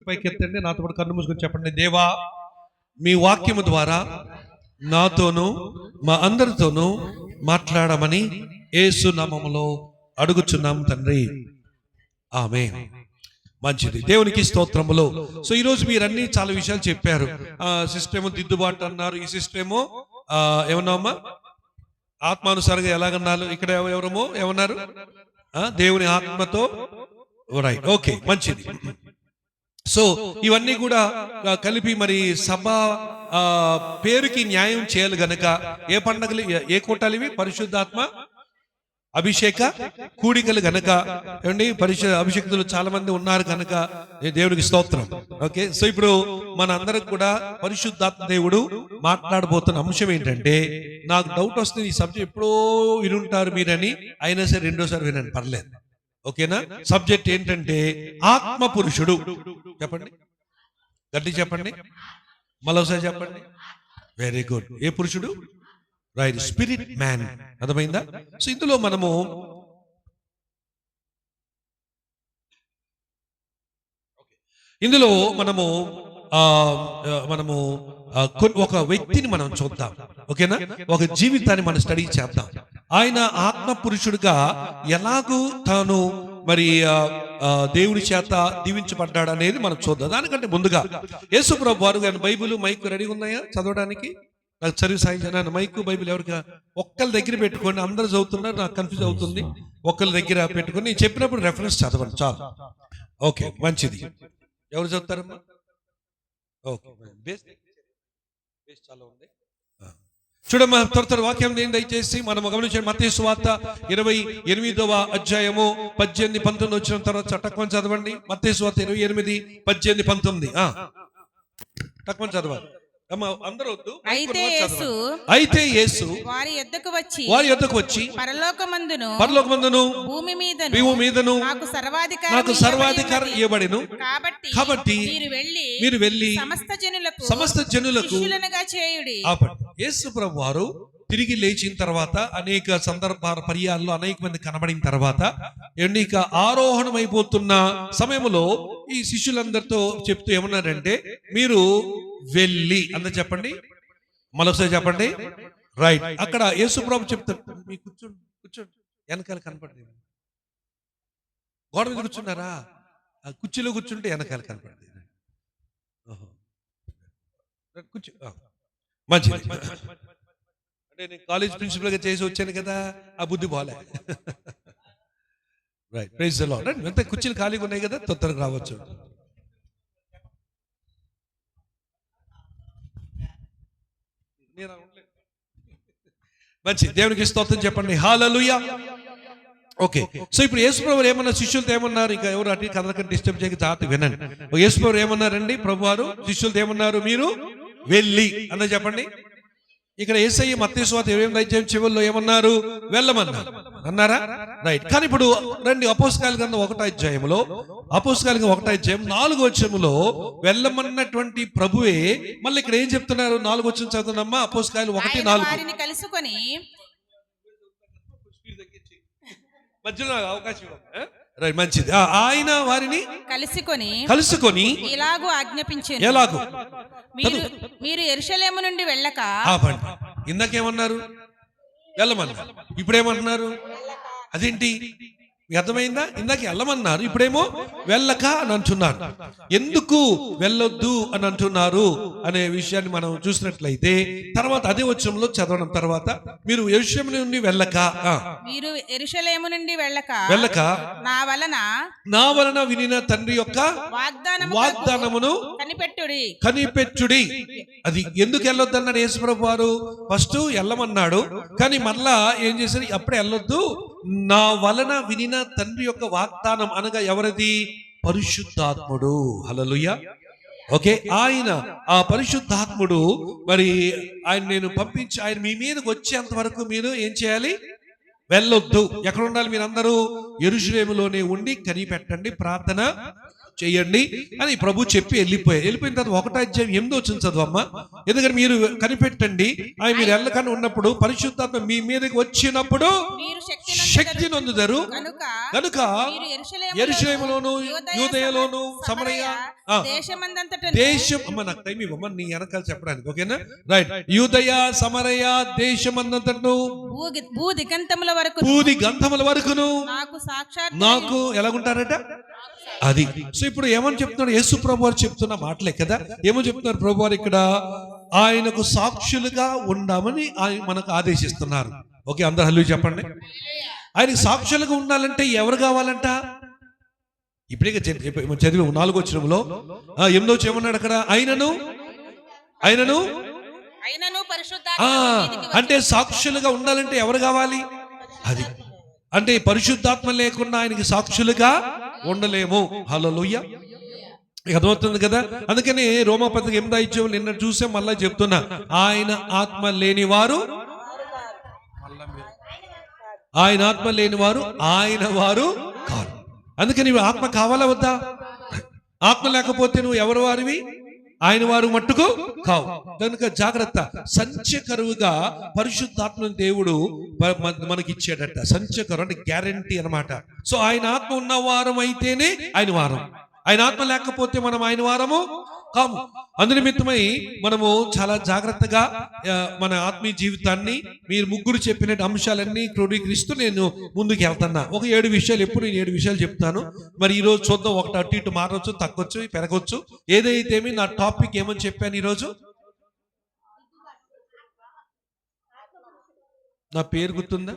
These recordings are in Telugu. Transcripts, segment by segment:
పైకి ఎత్తండి, నాతో పాటు కన్ను మూసుకొని చెప్పండి. దేవా, మీ వాక్యము ద్వారా నాతోనూ మా అందరితోనూ మాట్లాడమని యేసు నామములో అడుగుచున్నాం తండ్రి, ఆమేన్. మంచిది, దేవునికి స్తోత్రములు. సో ఈరోజు మీరన్నీ చాలా విషయాలు చెప్పారు. సిస్టమ్ దిద్దుబాటు అన్నారు, ఈ సిస్టమ్ ఏమన్నామా ఆత్మానుసారంగా ఎలాగన్నారు. ఇక్కడ ఎవరమో ఏమన్నారు, దేవుని ఆత్మతో, రైట్, ఓకే, మంచిది. సో ఇవన్నీ కూడా కలిపి మరి సభ పేరుకి న్యాయం చేయాలి గనక ఏ పండగలు, ఏ కూటాలు ఇవి? పరిశుద్ధాత్మ అభిషేక కూడికలు గనక, ఏమండి, అభిషేకులు చాలా మంది ఉన్నారు కనుక దేవునికి స్తోత్రం. ఓకే, సో ఇప్పుడు మన అందరికి కూడా పరిశుద్ధాత్మ దేవుడు మాట్లాడబోతున్న అంశం ఏంటంటే, నాకు డౌట్ వస్తుంది, ఈ సబ్జెక్ట్ ఎప్పుడో వినుంటారు మీరని, అయినా సరే రెండోసారి వినండి, పర్లేదు. ఓకేనా? సబ్జెక్ట్ ఏంటంటే ఆత్మ పురుషుడు. చెప్పండి, గట్టి చెప్పండి, మరోసారి చెప్పండి. Very good. ఏ పురుషుడు? Right, spirit man. అర్థమైందా? సో ఇందులో మనము ఒక వ్యక్తిని మనం చూద్దాం. ఓకేనా? ఒక జీవితాన్ని మనం స్టడీ చేద్దాం. ఆయన ఆత్మ పురుషుడుగా ఎలాగూ తాను మరి దేవుని చేత దీవించబడ్డాడు అనేది మనం చూద్దాం. దానికంటే ముందుగా యేసు ప్రభు వారు గారి బైబిల్ మైక్ రెడీ ఉన్నాయా చదవడానికి? నాకు చదివి సాయించాను. మైకు బైబిల్ ఎవరికి ఒక్కరి దగ్గర పెట్టుకోండి. అందరూ చదువుతున్నారు, నాకు కన్ఫ్యూజ్ అవుతుంది. ఒక్కరి దగ్గర పెట్టుకొని నేను చెప్పినప్పుడు రెఫరెన్స్ చదవండి చాలు. ఓకే, మంచిది. ఎవరు చదువుతారమ్మా? ఓకే, చాలా ఉంది. చూడమ్మా, త్వర వాక్యం ఏంటి దయచేసి మనం గమనించండి. మత్తయి సువార్త 28వ అధ్యాయము 18, 19 వచ్చిన తర్వాత చట్టకమని చదవండి. మత్తయి సువార్త 28, 18, 19 తక్కువ చదవాలి. అందరూ వద్దు. అయితే యేసు వారి యొద్దకు వచ్చి పరలోకమందును భూమి మీదను నాకు సర్వాధికారం ఇవ్వబడెను. కాబట్టి మీరు వెళ్ళి సమస్త జనులకు యేసు ప్రభు వారు తిరిగి లేచిన తర్వాత అనేక సందర్భాల పర్యాల్లో అనేక మంది కనబడిన తర్వాత ఇక ఆరోహణం అయిపోతున్న సమయంలో ఈ శిష్యులందరితో చెప్తూ ఏమన్నారంటే, మీరు వెళ్ళి అందరూ చెప్పండి, మరొకసారి చెప్పండి. రైట్, అక్కడ యేసు ప్రభు చెప్తారు, మీరు కూర్చోండి వెనకాల కనపడింది. గోడ మీద కూర్చున్నారా? కుర్చీలో కూర్చుంటే వెనకాల కనపడింది. కూర్చో, మంచిది. అంటే నేను కాలేజ్ ప్రిన్సిపల్ గా చేసి వచ్చాను కదా, ఆ బుద్ధి బాలే. Right, praise the lord. ఎంత కుర్చీలు ఖాళీగా ఉన్నాయి కదా, తొందరగా రావచ్చు. మంచి, దేవునికి స్తోత్రం చెప్పండి. హల్లెలూయా. ఓకే, సో ఇప్పుడు యేసు ప్రభు ఏమన్నా శిష్యులతో ఏమన్నారు? ఇక ఎవరు అటు కదలకంటే డిస్టర్బ్ చేయక జాగ్రత్త వినండి. యేసు ప్రభు ఏమన్నారండి? ప్రభు వారు శిష్యులతో ఏమన్నారు? మీరు వెళ్ళి అన్న చెప్పండి. ఇక్కడ యేసయ్య మత్తయి సువార్త 28వ అధ్యాయం చివరిలో ఏమన్నారు? వెళ్ళమన్నారు అన్నారా? రైట్. కానీ ఇప్పుడు రండి అపోస్తలుల గ్రంథం 1వ అధ్యాయంలో, అపోస్తలుల గ్రంథం 1వ అధ్యాయం 4వ వచనంలో వెళ్ళమన్నటువంటి ప్రభువే మళ్ళీ ఇక్కడ ఏం చెప్తున్నారు? 4వ వచనం చదువునమ్మా. అపోస్తలులు 1:4 కలుసుకొని మధ్యలో అవకాశం ఇవ్వండి. రైట్, మంచిది. ఆయన వారిని కలుసుకొని ఇలాగూ ఆజ్ఞాపించాను. ఎలాగూ? మీరు యెరూషలేము నుండి వెళ్ళక. ఇందాకేమన్నారు? వెళ్ళమన్నారు. ఇప్పుడేమంటున్నారు? అదేంటి అర్థమైందా? ఇందాక వెళ్ళమన్నారు, ఇప్పుడేమో వెళ్ళక అని అంటున్నారు. ఎందుకు వెళ్ళొద్దు అని అంటున్నారు అనే విషయాన్ని మనం చూసినట్లయితే తర్వాత అదే వచనంలో చదవడం తర్వాత, మీరు యెరూషలేము నుండి వెళ్ళక నా వలన వినిన తండ్రి యొక్క వాగ్దానమును కనిపెట్టుడి. అది ఎందుకు వెళ్ళొద్దు అన్నాడు యేసు ప్రభు వారు? ఫస్ట్ వెళ్ళమన్నాడు, కానీ మళ్ళా ఏం చేశారు? అప్పుడే వెళ్ళొద్దు, నా వలన వినిన తండ్రి యొక్క వాగ్దానం అనగా ఎవరిది? పరిశుద్ధాత్ముడు. హల్లెలూయా. ఓకే, ఆయన ఆ పరిశుద్ధాత్ముడు మరి ఆయన నేను పంపించి ఆయన మీ మీదకి వచ్చేంత వరకు మీరు ఏం చేయాలి? వెళ్ళొద్దు. ఎక్కడ ఉండాలి? మీరందరూ యెరూషలేములోనే ఉండి కనిపెట్టండి, ప్రార్థన చేయండి అని ప్రభు చెప్పి వెళ్ళిపోయిన తర్వాత 1వ అధ్యాయం 8వ వచనం చదవమ్మా. ఎందుకంటే మీరు కనిపెట్టండి, ఆయన మీరు వెళ్ళకని ఉన్నప్పుడు పరిశుద్ధాత్మ మీ మీదకి వచ్చినప్పుడు మీరు శక్తి నొందుదరు. కనుక మీరు యెరూషలేములోను యూదయలోను సమరయ దేశం అమ్మ నాకు టైం ఇవ్వమ్మ నీ వెనకాల చెప్పడానికి, ఓకేనా? రైట్. యూదయ సమరయ దేశమందంతటను భూదిగంతముల వరకును నాకు ఎలాగుంటారట అది. సో ఇప్పుడు ఏమని చెప్తున్నాడు యేసు ప్రభు వారు చెప్తున్న మాటలే కదా. ఏమో చెప్తున్నారు ప్రభు వారు ఇక్కడ, ఆయనకు సాక్షులుగా ఉండామని ఆయన మనకు ఆదేశిస్తున్నారు. ఓకే, అందరు హల్లు చెప్పండి. ఆయనకు సాక్షులుగా ఉండాలంటే ఎవరు కావాలంట? ఇప్పుడే చదివి 4వ వచనంలో 8వ వచనం ఏమన్నాడు అక్కడ? ఆయనను అంటే సాక్షులుగా ఉండాలంటే ఎవరు కావాలి? అది అంటే పరిశుద్ధాత్మ లేకుండా ఆయనకి సాక్షులుగా ఉండలేము. హల్లెలూయా, అర్థమవుతుంది కదా. అందుకని రోమాపత్రిక 8వ అధ్యాయం నిన్న చూసే మళ్ళా చెప్తున్నా, ఆయన ఆత్మ లేనివారు ఆయన వారు కాదు. అందుకని ఆత్మ కావాలా వద్దా? ఆత్మ లేకపోతే నువ్వు ఎవరు వారివి? ఆయన వారు మట్టుకు కావు. కనుక జాగ్రత్త. సంచకరువుగా పరిశుద్ధాత్మ దేవుడు మనకి ఇచ్చాడట. సంచకరు అంటే గ్యారంటీ అన్నమాట. సో ఆయన ఆత్మ ఉన్న వారం అయితేనే ఆయన వారం, ఆయన ఆత్మ లేకపోతే మనం ఆయన వారము కాము. అందునిమిత్తమై మనము చాలా జాగ్రత్తగా మన ఆత్మీయ జీవితాన్ని మీరు ముగ్గురు చెప్పిన అంశాలన్నీ క్రోడీకరిస్తూ నేను ముందుకు వెళ్తున్నా. ఒక 7 విషయాలు, ఎప్పుడు నేను 7 విషయాలు చెప్తాను. మరి ఈరోజు చూద్దాం, ఒకటి అటు ఇటు మారవచ్చు, తగ్గొచ్చు, పెరగవచ్చు. ఏదైతే నా టాపిక్ ఏమని చెప్పాను ఈరోజు? నా పేరు గుర్తుందా?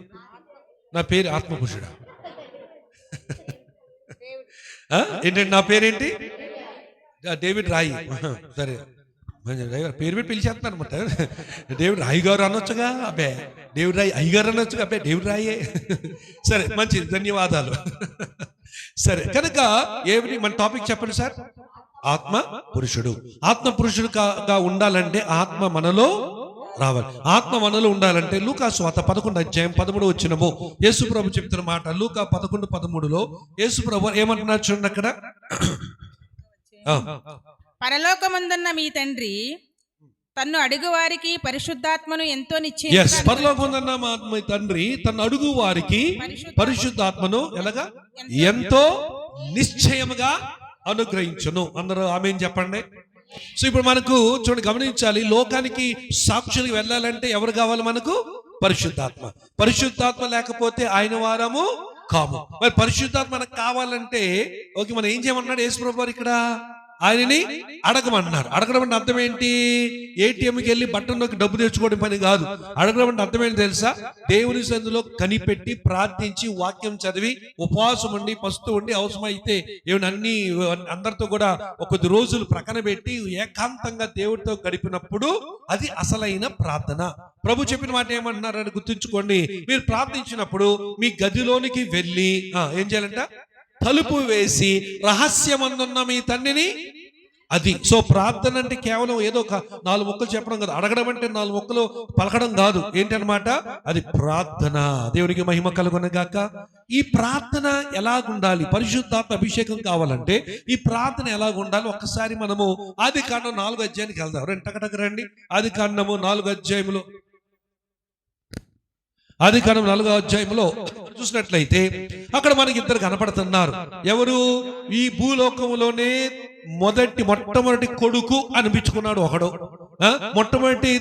నా పేరు ఆత్మపురుషుడా? ఏంటంటే నా పేరేంటి? డేవిడ్ రాయి. సరే, పేరు పెట్టి పిలిచేస్తున్నాను అనమాట. డేవిడ్ రాయి గారు అనొచ్చుగా, అబ్బే డేవిడ్ రాయి అయ్యగారు అనొచ్చుగా, అబ్బే డేవిడ్ రాయే. సరే, మంచిది, ధన్యవాదాలు. సరే, కనుక ఏమిటి మన టాపిక్ చెప్పండి సార్? ఆత్మ పురుషుడు. ఆత్మ పురుషుడుగా ఉండాలంటే ఆత్మ మనలో రావాలి. ఆత్మ మనలో ఉండాలంటే లూకా సువార్త 11వ అధ్యాయం 13వ వచనము యేసు ప్రభు చెప్తున్న మాట. లూకా 11:13లో యేసు ప్రభు ఏమంటున్నారు చూడండి అక్కడ. పరలోకమందున్న మీ తండ్రి తన్ను అడుగు వారికి పరిశుద్ధాత్మను ఎంతో నిశ్చయం. పరలోకమందున్న మీ తండ్రి తన్ను అడుగు వారికి పరిశుద్ధాత్మను ఎలాగా ఎంతో నిశ్చయముగా అనుగ్రహించును. అందరూ ఆమేన్ చెప్పండి. సో ఇప్పుడు మనకు చూడండి, గమనించాలి, లోకానికి సాక్షులకు వెళ్ళాలంటే ఎవరు కావాలి మనకు? పరిశుద్ధాత్మ. పరిశుద్ధాత్మ లేకపోతే ఆయన వారము కాము. మరి పరిశుద్ధాత్మ మనకు కావాలంటే ఓకే, మనం ఏం చేయమన్నాడు యేసు ప్రభువు ఇక్కడ? ఆయనని అడగమన్నారు. అడగడం అంటే అర్థం ఏంటి? ఏటీఎంకి వెళ్ళి బట్టన్లోకి డబ్బు తెచ్చుకోవడం పని కాదు. అడగడం అంటే అర్థం ఏంటి తెలుసా? దేవుని సందులో కనిపెట్టి ప్రార్థించి వాక్యం చదివి ఉపవాసం ఉండి పస్తు ఉండి అవసరమైతే ఏమైనా అందరితో కూడా కొద్ది రోజులు ప్రక్కన పెట్టి ఏకాంతంగా దేవుడితో గడిపినప్పుడు అది అసలైన ప్రార్థన. ప్రభు చెప్పిన మాట ఏమంటున్నారని గుర్తుంచుకోండి. మీరు ప్రార్థించినప్పుడు మీ గదిలోనికి వెళ్ళి ఏం చేయాలంట? తలుపు వేసి రహస్యమందున్న మీ తండ్రిని అది. సో ప్రార్థన అంటే కేవలం ఏదో ఒక 4 ముక్కలు చెప్పడం కాదు. అడగడం అంటే 4 ముక్కలు పలకడం కాదు. ఏంటనమాట? అది ప్రార్థన. దేవునికి మహిమ కలుగునగాక. ఈ ప్రార్థన ఎలాగుండాలి? పరిశుద్ధాత్మ అభిషేకం కావాలంటే ఈ ప్రార్థన ఎలాగుండాలి? ఒక్కసారి మనము ఆదికాండం 4వ అధ్యాయానికి వెళ్దాం. రండి. ఆదికాండము 4వ అధ్యాయంలో ఆదికాండం 4వ అధ్యాయంలో చూసినట్లయితే అక్కడ మనకి ఇద్దరు కనపడుతున్నారు. ఎవరు? ఈ భూలోకంలోనే మొట్టమొదటి కొడుకు అనిపించుకున్నాడు ఒకడు, మొట్టమొదటి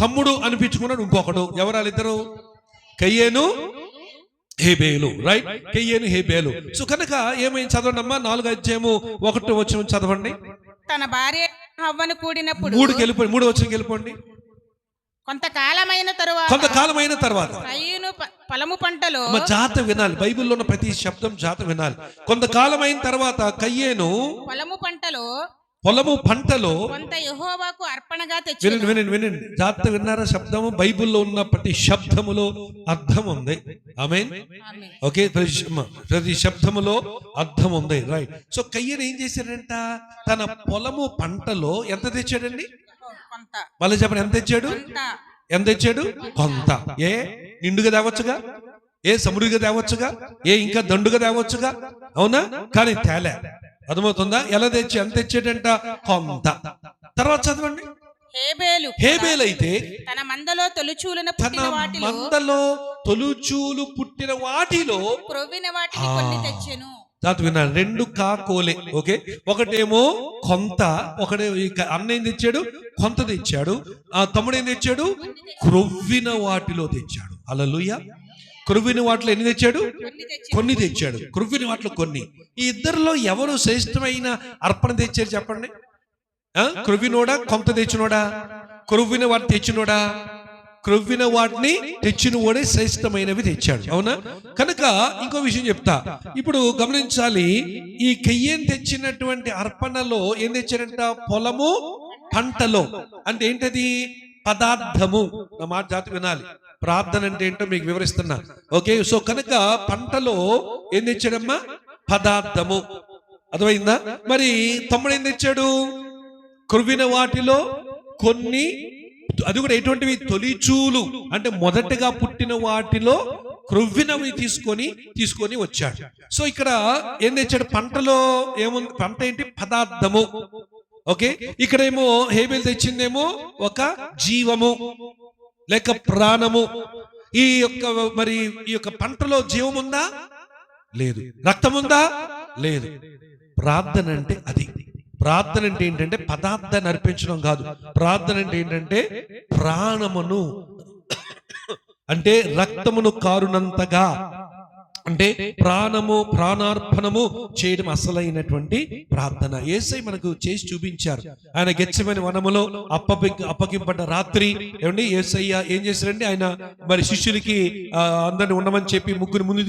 తమ్ముడు అనిపించుకున్నాడు ఇంకొకడు. ఎవరు వాళ్ళిద్దరు? కయ్యేను హేబేలు. రైట్, కయ్యేను హేబేలు. సో కనుక ఏమైంది? చదవండి అమ్మా 4వ అధ్యాయము 1వ వచనం చదవండి. తన భార్య హవ్వను కూడినప్పుడు 3వ వచనం వెళ్ళిపోండి. కొంతకాలమైన తరువాత కయ్యూను పొలము పంటలో, జాత వినాలి, బైబిల్లో ఉన్న ప్రతి శబ్దం జాత వినాలి. కొంతకాలమైన తర్వాత కయ్యేను పొలము పంటలో కొంత యెహోవాకు అర్పణగా తెచ్చి. వినండి. జాత విన్నారా? శబ్దము బైబిల్లో ఉన్న ప్రతి శబ్దములో అర్థం ఉంది. ఆమేన్. ఓకే, ప్రతి శబ్దములో అర్థం ఉంది. రైట్. సో కయ్యేను ఏం చేశాడంట? తన పొలము పంటలో ఎంత తెచ్చాడండి? మళ్ళీ చెప్పండి, ఎంత తెచ్చాడు? కొంత. ఏ నిండుగా తేవచ్చుగా, ఏ సముడుగా తేవచ్చుగా, ఏ ఇంకా దండుగా తేవచ్చుగా, అవునా? కానీ తేలే. అర్థమవుతుందా? ఎలా తెచ్చి ఎంత తెచ్చాడంట? కొంత. తర్వాత చదవండి. హేబేలు అయితే తన మందలో తొలిచూలున తన పుట్టిన వాటిలో మందలో తొలుచూలు పుట్టిన వాటిలో క్రొవ్విన వాటిని కొన్ని తెచ్చెను. దాని విన్నాను. 2 కాకోలే. ఓకే, ఒకటేమో కొంత, ఒకటే అన్న ఏం తెచ్చాడు? కొంత తెచ్చాడు. ఆ తమ్ముడు ఏం తెచ్చాడు? క్రొవ్విన వాటిలో తెచ్చాడు. హల్లెలూయా. క్రొవ్విన వాటిలో ఎన్ని తెచ్చాడు? కొన్ని తెచ్చాడు. క్రొవ్విన వాటిలో కొన్ని. ఈ ఇద్దరిలో ఎవరు శ్రేష్టమైన అర్పణ తెచ్చారు చెప్పండి? క్రొవ్వినోడా కొంత తెచ్చినోడా? క్రొవ్విన వాటిని తెచ్చినోడా? క్రొవ్విన వాటిని తెచ్చిన వాడే శ్రేష్టమైనవి తెచ్చాడు. అవునా? కనుక ఇంకో విషయం చెప్తా. ఇప్పుడు గమనించాలి, ఈ కెయ్యేను తెచ్చినటువంటి అర్పణలో ఏం తెచ్చారంట? పొలము పంటలో. అంటే ఏంటది? పదార్థము. నా మాట జాతి వినాలి. ప్రార్థన అంటే ఏంటో మీకు వివరిస్తున్నా. ఓకే, సో కనుక పంటలో ఏం తెచ్చాడమ్మా? పదార్థము. అర్థమైందా? మరి తమ్ముడు ఏం తెచ్చాడు? క్రొవ్విన వాటిలో కొన్ని, అది కూడా ఎటువంటివి? తొలిచూలు, అంటే మొదటగా పుట్టిన వాటిలో క్రొవ్వినవి తీసుకొని వచ్చాడు. సో ఇక్కడ ఏం తెచ్చాడు? పంటలో ఏముంది? పంట ఏంటి? పదార్థము. ఓకే, ఇక్కడేమో హేబేలు తెచ్చిందేమో ఒక జీవము లేక ప్రాణము. ఈ యొక్క పంటలో జీవం ఉందా? లేదు. రక్తం ఉందా? లేదు. ప్రార్థన అంటే అది. ప్రార్థన అంటే ఏంటంటే పదార్థాన్ని అర్పించడం కాదు. ప్రార్థన అంటే ఏంటంటే ప్రాణమును, అంటే రక్తమును కారునంతగా, అంటే ప్రాణార్పణము చేయడం అసలైనటువంటి ప్రార్థన. యేసయ్య మనకు చేసి చూపించారు. ఆయన గెత్సెమనే వనములో అప్పగింపడ్డ రాత్రి ఏమండి యేసయ్య ఏం చేశారండి? ఆయన మరి శిష్యులకి అందరిని ఉండమని చెప్పి ముగ్గురు ముందు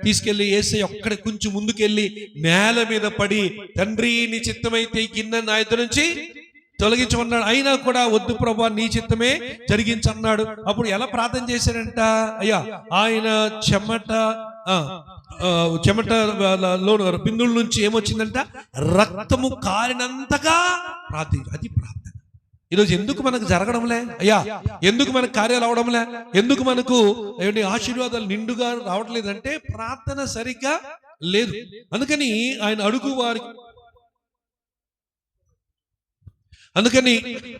తీసుకెళ్లి యేసయ్య ఒక్కడే కొంచెం ముందుకెళ్ళి నేల మీద పడి, తండ్రి నీ చిత్తమైతే ఈ గిన్నె నా ఎదురు నుంచి తొలగించమన్నాడు. అయినా కూడా వద్దు ప్రభువా నీ చిత్తమే జరిగించన్నాడు. అప్పుడు ఎలా ప్రార్థన చేశాడంట? అయ్యా, ఆయన చెమటలో బిందుల నుంచి ఏమొచ్చిందంట? రక్తము కారినంతగా ప్రార్థన. అది ప్రార్థన. ఈరోజు ఎందుకు మనకు జరగడంలే? అయ్యా, ఎందుకు మనకు కార్యాలు అవడంలే? ఎందుకు మనకు ఆశీర్వాదాలు నిండుగా రావట్లేదంటే ప్రార్థన సరిగ్గా లేదు. అందుకని ఆయన అడుగు వారికి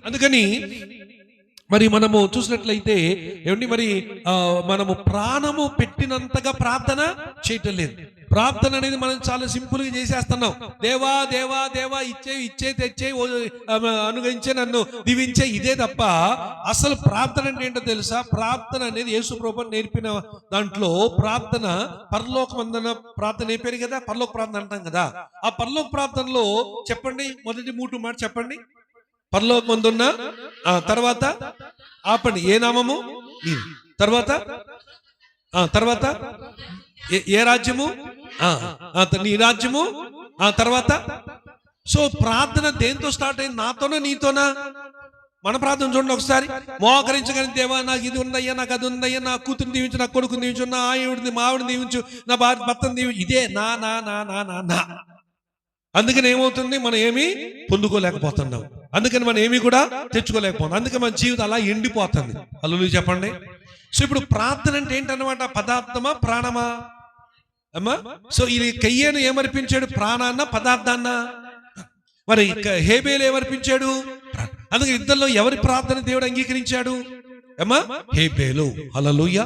అందుకని మరి మనము చూసినట్లయితే ఏమండి, మరి మనము ప్రాణము పెట్టినంతగా ప్రార్థన చేయటం లేదు. ప్రార్థన అనేది మనం చాలా సింపుల్ గా చేసేస్తున్నాం. దేవా దేవా దేవా ఇచ్చే తెచ్చే అనుగ్రహించే, నన్ను దీవించే, ఇదే తప్ప అసలు ప్రార్థన అంటే ఏంటో తెలుసా? ప్రార్థన అనేది యేసు ప్రభువు నేర్పిన దాంట్లో ప్రార్థన పరలోకమందున ప్రార్థన నేర్పారు కదా, పరలోక ప్రార్థన అంటాం కదా. ఆ పరలోక ప్రార్థనలో చెప్పండి, మొదటి 3 మాట చెప్పండి. పరలోకమందున్న, తర్వాత ఆపండి, ఏ నామము? తర్వాత ఏ రాజ్యము? నీ రాజ్యము. తర్వాత సో ప్రార్థన దేంతో స్టార్ట్ అయింది? నాతోనా నీతోనా? మన ప్రార్థన చూడండి ఒకసారి. మోకరించగానే దేవా నాకు ఇది ఉందయ్యా, నాకు అది ఉందయ్యా, నా కూతురు దీవించు, నా కొడుకుని దీవించు, నా ఆవిడిని మా ఆవిడని దీవించు, నా భర్తను దీవించు. ఇదే నా నా నా నా నా నా అందుకని ఏమవుతుంది? మనం ఏమీ పొందుకోలేకపోతున్నాం. అందుకని మనం ఏమీ కూడా తెచ్చుకోలేకపోతున్నాం. అందుకని మన జీవితం అలా ఎండిపోతుంది. హల్లెలూయా చెప్పండి. సో ఇప్పుడు ప్రార్థన అంటే ఏంటన్నమాట? పదార్థమా ప్రాణమా అమ్మా? సో ఇది కయ్యేను ఏమర్పించాడు? ప్రాణాన్న పదార్థాన్న. మరి హేబేలు ఏమర్పించాడు? అందుకని ఇద్దరిలో ఎవరి ప్రార్థన దేవుడు అంగీకరించాడు? అమ్మా హేబేలు. హల్లెలూయా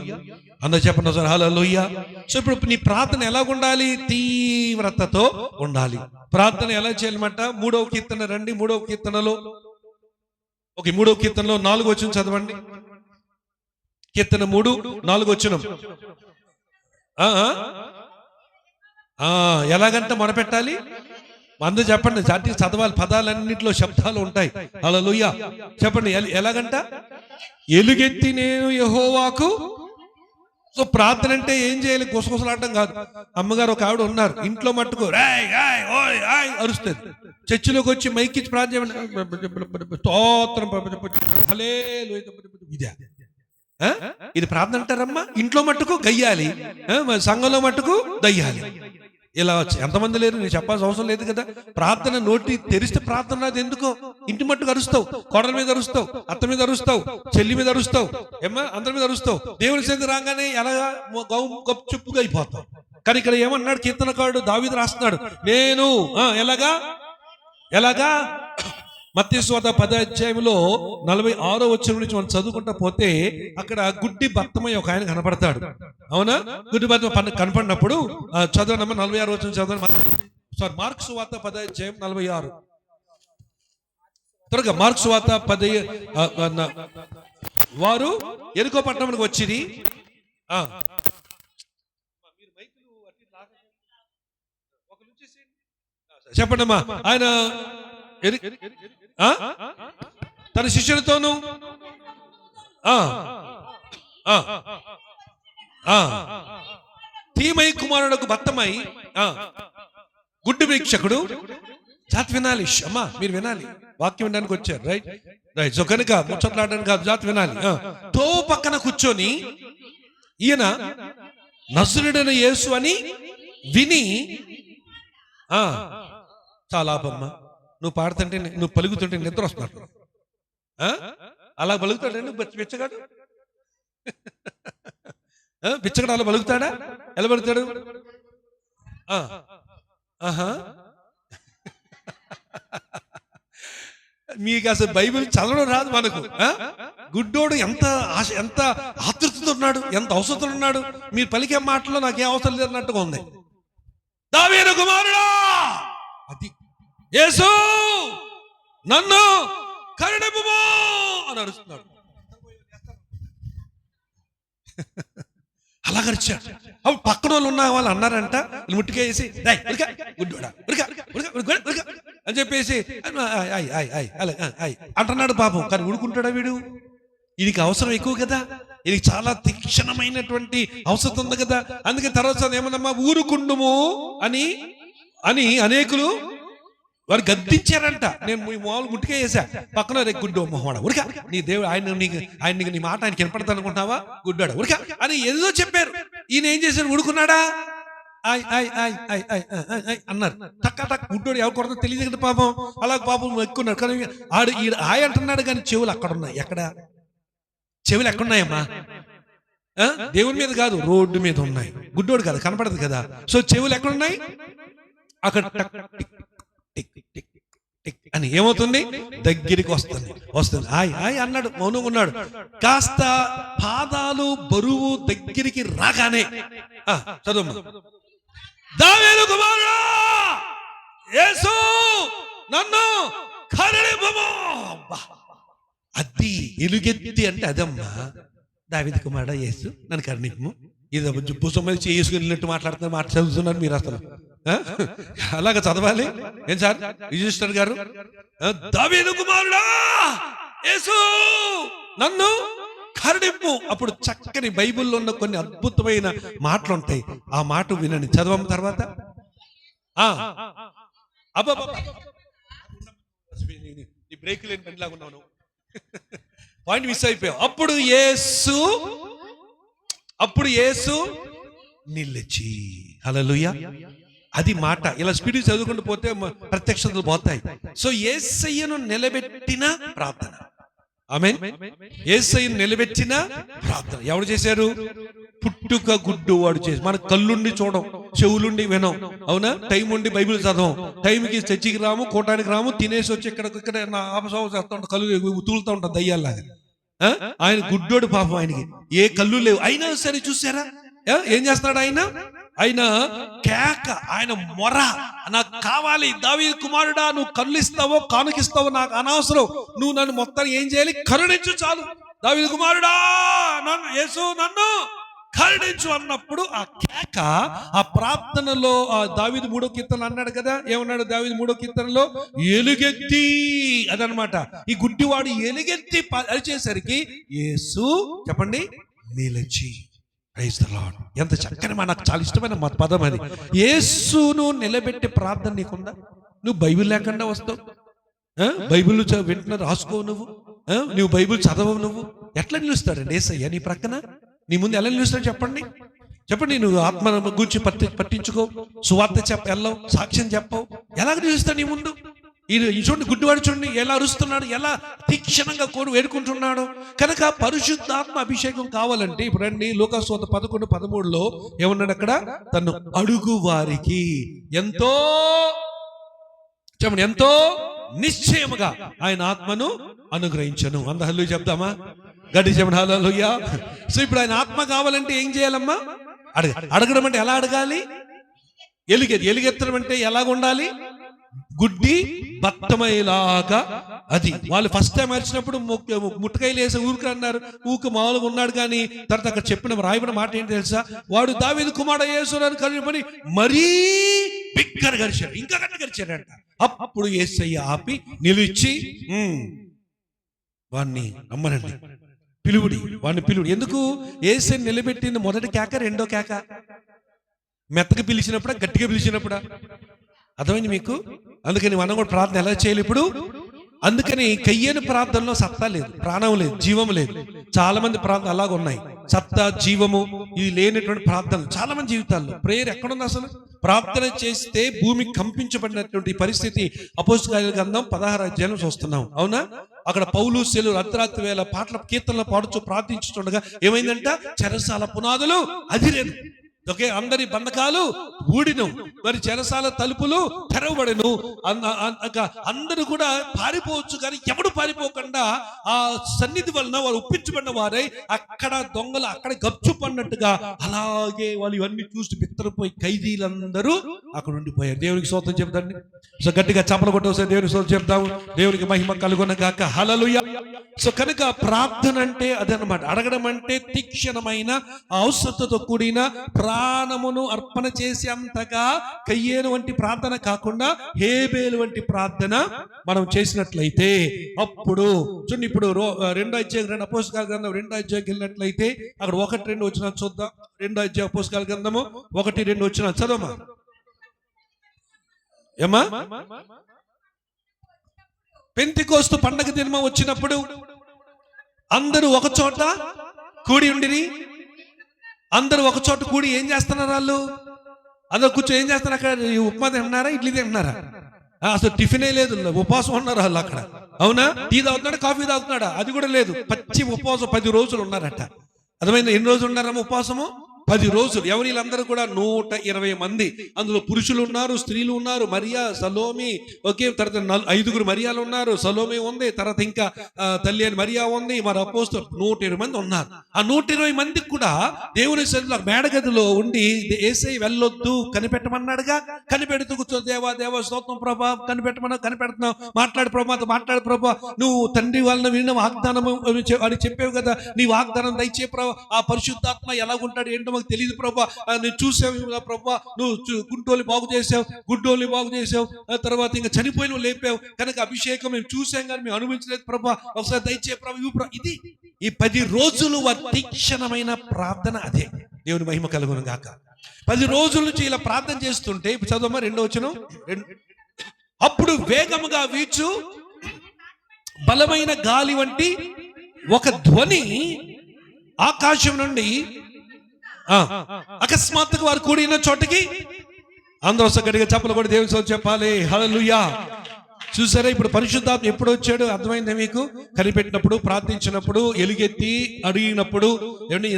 అందరూ చెప్పండి సార్, హల్లెలూయా. సో ఇప్పుడు నీ ప్రార్థన ఎలా ఉండాలి? తీవ్రతతో ఉండాలి. ప్రార్థన ఎలా చేయాలన్నమాట? 3వ కీర్తన రండి. 3వ కీర్తనలో 3వ కీర్తనలో 4వ వచనం చదవండి. కీర్తన 3:4 వచనం. ఎలాగంట మొరపెట్టాలి? అందరూ చెప్పండి, జాతి చదవాలి. పదాలన్నింటిలో శబ్దాలు ఉంటాయి. హల్లెలూయా చెప్పండి. ఎలాగంట? ఎలుగెత్తి నేను యెహోవాకు. సో ప్రార్థన అంటే ఏం చేయాలి? గుసగుసలాడటం కాదు. అమ్మగారు ఒక ఆవిడ ఉన్నారు, ఇంట్లో మట్టుకు రాయ్ రాయ్ ఓయ్ రాయ్ అరుస్తుంది. చర్చిలోకి వచ్చి మైకిచ్చి ప్రార్థన ఇదే ఇది ప్రార్థన అంటారమ్మా. ఇంట్లో మట్టుకు గయ్యాలి, సంఘంలో మట్టుకు దయ్యాలి. ఇలా ఎంతమంది లేరు? నేను చెప్పాల్సిన అవసరం లేదు కదా. ప్రార్థన నోటి తెరిస్తే ప్రార్థన రాదు. ఎందుకో? ఇంటి మట్టుకు అరుస్తావు, కోడల మీద అరుస్తావు, అత్త మీద అరుస్తావు, చెల్లి మీద అరుస్తావు, ఏమ్మా అందరి మీద అరుస్తావు. దేవుని సన్నిధికి రాగానే ఎలాగా గప్పుగా అయిపోతావు. కానీ ఇక్కడ ఏమన్నాడు కీర్తనకారుడు దావీదు రాస్తున్నాడు, నేను ఎలాగా మత్తయి సువార్త 10వ అధ్యాయంలో 46వ వచనం నుంచి మనం చదువుకుంటా పోతే అక్కడ గుడ్డి భక్తమై ఒక ఆయన కనపడతాడు. అవునా? గుడ్డి భక్తం కనపడినప్పుడు చదవనమ్మా 46వ వచనం చదవండి. మార్కు సువార్త 10వ అధ్యాయం 46. త్వరగా మార్కు సువార్త 10. వారు ఎరుకో పట్టణంకి వచ్చిరి. చెప్పండమ్మా. ఆయన తన శిష్యులతోనూ తీమై కుమారుడుకు భక్తమై గుడ్డి వీక్షకుడు జాతి వినాలి. అమ్మా మీరు వినాలి, వాక్యం వినడానికి వచ్చారు. Right right. సో కనుక ముచ్చట్లాడడానికి కాదు, జాతి వినాలి. తో పక్కన కూర్చొని ఈయన నజరుడైన యేసు అని విని చాలా ఆపమ్మా, నువ్వు పాడుతుంటే నువ్వు పలుకుతుంటే నిద్ర వస్తున్నాడు. అలా పలుకుతాడు బిచ్చగాడు. బిచ్చగాడు అలా పలుకుతాడా? ఎలా పలుకుతాడు? మీకు అసలు బైబిల్ చదవడం రాదు మనకు. గుడ్డోడు ఎంత ఆతృతతో ఉన్నాడు, ఎంత అవసరం ఉన్నాడు. మీరు పలికే మాటలో నాకేం అవసరం లేదన్నట్టుగా ఉంది. దావీదు కుమారుడా, అది యేసు నన్ను కరుణింపుము అని అరుస్తున్నాడు. అలా గరిచాడు. అప్పుడు పక్కన వాళ్ళు ఉన్న వాళ్ళు అన్నారంట, ముట్టికేసి గుడ్డోడా అని చెప్పేసి అంటున్నాడు. పాపం కానీ ఉడుకుంటాడా వీడు? వీడికి అవసరం ఎక్కువ కదా, ఇది చాలా తీక్షణమైనటువంటి అవసరం ఉంది కదా. అందుకే తర్వాత ఏమన్నమ్మా ఊరుకుండుము అని అనేకులు వారు గద్దించారంట. నేను మామూలు ముట్టికే వేసా, పక్కన రే గుడ్డు మొహోడ ఉరికా, నీ దేవుడు ఆయన నీ మాట ఆయన కనపడతా అనుకుంటున్నావా గుడ్డాడా ఉరికా అని ఏదో చెప్పారు. ఈయన ఏం చేశారు? ఉడుకున్నాడా? అన్నారు. టక్ గుడ్డోడు ఎవరు కొడతా తెలియదు కదా పాపం. అలా పాపం ఎక్కున్నాడు. కానీ ఆడు హాయ్ అంటున్నాడు కానీ చెవులు అక్కడ ఉన్నాయి. ఎక్కడ చెవులు ఎక్కడున్నాయమ్మా? దేవుని మీద కాదు, రోడ్డు మీద ఉన్నాయి. గుడ్డోడు కాదు, కనపడదు కదా. సో చెవులు ఎక్కడున్నాయి? అక్కడ అని ఏమవుతుంది? దగ్గరికి వస్తుంది. హాయ్ అన్నాడు, మౌనంగా ఉన్నాడు. కాస్త పాదాలు బరువు దగ్గరికి రాగానే చదువు, దావీదు కుమారుడా యేసు నన్ను కరుణింపుము. అది ఎలుగెత్తి అంటే అదమ్మా, దావీదు కుమారుడా యేసు నన్ను కరుణింపుము. ఇది జుబ్బు సొమ్మిది చేసుకున్నట్టు మాట చదువుతున్నారు మీరు. అసలు అలాగ చదవాలి ఏం సార్ రిజిస్టర్ గారు? దావీదు కుమారుడా యేసు నన్ను కరుణింపు. అప్పుడు చక్కని బైబిల్లో ఉన్న కొన్ని అద్భుతమైన మాటలు ఉంటాయి. ఆ మాట వినండి, చదవం తర్వాత. బ్రేక్ లేని పనిలాగా ఉన్నాను, పాయింట్ మిస్ అయిపోయావు. అప్పుడు యేసు నిలిచి. హల్లెలూయా. అది మాట. ఇలా స్పీడ్ చదువుకుంటూ పోతే ప్రత్యక్షతలు పోతాయి. సో యేసయ్యను నిలబెట్టిన ప్రార్థన. ఆమేన్. యేసయ్యను నిలబెట్టిన ప్రార్థన ఎవరు చేశారు? పుట్టుక గుడ్డు వాడు చేసి. మన కళ్ళుండి చూడం, చెవులుండి వినం, అవునా? టైం ఉండి బైబిల్ చదవం, టైంకి చర్చికి రాము, కోటానికి రాము, తినేసి వచ్చి ఇక్కడ ఆపసావు చేస్తూ ఉంటాం, కళ్ళు తూలుతూ ఉంటాం దయ్యాల్లాగా. ఆయన గుడ్డోడు పాపం, ఆయనకి ఏ కళ్ళు లేవు. అయినా సరే చూసారా ఏం చేస్తాడు ఆయన కేక, ఆయన మొర, నాకు కావాలి దావీదు కుమారుడా, నువ్వు కళ్ళు ఇస్తావో కానుకిస్తావో నాకు అనవసరం, నువ్వు నన్ను మొత్తం ఏం చేయాలి? కరుణించు చాలు. దావీదు కుమారుడా యేసు నన్ను కరుణించు అన్నప్పుడు ఆ కేక, ఆ ప్రార్థనలో దావీదు 3వ కీర్తన అన్నాడు కదా. ఏమన్నాడు దావీదు 3వ కీర్తనలో? ఎలుగెత్తి. అదనమాట. ఈ గుడ్డివాడు ఎలుగెత్తి అరిచేసరికి యేసు చెప్పండి నిలిచి. Praise the lord. ఎంత చక్కని నాకు చాలా ఇష్టమైన పదం అది. యేసును నిలబెట్టే ప్రార్థన నీకుందా? నువ్వు బైబిల్ లేకుండా వస్తావు, బైబిల్ వెంటనే రాసుకోవు, నువ్వు బైబిల్ చదవవు, నువ్వు ఎట్లా నిలుస్తాడండి యేసయ్య నీ ప్రక్కన? నీ ముందు ఎలా నిలుస్తాడు చెప్పండి? నువ్వు ఆత్మ గురించి పట్టించుకో, సువార్త వెళ్ళవు, సాక్ష్యం చెప్పవు, ఎలాగ నిలుస్తాడు నీ ముందు? ఈ చూడండి, గుడ్డివాడు చూడండి ఎలా అరుస్తున్నాడు, ఎలా తీక్షణంగా కోడి వేడుకుంటున్నాడు. కనుక పరిశుద్ధాత్మ అభిషేకం కావాలంటే ఇప్పుడు రండి, లూకాసువార్త 11:13 ఏమన్నాడు అక్కడ? తను అడుగు వారికి ఎంతో చెప్పండి, ఎంతో నిశ్చయముగా ఆయన ఆత్మను అనుగ్రహించను. అంద హల్లెలూయా చెప్తామా? గట్టి చెప్పండి హల్లెలూయా. సో ఇప్పుడు ఆయన ఆత్మ కావాలంటే ఏం చేయాలమ్మా? అడగడం అంటే ఎలా అడగాలి? ఎలుగెత్తడం అంటే ఎలాగ ఉండాలి? గుడ్డి బత్తమయ్యేలాగా. అది వాళ్ళు ఫస్ట్ టైం వచ్చినప్పుడు ముట్టకాయలు వేసి ఊరికి అన్నారు, ఊరికి మామూలుగా ఉన్నాడు. కానీ తర్వాత అక్కడ చెప్పిన రాయబడిన మాట ఏంటి తెలుసా? వాడు దావీదు కుమారుడు యేసుని కలిపి మరీ బిగ్గర గరిచాడు, ఇంకా గట్ట గరిచాడంట. అప్పుడు యేసయ్య ఆపి నిలిచి వాడిని రమ్మనండి, పిలువుడి, వాడిని పిలువుడి. ఎందుకు? యేసయ్య నిలబెట్టింది మొదటి కేక, రెండో కేక? మెత్తగా పిలిచినప్పుడా, గట్టిగా పిలిచినప్పుడా? అర్థమైంది మీకు? అందుకని మనం కూడా ప్రార్థన ఎలా చేయాలి ఇప్పుడు? అందుకని కయ్యేను ప్రార్థనలో సత్తా లేదు, ప్రాణం లేదు, జీవం లేదు. చాలా మంది ప్రార్థన అలాగ ఉన్నాయి, సత్తా జీవము ఇది లేనటువంటి ప్రార్థనలు చాలా మంది జీవితాల్లో. ప్రేయర్ ఎక్కడుంది అసలు? ప్రార్థన చేస్తే భూమి కంపించబడినటువంటి పరిస్థితి అపోస్తలుల గ్రంథం 16వ అధ్యాయం చూస్తున్నాం, అవునా? అక్కడ పౌలు శీలు అర్ధరాత్రి వేళ పాటల కీర్తనలు పాడుచు ప్రార్థించుతుండగా ఏమైందంట? చెరసాల పునాదులు అదిరేను. ఓకే, అందరి బంధకాలు ఊడిను, మరి చెరసాల తలుపులు తెరవబడెను. అందరూ కూడా పారిపోవచ్చు, కానీ ఎవడు పారిపోకుండా ఆ సన్నిధి వలన వారు ఒప్పించబడిన వారై అక్కడ దొంగలు అక్కడ గప్చు పడినట్టుగా అలాగే వాళ్ళు ఇవన్నీ చూసి బిత్తరపోయి ఖైదీలందరూ అక్కడ ఉండిపోయారు. దేవునికి స్తోత్రం చెప్తాండి. సో గట్టిగా చప్పలు కొట్టవసారి దేవునికి స్తోత్రం చెప్తాము. దేవునికి మహిమ కలుగున గాక. హల్లెలూయా. సో కనుక ప్రార్థన అంటే అదనమాట. అడగడం అంటే తీక్షణమైన అవసరతతో కూడిన ప్రాణమును అర్పణ చేసి అంతగా కయ్యేను వంటి ప్రార్థన కాకుండా హేబేలు వంటి ప్రార్థన మనం చేసినట్లయితే అప్పుడు చూడండి, ఇప్పుడు 2వ అధ్యాయం అపోస్తలుల గ్రంథం 2వ అధ్యాయంకి వెళ్ళినట్లయితే అక్కడ 1-2 వచనాలు చూద్దాం. 2వ అధ్యాయం అపోస్తలుల గ్రంథము 1-2 వచనాలు చదవమా. ఏమా? పెంతెకోస్తు పండగ దినమ వచ్చినప్పుడు అందరూ ఒక చోట కూడి ఉండిరి. అందరూ ఒక చోట కూడి ఏం చేస్తున్నారు? వాళ్ళు అందరూ కూర్చొని ఏం చేస్తున్నారు? అక్కడ ఉప్మా తింటున్నారా, ఇడ్లీ తింటున్నారా? అసలు టిఫినే లేదు, ఉపవాసం ఉన్నారు వాళ్ళు అక్కడ, అవునా? టీ తాగుతున్నాడా, కాఫీ తాగుతున్నాడా? అది కూడా లేదు. పచ్చి ఉపవాసం 10 రోజులు ఉన్నారట. అర్థమైంది? ఎన్ని రోజులు ఉన్నారమ్మా ఉపవాసము? 10 రోజులు. ఎవరిలందరూ కూడా 120 మంది. అందులో పురుషులు ఉన్నారు, స్త్రీలు ఉన్నారు, మరియా, సలోమి, ఓకే, తర్వాత 5 మరియాలు ఉన్నారు, సలోమి ఉంది, తర్వాత ఇంకా తల్లి అని మరియా ఉంది, మరి అపోస్తలులు 120 మంది ఉన్నారు. ఆ 120 మందికి కూడా దేవుని సన్నిధిలో మేడగదిలో ఉండి యేసయ్య వెళ్ళొద్దు కనిపెట్టమన్నాడుగా. కనిపెడుతూ కూర్చో, దేవా దేవా స్తోత్రం ప్రభా, కనిపెట్టమన్నావు, కనిపెడుతున్నావు, మాట్లాడు ప్రభా, మాట్లాడు ప్రభా, నువ్వు తండ్రి వలన విన్న వాగ్దానము అని చెప్పావు కదా, నీ వాగ్దానం దయచే ప్రభా. ఆ పరిశుద్ధాత్మ ఎలాగుంటాడు ఏంటో మాకు తెలియదు ప్రభా, నువ్వు చూసావు ప్రభా, నువ్వు గుంటోని బాగు చేసావు, గుడ్డోని బాగు చేసావు, తర్వాత ఇంకా చనిపోయిన లేపావు, కనుక అభిషేకం మేము చూసాం కానీ మేము అనుభవించలేదు ప్రభా, ఒకసారి దయచే ప్రభా. ఇది ఈ 10 రోజులు వారి తీక్షణమైన ప్రార్థన. అదే దేవుని మహిమ కలుగును గాక. 10 రోజుల నుంచి ఇలా ప్రార్థన చేస్తుంటే ఇప్పుడు చదవమా 2వ వచనం. అప్పుడు వేగముగా వీచు బలమైన గాలి వంటి ఒక ధ్వని ఆకాశం నుండి అకస్మాత్తుగా వారు కూడిన చోటకి అందరూ గట్టిగా చప్పలు కూడా దేవుని స్తోత్రం చెప్పాలి. హల్లెలూయా. చూసారా ఇప్పుడు పరిశుద్ధాత్మ ఎప్పుడు వచ్చాడు? అర్థమైందా మీకు? కనిపెట్టినప్పుడు, ప్రార్థించినప్పుడు, ఎలుగెత్తి అడిగినప్పుడు,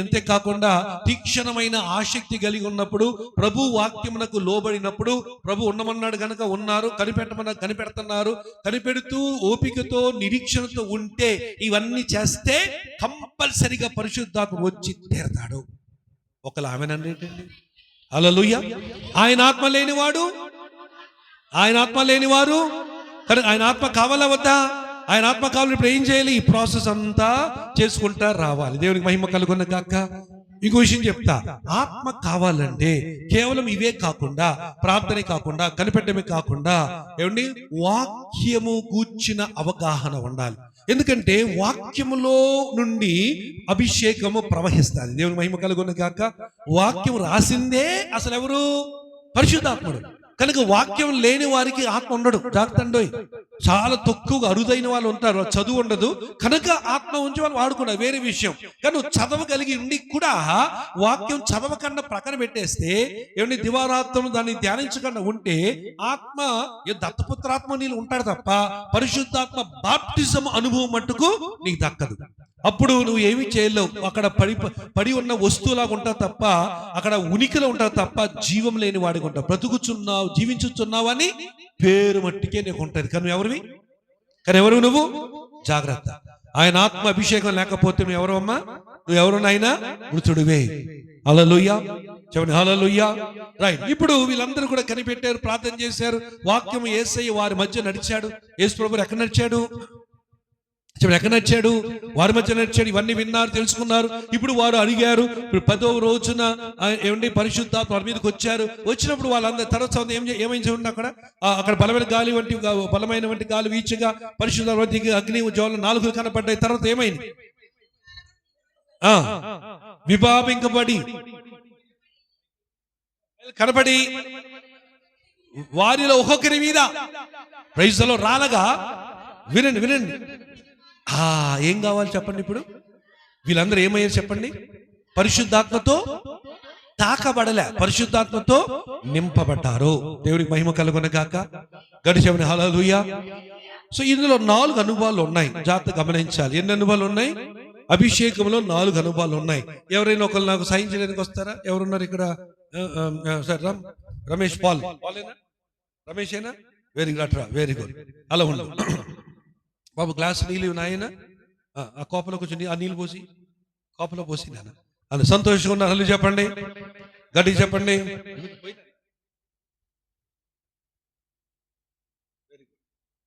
ఎంతే కాకుండా తీక్షణమైన ఆసక్తి కలిగి ఉన్నప్పుడు, ప్రభు వాక్యమునకు లోబడినప్పుడు, ప్రభు ఉండమన్నాడు కనుక ఉన్నారు, కనిపెట్టమన్నా కనిపెడుతున్నారు, కనిపెడుతూ ఓపికతో నిరీక్షణతో ఉంటే ఇవన్నీ చేస్తే కంపల్సరిగా పరిశుద్ధాత్మ వచ్చి తీరతాడు. ఒకళ్ళు ఆమెనండి. హల్లెలూయా. ఆయన ఆత్మ లేనివాడు, ఆయన ఆత్మ లేనివారు, కానీ ఆయన ఆత్మ కావాలా వద్దా? ఆయన ఆత్మ కావాలి. ఇప్పుడు ఏం చేయాలి? ఈ ప్రాసెస్ అంతా చేసుకుంటా రావాలి. దేవునికి మహిమ కలుగున గాక. ఇంకో విషయం చెప్తా, ఆత్మ కావాలంటే కేవలం ఇవే కాకుండా, ప్రార్థనే కాకుండా, కనిపెట్టమే కాకుండా, ఏమండి, వాక్యము గూర్చిన అవగాహన ఉండాలి. ఎందుకంటే వాక్యములో నుండి అభిషేకము ప్రవహిస్తుంది. దేవుని మహిమ కలుగున గాక. వాక్యం రాసిందే అసలు ఎవరు? పరిశుద్ధాత్ముడు. కనుక వాక్యం లేని వారికి ఆత్మ ఉండడు. జాగ్రత్త. చాలా తక్కువగా అరుదైన వాళ్ళు ఉంటారు, చదువు ఉండదు కనుక ఆత్మ ఉంచి వాళ్ళు వాడుకున్నారు, వేరే విషయం. కానీ నువ్వు చదవగలిగి ఉండి కూడా వాక్యం చదవకుండా ప్రక్కన పెట్టేస్తే, ఏమంటే దివారాత్రం దాన్ని ధ్యానించకుండా ఉంటే ఆత్మ దత్తపుత్రాత్మ నీళ్ళు ఉంటాడు తప్ప పరిశుద్ధాత్మ బాప్టిజం అనుభవం మట్టుకు నీకు దక్కదు. అప్పుడు నువ్వు ఏమీ చేయలేవు, అక్కడ పడి ఉన్న వస్తువులాగా ఉంటావు తప్ప, అక్కడ ఉనికిలో ఉంటావు తప్ప జీవం లేని వాడికి ఉంటావు. బ్రతుకుచున్నావు, జీవించుచున్నావు అని పేరు మట్టికే నీకు ఉంటుంది. కానీ ఎవరు నువ్వు? జాగ్రత్త. ఆయన ఆత్మ అభిషేకం లేకపోతే నువ్వు ఎవరు అమ్మా? నువ్వు ఎవరు నాయనా? మృతుడివే. హల్లెలూయా చెప్పండి, హల్లెలూయా. రైట్. ఇప్పుడు వీళ్ళందరూ కూడా కనిపెట్టారు, ప్రార్థన చేశారు, వాక్యం యేసయ్య వారి మధ్య నడిచాడు. యేసు ప్రభువు ఎక్కడ నడిచాడు? ఎక్కడ నడిచాడు? వారి మధ్య నడిచాడు. ఇవన్నీ విన్నారు, తెలుసుకున్నారు. ఇప్పుడు వారు అడిగారు. ఇప్పుడు 10వ రోజున ఏమండి పరిశుద్ధాత్మ వారి మీదకి వచ్చారు. వచ్చినప్పుడు వాళ్ళందరూ తర్వాత ఏమైంది చూడండి, అక్కడ బలమైన గాలి వీచగా పరిశుద్ధాత్మ అగ్ని జ్వాలలు 4 కనపడ్డాయి. తర్వాత ఏమైంది? విభావింపబడి కనపడి వారిలో ఒక్కొక్కరి మీద ప్రైజ్లో రాలగా, వినండి ఏం కావాలి చెప్పండి. ఇప్పుడు వీళ్ళందరూ ఏమయ్యారు చెప్పండి? పరిశుద్ధాత్మతో తాకబడలే, పరిశుద్ధాత్మతో నింపబడ్డారు. దేవుడికి మహిమ కలుగునగాక. గడిచేవని హల్లెలూయా. సో ఇందులో 4 అనుభవాలు ఉన్నాయి, జాగ్రత్తగా గమనించాలి. ఎన్ని అనుభవాలు ఉన్నాయి? అభిషేకంలో 4 అనుభవాలు ఉన్నాయి. ఎవరైనా ఒకళ్ళు నాకు సహాయం చేయడానికి వస్తారా? ఎవరున్నారు ఇక్కడ? సార్ రమేష్ పాల్ రమేషేనా? Very good, very good. అలా ఉండదు బాబు. గ్లాస్ నీళ్ళు నాయన, ఆ కోపలో కొంచెం ఆ నీళ్ళు పోసి కోపలో పోసి నాన్న. అది సంతోషంగా ఉన్నారు. హల్లు చెప్పండి, గట్టిగా చెప్పండి.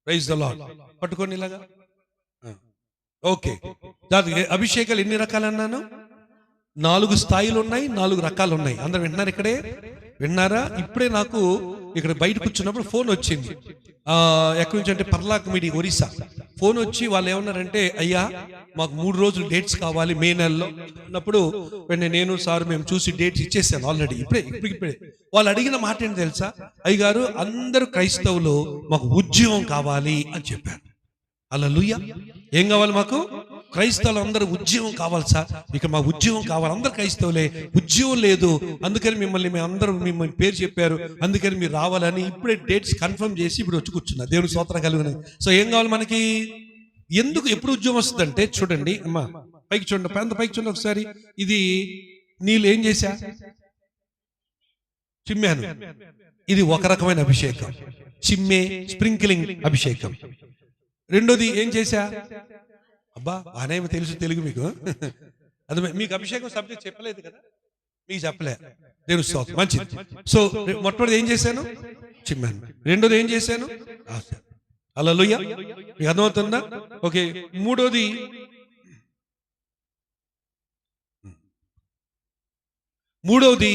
Praise the lord. పట్టుకోండి ఇలాగా. ఓకే. అభిషేకాలు ఎన్ని రకాలు అన్నాను? 4 స్థాయిలు ఉన్నాయి, 4 రకాలు ఉన్నాయి. అందరు వింటున్నారు? ఇక్కడే విన్నారా? ఇప్పుడే నాకు ఇక్కడ బయట కూర్చున్నప్పుడు ఫోన్ వచ్చింది. ఎక్కడి నుంచి అంటే పర్లాక్ మీడి, ఒరిస్సా. ఫోన్ వచ్చి వాళ్ళు ఏమన్నారంటే, అయ్యా మాకు 3 రోజులు డేట్స్ కావాలి మే నెలలో అన్నప్పుడు నేను సార్ మేము చూసి డేట్స్ ఇచ్చేసాను ఆల్రెడీ. ఇప్పుడే వాళ్ళు అడిగిన మాట ఏంటి తెలుసా? అయ్యగారు అందరూ క్రైస్తవులు, మాకు ఉద్యోగం కావాలి అని చెప్పారు. హల్లెలూయా. ఏం కావాలి మాకు? క్రైస్తవులు అందరూ ఉద్యోగం కావాలి సార్, ఇక మా ఉద్యోగం కావాలి, అందరు క్రైస్తవులే, ఉద్యోగం లేదు, అందుకని మిమ్మల్ని పేరు చెప్పారు, అందుకని మీరు రావాలని ఇప్పుడే డేట్స్ కన్ఫర్మ్ చేసి ఇప్పుడు వచ్చి కూర్చున్నా. దేవుని స్తోత్రం కలుగును. సో ఏం కావాలి మనకి? ఎందుకు ఎప్పుడు ఉద్యోగం వస్తుందంటే, చూడండి అమ్మా, పైకి చూడండి, పైకి చూడండి ఒకసారి. ఇది నీళ్ళు ఏం చేశా? చిమ్మాను. ఇది ఒక రకమైన అభిషేకం, చిమ్మే స్ప్రింక్లింగ్ అభిషేకం. రెండోది ఏం చేశా? అబ్బా అనేమి తెలుసు తెలుగు మీకు. అది మీకు అభిషేకం సబ్జెక్ట్ చెప్పలేదు కదా, మీకు చెప్పలే. దేవుని స్తోత్రం, మంచిది. సో మొట్టమొదటి ఏం చేశాను? చిమ్మాను. రెండోది ఏం చేశాను? హల్లెలూయా. మీకు అర్థమవుతుందా? ఓకే. మూడవది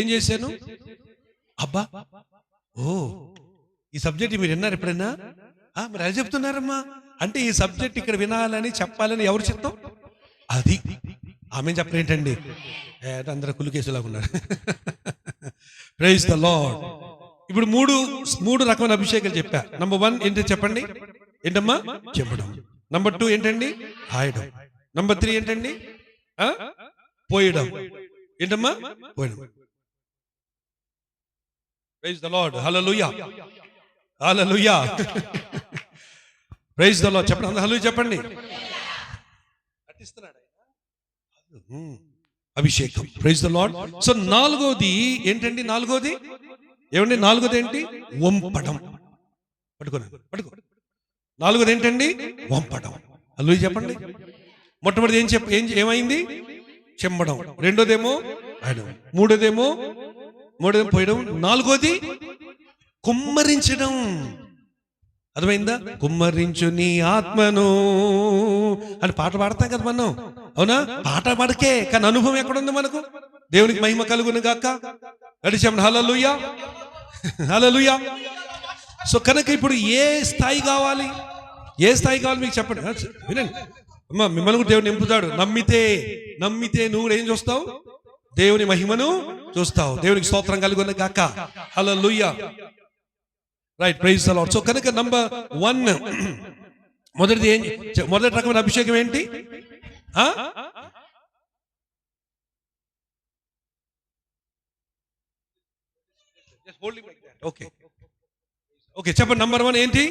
ఏం చేశాను? అబ్బా ఈ సబ్జెక్ట్ మీరు విన్నారు ఎప్పుడైనా? మరి అది చెప్తున్నారమ్మా అంటే ఈ సబ్జెక్ట్ ఇక్కడ వినాలని చెప్పాలని ఎవరు చెప్తాం? అది ఆమె చెప్పరేంటండి, అందరూ కులికేసేలాగా ఉన్నారు. Praise the lord. ఇప్పుడు మూడు రకమైన అభిషేకాలు చెప్పా. నంబర్ 1 ఏంటి చెప్పండి? ఏంటమ్మా? చెప్పడం. నంబర్ 2 ఏంటండి? రాయడం. నంబర్ 3 ఏంటండి? పోయడం. ఏంటమ్మా? పోయడం. Praise the lord. Hallelujah, hallelujah. Praise the lord. చెప్పండి, హల్లెలూయా చెప్పండి. అభిషేకం. Praise the Lord. సో నాలుగోది ఏంటండి? నాలుగోది ఏమండి? నాలుగోది ఏంటి? వంపడం. పట్టుకో. నాలుగోది ఏంటండి? వంపడం. హల్లెలూయా చెప్పండి. మొట్టమొదటి ఏమైంది? చెమ్మడం. రెండోదేమో రాయడం. మూడోదేమో పోయడం. నాలుగోది కుమ్మరించడం. అర్థమైందా? కుమ్మరించు నీ ఆత్మను అని పాట పాడతాం కదా మనం, అవునా? పాట పాడకే, కానీ అనుభవం ఎక్కడుంది మనకు? దేవునికి మహిమ కలుగును గాక. గడిచాము. హల్లెలూయా, హల్లెలూయా. సో కనుక ఇప్పుడు ఏ స్థాయి కావాలి? ఏ స్థాయి కావాలి మీకు చెప్పండి. వినండి అమ్మా, మిమ్మల్ని కూడా దేవుడు నింపుతాడు. నమ్మితే నువ్వు ఏం చూస్తావు? దేవుని మహిమను చూస్తావు. దేవునికి స్తోత్రం కలుగును గాక. Hallelujah. Right, praise the Lord. So కనుక నంబర్ 1 మొదటి రకమైన అభిషేకం ఏంటి? ఓకే ఓకే, చెప్పండి. నంబర్ 1 ఏంటి?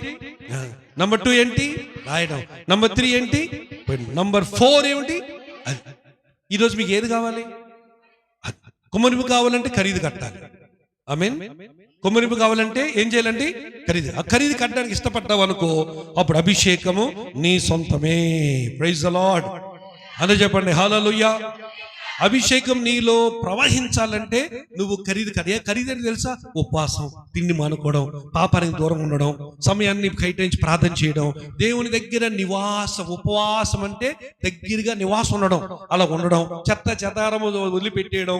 నంబర్ 2 ఏంటి? రాయడం. నంబర్ 3 ఏంటి? నంబర్ 4 ఏమిటి? ఈరోజు మీకు ఏది కావాలి? కుమ్మరింపు కావాలంటే ఖరీదు కట్టాలి. ఆమేన్. కుమ్మరింపు కావాలంటే ఏం చేయాలండి? ఖరీదు. ఆ ఖరీదు కట్టడానికి ఇష్టపడ్డావు అనుకో, అప్పుడు అభిషేకము నీ సొంతమే. Praise the lord. అని చెప్పండి హల్లెలూయా. అభిషేకం నీలో ప్రవహించాలంటే నువ్వు ఖరీదు ఖరీదని తెలుసా? ఉపవాసం, తిండి మానుకోవడం, పాపానికి దూరం ఉండడం, సమయాన్ని కేటాయించి ప్రార్థన చేయడం, దేవుని దగ్గర ఉపవాసం అంటే దగ్గరగా నివాసం ఉండడం, అలా ఉండడం, చెత్త చెదారము వదిలిపెట్టేయడం,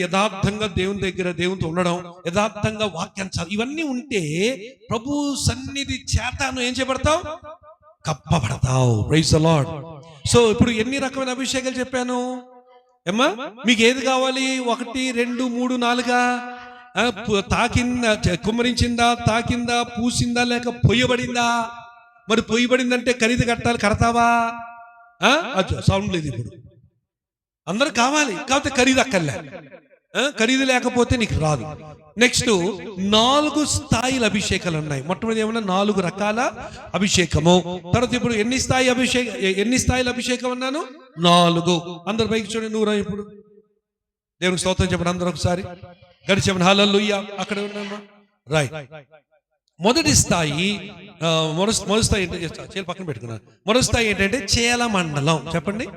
యథార్థంగా దేవుని దగ్గర దేవునితో ఉండడం, యథార్థంగా వాక్యం ఇవన్నీ ఉంటే ప్రభు సన్నిధి చేతను ఏం చేయబడతావు? కప్పబడతావు. Praise the Lord. సో ఇప్పుడు ఎన్ని రకమైన అభిషేకాలు చెప్పాను ఏమ్మా? మీకు ఏది కావాలి? 1, 2, 3, 4 తాకిందా, కుమ్మరించిందా, తాకిందా, పూసిందా, లేక పొయ్యబడిందా? మరి పొయ్యబడిందంటే ఖరీదు కట్టాలి. కడతావా? సౌండ్ లేదు ఇప్పుడు. అందరు కావాలి, కాకపోతే ఖరీదు అక్కర్లే. ఖరీదు లేకపోతే నీకు రాదు. నెక్స్ట్ 4 స్థాయిల అభిషేకాలు ఉన్నాయి. మొట్టమొదటి ఏమన్నా 4 రకాల అభిషేకము. తర్వాత ఇప్పుడు ఎన్ని స్థాయిల అభిషేకం అన్నాను? 4. అందరు పైకి చూడండి. నువ్వు ఇప్పుడు దేవునికి స్తోత్రం చెప్పండి అందరూ ఒకసారి గడిచి చెప్పండి హల్లెలూయా. అక్కడ ఉన్నామా? రైట్. మొదటి స్థాయి ఏంటంటే పక్కన పెట్టుకున్నాను. మొదటి స్థాయి ఏంటంటే చీలమండలం. చెప్పండి.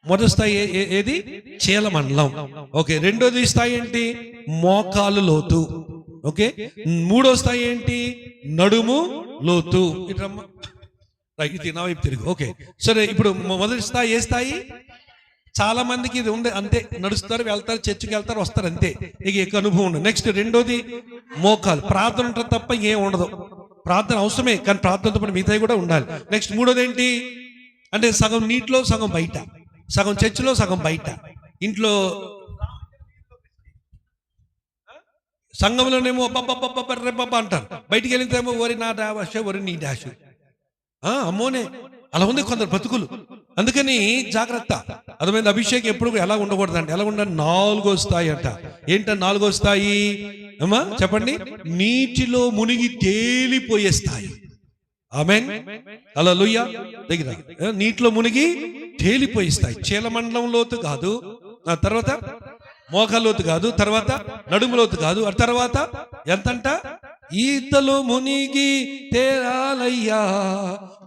మొదటి స్థాయి ఏది? చీలమండలం. ఓకే. రెండోది స్థాయి ఏంటి? మోకాలు లోతు. ఓకే. మూడో స్థాయి ఏంటి? నడుము లోతు. ఇట్రమ్మా, ఇది నా వైపు తిరుగు. ఓకే సరే. ఇప్పుడు మొదటి స్థాయి ఏ స్థాయి? చాలా మందికి ఇది ఉంది, అంతే. నడుస్తారు, వెళ్తారు, చర్చికి వెళ్తారు, వస్తారు, అంతే. ఇక ఎక్కువ అనుభవం ఉండదు. నెక్స్ట్ రెండోది మోకాలు. ప్రార్థన ఉంటుంది తప్ప ఇంకేం ఉండదు. ప్రార్థన అవసరమే, కానీ ప్రార్థనతో పాటు మిగతాయి కూడా ఉండాలి. నెక్స్ట్ మూడోది ఏంటి అంటే సగం నీటిలో సగం బయట, సగం చర్చిలో సగం బయట. ఇంట్లో సంఘంలోనేమో బాబా అంటారు, బయటికి వెళ్ళితేమో వరి నా డాష, వరి నీ డాష్. అమ్మోనే అలా ఉంది కొందరు బతుకులు. అందుకని జాగ్రత్త. అర్థమైంది? అభిషేకం ఎప్పుడు ఎలా ఉండకూడదు అంటే ఎలా ఉండాలి? 4వ స్థాయి అంట. ఏంటంటే 4వ స్థాయి అమ్మా చెప్పండి. నీటిలో మునిగి తేలిపోయే స్థాయి. ఆమేన్. హల్లెలూయా. దగ్గర నీటిలో మునిగి తేలిపోయే స్థాయి. చీలమండలం లోతు కాదు, తర్వాత మోకాలోతు కాదు, తర్వాత నడుములోతు కాదు, ఆ తర్వాత ఎంతంట? ఈతలో మునిగి తేలాలయ్యా,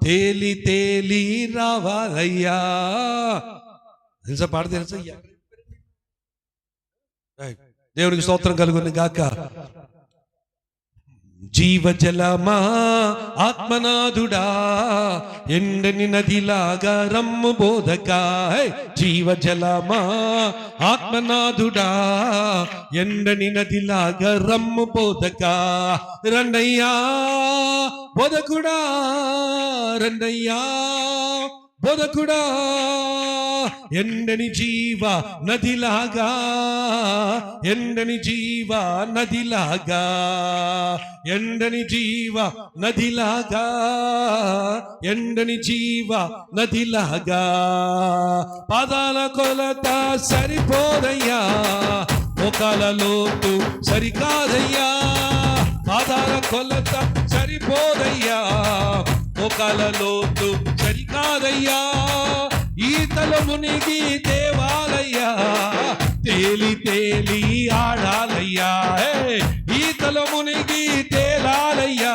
తేలి తేలి రావాలయ్యా. తెలుసా? పాట తెలుసా? దేవునికి స్తోత్రం కలుగును గాక. జీవజలమా ఆత్మనాథుడా, ఎండని నదిలాగా రమ్ము బోధకా. జీవజలమా ఆత్మనాథుడా, ఎండని నదిలాగా రమ్ము బోధకా. రండయ్యా బోధకుడా, రండయ్యా బోధకుడా, ఎండని జీవ నదిలాగా, ఎండని జీవ నదిలాగా, ఎండని జీవ నదిలాగా, ఎండని జీవ నదిలాగా. పాదాల కొలత సరిపోదయ్యా, మోకాల లోతు సరికాదయ్యా. పాదాల కొలత సరిపోదయ్యా, మోకాల లోతు సరికాదయ్యా. ఈతలో మునిగి దేవాలయ్యా, తేలి తేలి ఆడాలయ్యా. ఈతలో మునిగి తేలాలయ్యా,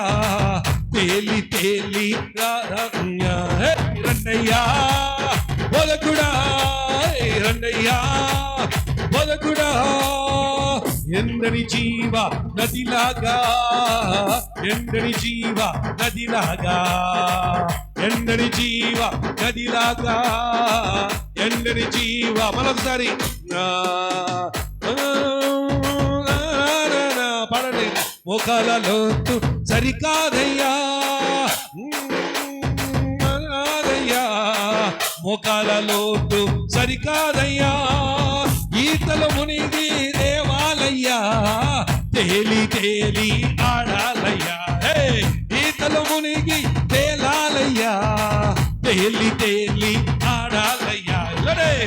తేలి తేలి రండయ్యా బోధకుడా, రండయ్యా బోధకుడా. ఎండని జీవ నదిలాగా, ఎండని జీవ నదిలాగా, ఎండని జీవ నదిలాగా, ఎండని జీవ. మరొకసారి పడండి. మోకాల లోతు సరికాదయ్యా, మోకాల లోతు సరికాదయ్యా. ఈతలు మునిగి దేవాలయ్యా, తేలి తేలి ఆడాలయ్యా. ఈతలు మునిగి తేలాలయ్యా, తేలి తేలి ఆడాలయ్యా.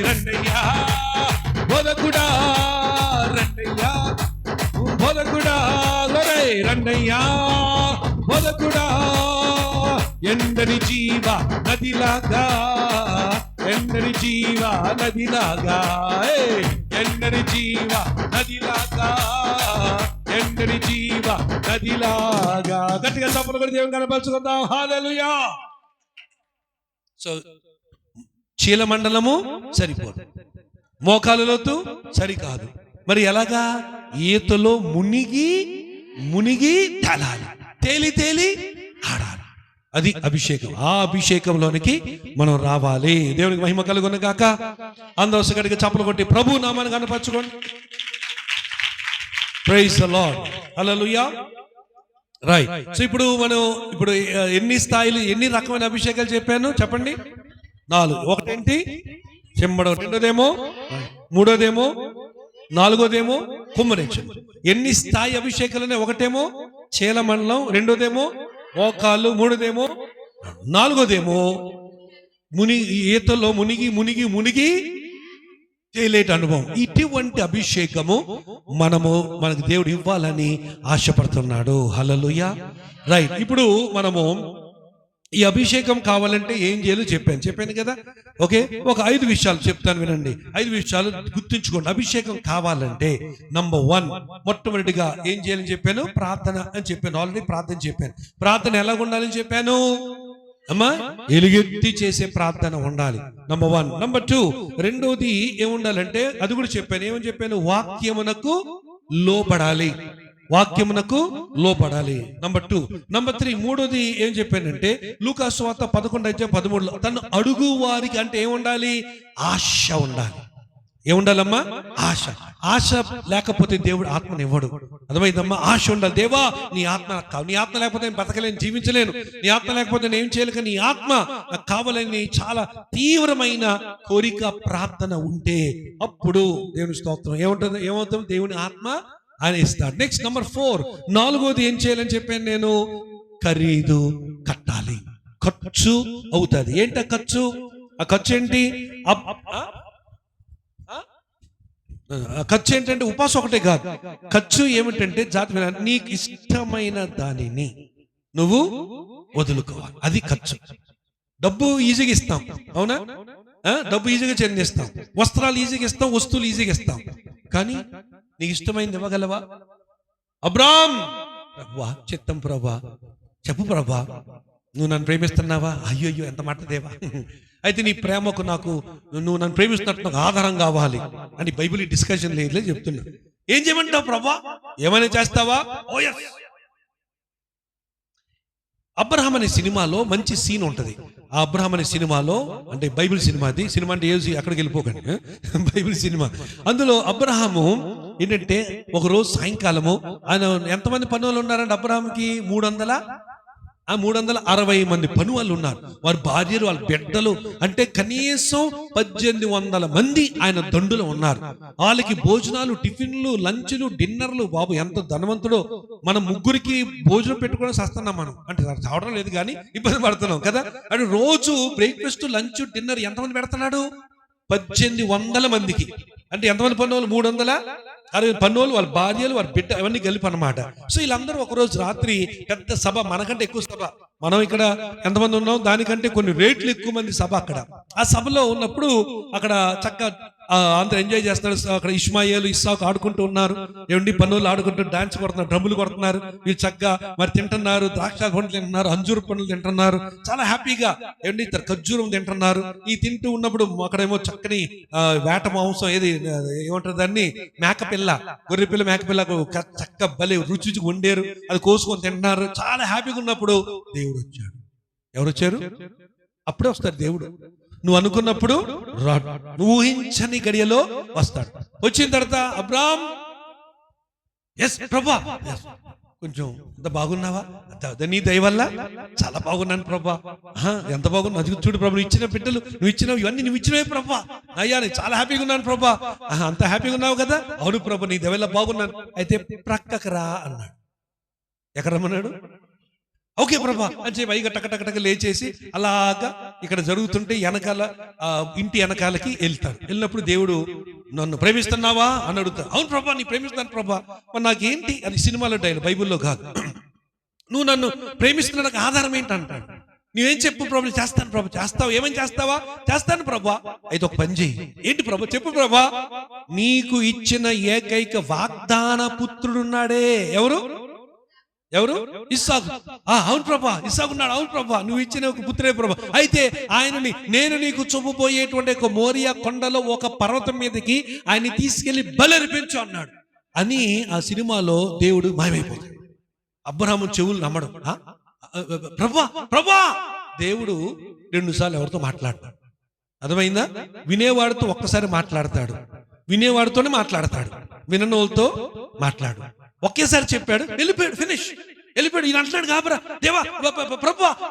రండయ్యా బోధకుడా, రండయ్యా బోధకుడా, రండయ్యా బోధకుడా. ఎండని జీవ నదిలాగా, ఎండని జీవ నదిలాగా, ఎండని జీవ నదిలాగా, ఎండని జీవ నదిలాగా. గట్టిగా చప్పట్లు కొట్టి దేవుని కనపరుచుకుందాం. హల్లెలూయా. సో చీలమండలము సరిపోదు, మోకాలు లోతు సరికాదు. మరి ఎలాగా? ఈతలో మునిగి మునిగి తేలాలి, తేలి తేలి ఆడాలి. అది అభిషేకం. ఆ అభిషేకంలోనికి మనం రావాలి. దేవునికి మహిమ కలుగును గాక. అందరూ ఒకసారిగా చప్పలు కొట్టి ప్రభు నామాన్ని కనపరచుకోండి. Praise the Lord. Hallelujah. Right. So ఇప్పుడు ఎన్ని స్థాయిలు, ఎన్ని రకమైన అభిషేకాలు చెప్పాను చెప్పండి? 4. ఒకటేంటి? చెమ్మడం. రెండోదేమో, మూడోదేమో, నాలుగోదేమో కుమ్మరించడం. ఎన్ని స్థాయి అభిషేకాలు? ఒకటేమో చీలమండలం, రెండోదేమో మోకాళ్ళు, మూడోదేమో, నాలుగోదేమో ఈతలో మునిగి మునిగి మునిగి తేలేటి అనుభవం. ఇటువంటి అభిషేకము మనకు దేవుడు ఇవ్వాలని ఆశపడుతున్నాడు. హల్లెలూయా. రైట్. ఇప్పుడు మనము ఈ అభిషేకం కావాలంటే ఏం చేయాలో చెప్పాను కదా. ఓకే, ఒక 5 విషయాలు చెప్తాను, వినండి. 5 విషయాలు గుర్తుంచుకోండి. అభిషేకం కావాలంటే నంబర్ 1, మొట్టమొదటిగా ఏం చేయాలని చెప్పాను? ప్రార్థన అని చెప్పాను. ఆల్రెడీ ప్రార్థన చెప్పాను. ప్రార్థన ఎలా ఉండాలని చెప్పాను? అమ్మా, ఎలుగెత్తి చేసే ప్రార్థన ఉండాలి. నంబర్ 1. నంబర్ 2, రెండోది ఏముండాలంటే అది కూడా చెప్పాను. ఏమని చెప్పాను? వాక్యమునకు లోబడాలి, వాక్యమునకు లోపడాలి. నంబర్ 2. నంబర్ 3, మూడోది ఏం చెప్పానంటే లూకా సువార్త 11:13 తను అడుగు వారికి అంటే ఏముండాలి? ఆశ ఉండాలి. ఏముండాలమ్మా? ఆశ. ఆశ లేకపోతే దేవుడు ఆత్మని ఇవ్వడు. అర్థమైందమ్మా? ఆశ ఉండాలి. దేవా నీ ఆత్మ నాకు కావాలి, నీ ఆత్మ లేకపోతే నేను బతకలేను, జీవించలేను, నీ ఆత్మ లేకపోతే నేను ఏం చేయలేక, నీ ఆత్మ నాకు కావాలని చాలా తీవ్రమైన కోరిక, ప్రార్థన ఉంటే అప్పుడు దేవుని స్తోత్రం ఏమవుతుంది? దేవుని ఆత్మ ఆయన ఇస్తాడు. నెక్స్ట్ నంబర్ 4, 4వది ఏం చేయాలని చెప్పాను నేను? ఖరీదు కట్టాలి, ఖర్చు అవుతుంది. ఏంట ఖర్చు? ఆ ఖర్చు ఏంటి? ఖర్చు ఏంటంటే ఉపాసం ఒకటే కాదు. ఖర్చు ఏమిటంటే నీకు ఇష్టమైన దానిని నువ్వు వదులుకోవాలి. అది ఖర్చు. డబ్బు ఈజీగా ఇస్తాం, అవునా? డబ్బు ఈజీగా చెందిస్తాం, వస్త్రాలు ఈజీగా ఇస్తాం, వస్తువులు ఈజీగా ఇస్తాం. కానీ నీకు ఇష్టమైంది ఇవ్వగలవా? అబ్రామ్, ప్రభా చిత్తం ప్రభా, చెప్పు ప్రభా, నువ్వు నన్ను ప్రేమిస్తున్నావా? అయ్యో ఎంత మాట దేవా. అయితే నీ ప్రేమకు నువ్వు నన్ను ప్రేమిస్తున్నట్టు నాకు ఆధారం కావాలి అని బైబిల్ డిస్కషన్ లేదు చెప్తున్నా. ఏం చేయమంటావు ప్రభా? ఏమైనా చేస్తావా? ఓ yes. అబ్రహాం అనే సినిమాలో మంచి సీన్ ఉంటది. ఆ అబ్రహాం అనే సినిమాలో, అంటే బైబిల్ సినిమాది, సినిమా అంటే ఏది అక్కడికి వెళ్ళిపోకండి, బైబిల్ సినిమా. అందులో అబ్రహాము ఏంటంటే ఒకరోజు సాయంకాలము ఆయన ఎంతమంది పనులు ఉన్నారంటే అబ్రహాంకి 360 మంది పనువాళ్ళు ఉన్నారు. వారి భార్యలు, వాళ్ళ బిడ్డలు, అంటే కనీసం 1800 మంది ఆయన దండులో ఉన్నారు. వాళ్ళకి భోజనాలు, టిఫిన్లు, లంచ్లు, డిన్నర్లు. బాబు ఎంత ధనవంతుడో. మనం ముగ్గురికి భోజనం పెట్టుకోవడం సస్తున్నాం మనం, అంటే చావడం లేదు కానీ ఇబ్బంది పడుతున్నాం కదా. అంటే రోజు బ్రేక్ఫాస్ట్, లంచ్, డిన్నర్ ఎంతమంది పెడుతున్నాడు? 1800 మందికి. అంటే ఎంతమంది పనులు? 360 పనులు, వాళ్ళ భార్యలు, వాళ్ళ బిడ్డ, అవన్నీ కలిపి అన్నమాట. సో వీళ్ళందరూ ఒకరోజు రాత్రి పెద్ద సభ, మనకంటే ఎక్కువ సభ, మనం ఇక్కడ ఎంతమంది ఉన్నాం దానికంటే కొన్ని రేట్లు ఎక్కువ మంది సభ అక్కడ. ఆ సభలో ఉన్నప్పుడు అక్కడ చక్కగా అందరూ ఎంజాయ్ చేస్తున్నారు. అక్కడ ఇష్మాయేలు, ఇస్సాకు ఆడుకుంటూ ఉన్నారు. ఏమండి పనులు ఆడుకుంటూ డాన్స్ కొడుతున్నారు, డ్రమ్ములు కొడుతున్నారు. వీళ్ళు చక్కగా మరి తింటున్నారు, ద్రాక్ష పండ్లు తింటున్నారు, అంజూరు పండ్లు తింటున్నారు, చాలా హ్యాపీగా. ఏమండి ఖర్జూరం తింటున్నారు. ఈ తింటూ ఉన్నప్పుడు అక్కడేమో చక్కని వేట మాంసం, ఏది ఏమంటారు దాన్ని, మేకపిల్ల, గొర్రె పిల్ల, మేకపిల్ల చక్క భలే రుచి వండారు, అది కోసుకొని తింటున్నారు. చాలా హ్యాపీగా ఉన్నప్పుడు దేవుడు వచ్చాడు. ఎవరు వచ్చారు? అప్పుడే వస్తాడు దేవుడు. నువ్వు అనుకున్నప్పుడు రాడు, నువ్వు ఊహించని గడియలో వస్తాడు. వచ్చిన తర్వాత అబ్రామ్, ఎస్ ప్రభా, కొంచెం ఎంత బాగున్నావా? నీ దయ వల్ల చాలా బాగున్నాను ప్రభా. ఎంత బాగున్నా, అది చూడు ప్రభు, నువ్వు ఇచ్చిన బిడ్డలు, నువ్వు ఇచ్చినవి, ఇవన్నీ నువ్వు ఇచ్చినవే ప్రభా. అయ్యా నేను చాలా హ్యాపీగా ఉన్నాను ప్రభా. అంత హ్యాపీగా ఉన్నావు కదా? అవును ప్రభు, నీ దయ వల్ల బాగున్నాను. అయితే ప్రక్కకు రా అన్నాడు. ఎక్కడ రమ్మన్నాడు? ఓకే ప్రభా అని చెప్పి పైగా టకటకటక లేచేసి అలాగా ఇక్కడ జరుగుతుంటే వెనకాల ఇంటి వెనకాలకి వెళ్తాడు. వెళ్ళినప్పుడు దేవుడు నన్ను ప్రేమిస్తున్నావా అని అడుగుతాడు. అవును ప్రభా నీ ప్రేమిస్తున్నాను ప్రభా. మరి నాకేంటి అది సినిమాలో డైలాగ్, బైబిల్లో కాదు. నువ్వు నన్ను ప్రేమిస్తున్న నాకు ఆధారం ఏంటి అంటాడు. నువ్వేం చెప్పు ప్రభు, చేస్తాను ప్రభు. చేస్తావు, ఏమని చేస్తావా? చేస్తాను ప్రభా. అయితే ఒక పని చెయ్యి. ఏంటి ప్రభు? చెప్పు ప్రభా. నీకు ఇచ్చిన ఏకైక వాగ్దాన పుత్రుడున్నాడే. ఎవరు? ఇస్సాకు. అవును ప్రభా, ఇస్సాకు ఉన్నాడు. అవును ప్రభా, నువ్వు ఇచ్చిన ఒక పుత్రే ప్రభా. అయితే ఆయనని నేను నీకు చూపబోయేటువంటి ఒక మోరియా కొండలో ఒక పర్వతం మీదకి ఆయన్ని తీసుకెళ్లి బలర్పించు అన్నాడు అని ఆ సినిమాలో దేవుడు మాయమైపోతాడు. అబ్రహాము చెవులు నమ్మడం. ప్రభా. దేవుడు 2 సార్లు ఎవరితో మాట్లాడతాడు. అర్థమైందా? వినేవాడితో ఒక్కసారి మాట్లాడతాడు, వినేవాడితోనే మాట్లాడతాడు, విననోళ్ళతో మాట్లాడు. ఒకేసారి చెప్పాడు, వెళ్ళిపోయాడు, ఫినిష్, వెళ్ళిపోయాడు. ఈయన అంటున్నాడు కాబరా, దేవా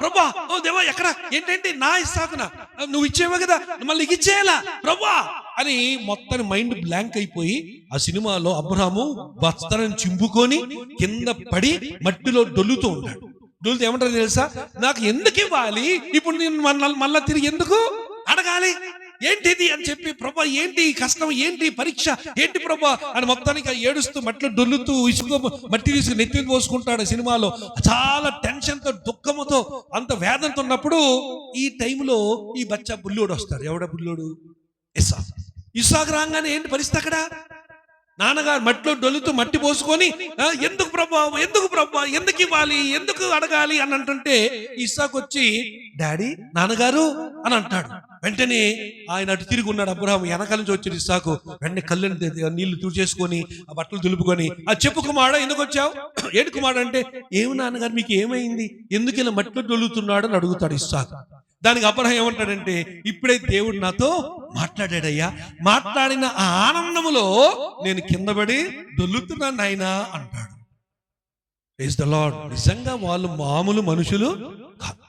ప్రభా ఓ దేవా ఎక్కడ, ఏంటంటే నా ఇస్సాకునా నువ్వు ఇచ్చేవా కదా, మళ్ళీ ఇచ్చేయాలా ప్రభా అని మొత్తం మైండ్ బ్లాంక్ అయిపోయి ఆ సినిమాలో అబ్రహాము వస్త్రం చింపుకొని కింద పడి మట్టిలో డొల్లుతూ ఉంటాడు. డొల్లుతూ ఏమంటారు తెలుసా? నాకు ఎందుకు ఇవ్వాలి ఇప్పుడు, నేను మళ్ళా తిరిగి ఎందుకు అడగాలి, ఏంటిది అని చెప్పి, ప్రభా ఏంటి కష్టం, ఏంటి పరీక్ష, ఏంటి ప్రభా అని మొత్తానికి ఏడుస్తూ మట్టిలో డొల్లుతూ ఇసుక మట్టి తీసుకు నెత్తి పోసుకుంటాడు. సినిమాలో చాలా టెన్షన్తో దుఃఖముతో అంత వేదనతో ఉన్నప్పుడు ఈ టైంలో ఈ బచ్చా బుల్లోడు వస్తాడు. ఎవడ బుల్లోడు? ఇస్సాకు రాగానే ఏంటి పరిస్థితి అక్కడ? నాన్నగారు మట్టిలో డొల్లుతూ మట్టి పోసుకొని ఎందుకు ప్రభా ఎందుకు ఇవ్వాలి, ఎందుకు అడగాలి అని అంటుంటే ఇస్సాకు వచ్చి డాడీ నాన్నగారు అని అంటాడు. వెంటనే ఆయన అటు తిరిగి ఉన్నాడు. అబ్రహాము వెనకాల నుంచి వచ్చి ఇస్సాకు వెంటనే కళ్ళని నీళ్లు తుడిచేసుకొని ఆ బట్టలు దులుపుకొని చెప్పు కుమారుడా ఎందుకు వచ్చావు, ఏడు కుమారుడు అంటే, ఏమి నాన్నగారు మీకు ఏమైంది, ఎందుకు ఇలా మట్టిలో డొల్లుతున్నాడు అని అడుగుతాడు ఇస్సాకు. దానికి అబ్రహాం ఏమంటాడంటే, ఇప్పుడే దేవుడు నాతో మాట్లాడాడయ్యా, మాట్లాడిన ఆ ఆనందములో నేను కింద పడి దొల్లుతున్నాను నాయనా అంటాడు. Praise the lord. నిజంగా వాళ్ళు మామూలు మనుషులు కాదు.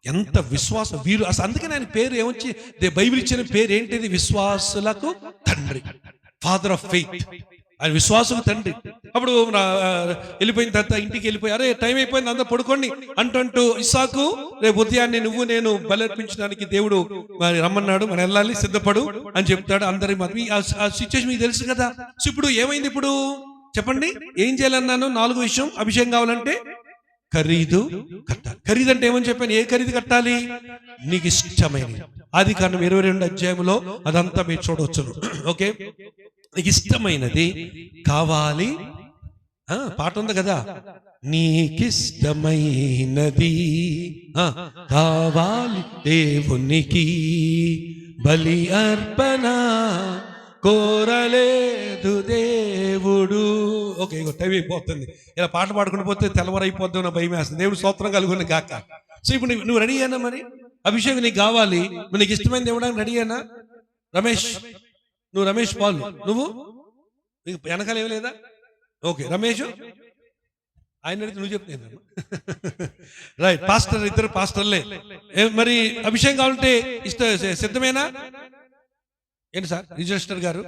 ఎంత విశ్వాసం వీరు అసలు. అందుకని ఆయన పేరు ఏమొచ్చి, బైబిల్ ఇచ్చిన పేరు ఏంటిది? విశ్వాసులకు తండ్రి, ఫాదర్ ఆఫ్ ఫెయిత్. ఆయన విశ్వాసులకు తండ్రి. అప్పుడు వెళ్ళిపోయిన తర్వాత ఇంటికి వెళ్ళిపోయి, అరే టైం అయిపోయింది అందరూ పడుకోండి అంటూ ఇస్సాకు రేపు ఉదయాన్నే నేను బలర్పించడానికి దేవుడు మరి రమ్మన్నాడు, మనం వెళ్ళాలి, సిద్ధపడు అని చెప్తాడు. అందరి మరి ఆ సిచ్యువేషన్ మీకు తెలుసు కదా. సో ఇప్పుడు ఏమైంది? ఇప్పుడు చెప్పండి, ఏం చేయాలన్నాను? 4 విషయం. అభిషేకం కావాలంటే ఖరీదు కట్టాలి. ఖరీదు అంటే ఏమని చెప్పాను? ఏ ఖరీదు కట్టాలి? నీకు ఇష్టమైనది. ఆదికాండం 22 అధ్యాయంలో అదంతా మీరు చూడవచ్చు. ఓకే, నీకు ఇష్టమైనది కావాలి. పాట ఉంది కదా, నీకిష్టమైనది కావాలి దేవునికి, బలి అర్పణ కోరలేదు దేవుడు. ఓకే, టైం అయిపోతుంది. ఇలా పాట పాడుకుంటూ పోతే తెల్లవారైపోద్దాం నా భయం వేస్తుంది. దేవుడు స్తోత్రం కలుగుని గాక. సో ఇప్పుడు నువ్వు రెడీ అయినా? మరి అభిషేకం నీకు కావాలి, నీకు ఇష్టమైనది ఇవ్వడానికి రెడీ అయినా? రమేష్, నువ్వు రమేష్ పాల్, నువ్వు నీకు వెనకాల ఏమి లేదా? ఓకే, రమేష్ ఆయన అడిగితే నువ్వు చెప్తే రైట్. పాస్టర్, ఇద్దరు పాస్టర్లే. మరి అభిషేకం కావాలంటే సిద్ధమేనా? ఏంటి సార్ రిజిస్టర్ గారు?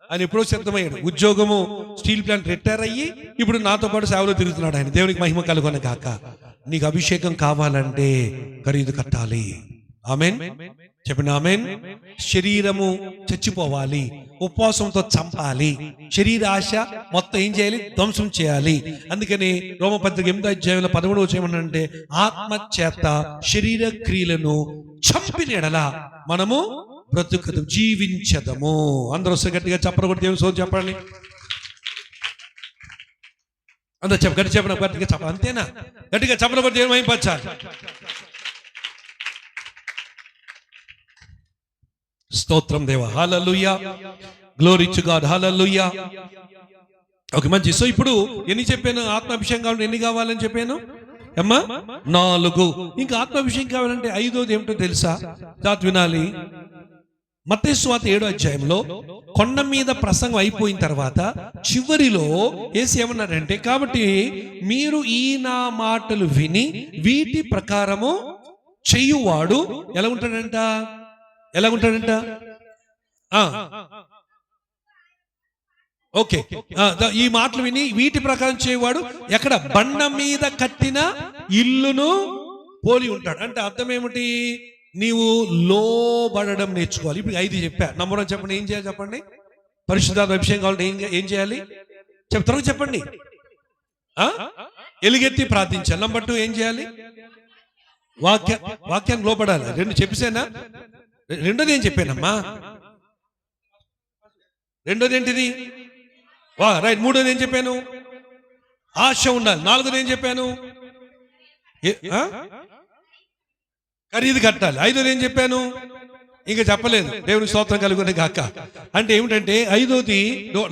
ఆయన ఎప్పుడో సిద్ధమయ్యాడు. ఉద్యోగము స్టీల్ ప్లాంట్ రిటైర్ అయ్యి ఇప్పుడు నాతో పాటు సేవలో తిరుగుతున్నాడు ఆయన. దేవునికి మహిమ కలుగును గాక. నీకు అభిషేకం కావాలంటే ఖరీదు కట్టాలి. ఆమెన్ చెప్పండి, ఆమెన్. శరీరము చచ్చిపోవాలి, ఉపవాసంతో చంపాలి, శరీర ఆశ మొత్తం ఏం చేయాలి? ధ్వంసం చేయాలి. అందుకని రోమపత్రిక 8వ అధ్యాయంలో 13వ వచనం అంటే, ఆత్మ చేత శరీర క్రియలను చంపిన ఎడల మనము బ్రతుకదు, జీవించదము. అందరూ గట్టిగా చెప్పరు కూడా దేవుని సోది చెప్పండి. అందరూ గట్టిగా చెప్పండి. అంతేనా? గట్టిగా చెప్పలు కూడా దేవుని మహిమపరచాలి. స్తోత్రం దేవా, hallelujah, glory to God, hallelujah. Okay, మంచి. సో ఇప్పుడు ఎన్ని చెప్పాను? ఆత్మాభిషేకం కావాలంటే ఎన్ని కావాలని చెప్పాను అమ్మా? 4. ఇంకా ఆత్మాభిషేకం కావాలంటే 5వది ఏమిటో తెలుసా? వినాలి. మత్తయి సువార్త 7వ అధ్యాయంలో కొండ మీద ప్రసంగం అయిపోయిన తర్వాత చివరిలో యేసు ఏమన్నారంటే, కాబట్టి మీరు ఈ నా మాటలు విని వీటి ప్రకారము చెయ్యువాడు ఎలా ఉంటాడంట? ఓకే, ఈ మాటలు విని వీటి ప్రకారం చేయవాడు ఎక్కడ బండ మీద కట్టిన ఇల్లును పోలి ఉంటాడు. అంటే అర్థం ఏమిటి? నీవు లోబడడం నేర్చుకోవాలి. ఇప్పుడు 5 చెప్పా. నంబర్ 1 చెప్పండి, ఏం చేయాలి చెప్పండి? పరిశుద్ధాత్మ అభిషేకం కావాలంటే ఏం చేయాలి చెప్తారో చెప్పండి. ఎలుగెత్తి ప్రార్థించాలి. నంబర్ 2 ఏం చేయాలి? వాక్యాన్ని లోబడాలి. 2 చెప్పేసానా? రెండోది ఏం చెప్పానమ్మా? రెండోది ఏంటిది? రైట్. మూడోది ఏం చెప్పాను? ఆశ ఉండాలి. 4వది ఏం చెప్పాను? ఖరీదు కట్టాలి. 5వది ఏం చెప్పాను? ఇంకా చెప్పలేదు. దేవుని స్తోత్రం కలుగునే గాక. అంటే ఏమిటంటే 5వది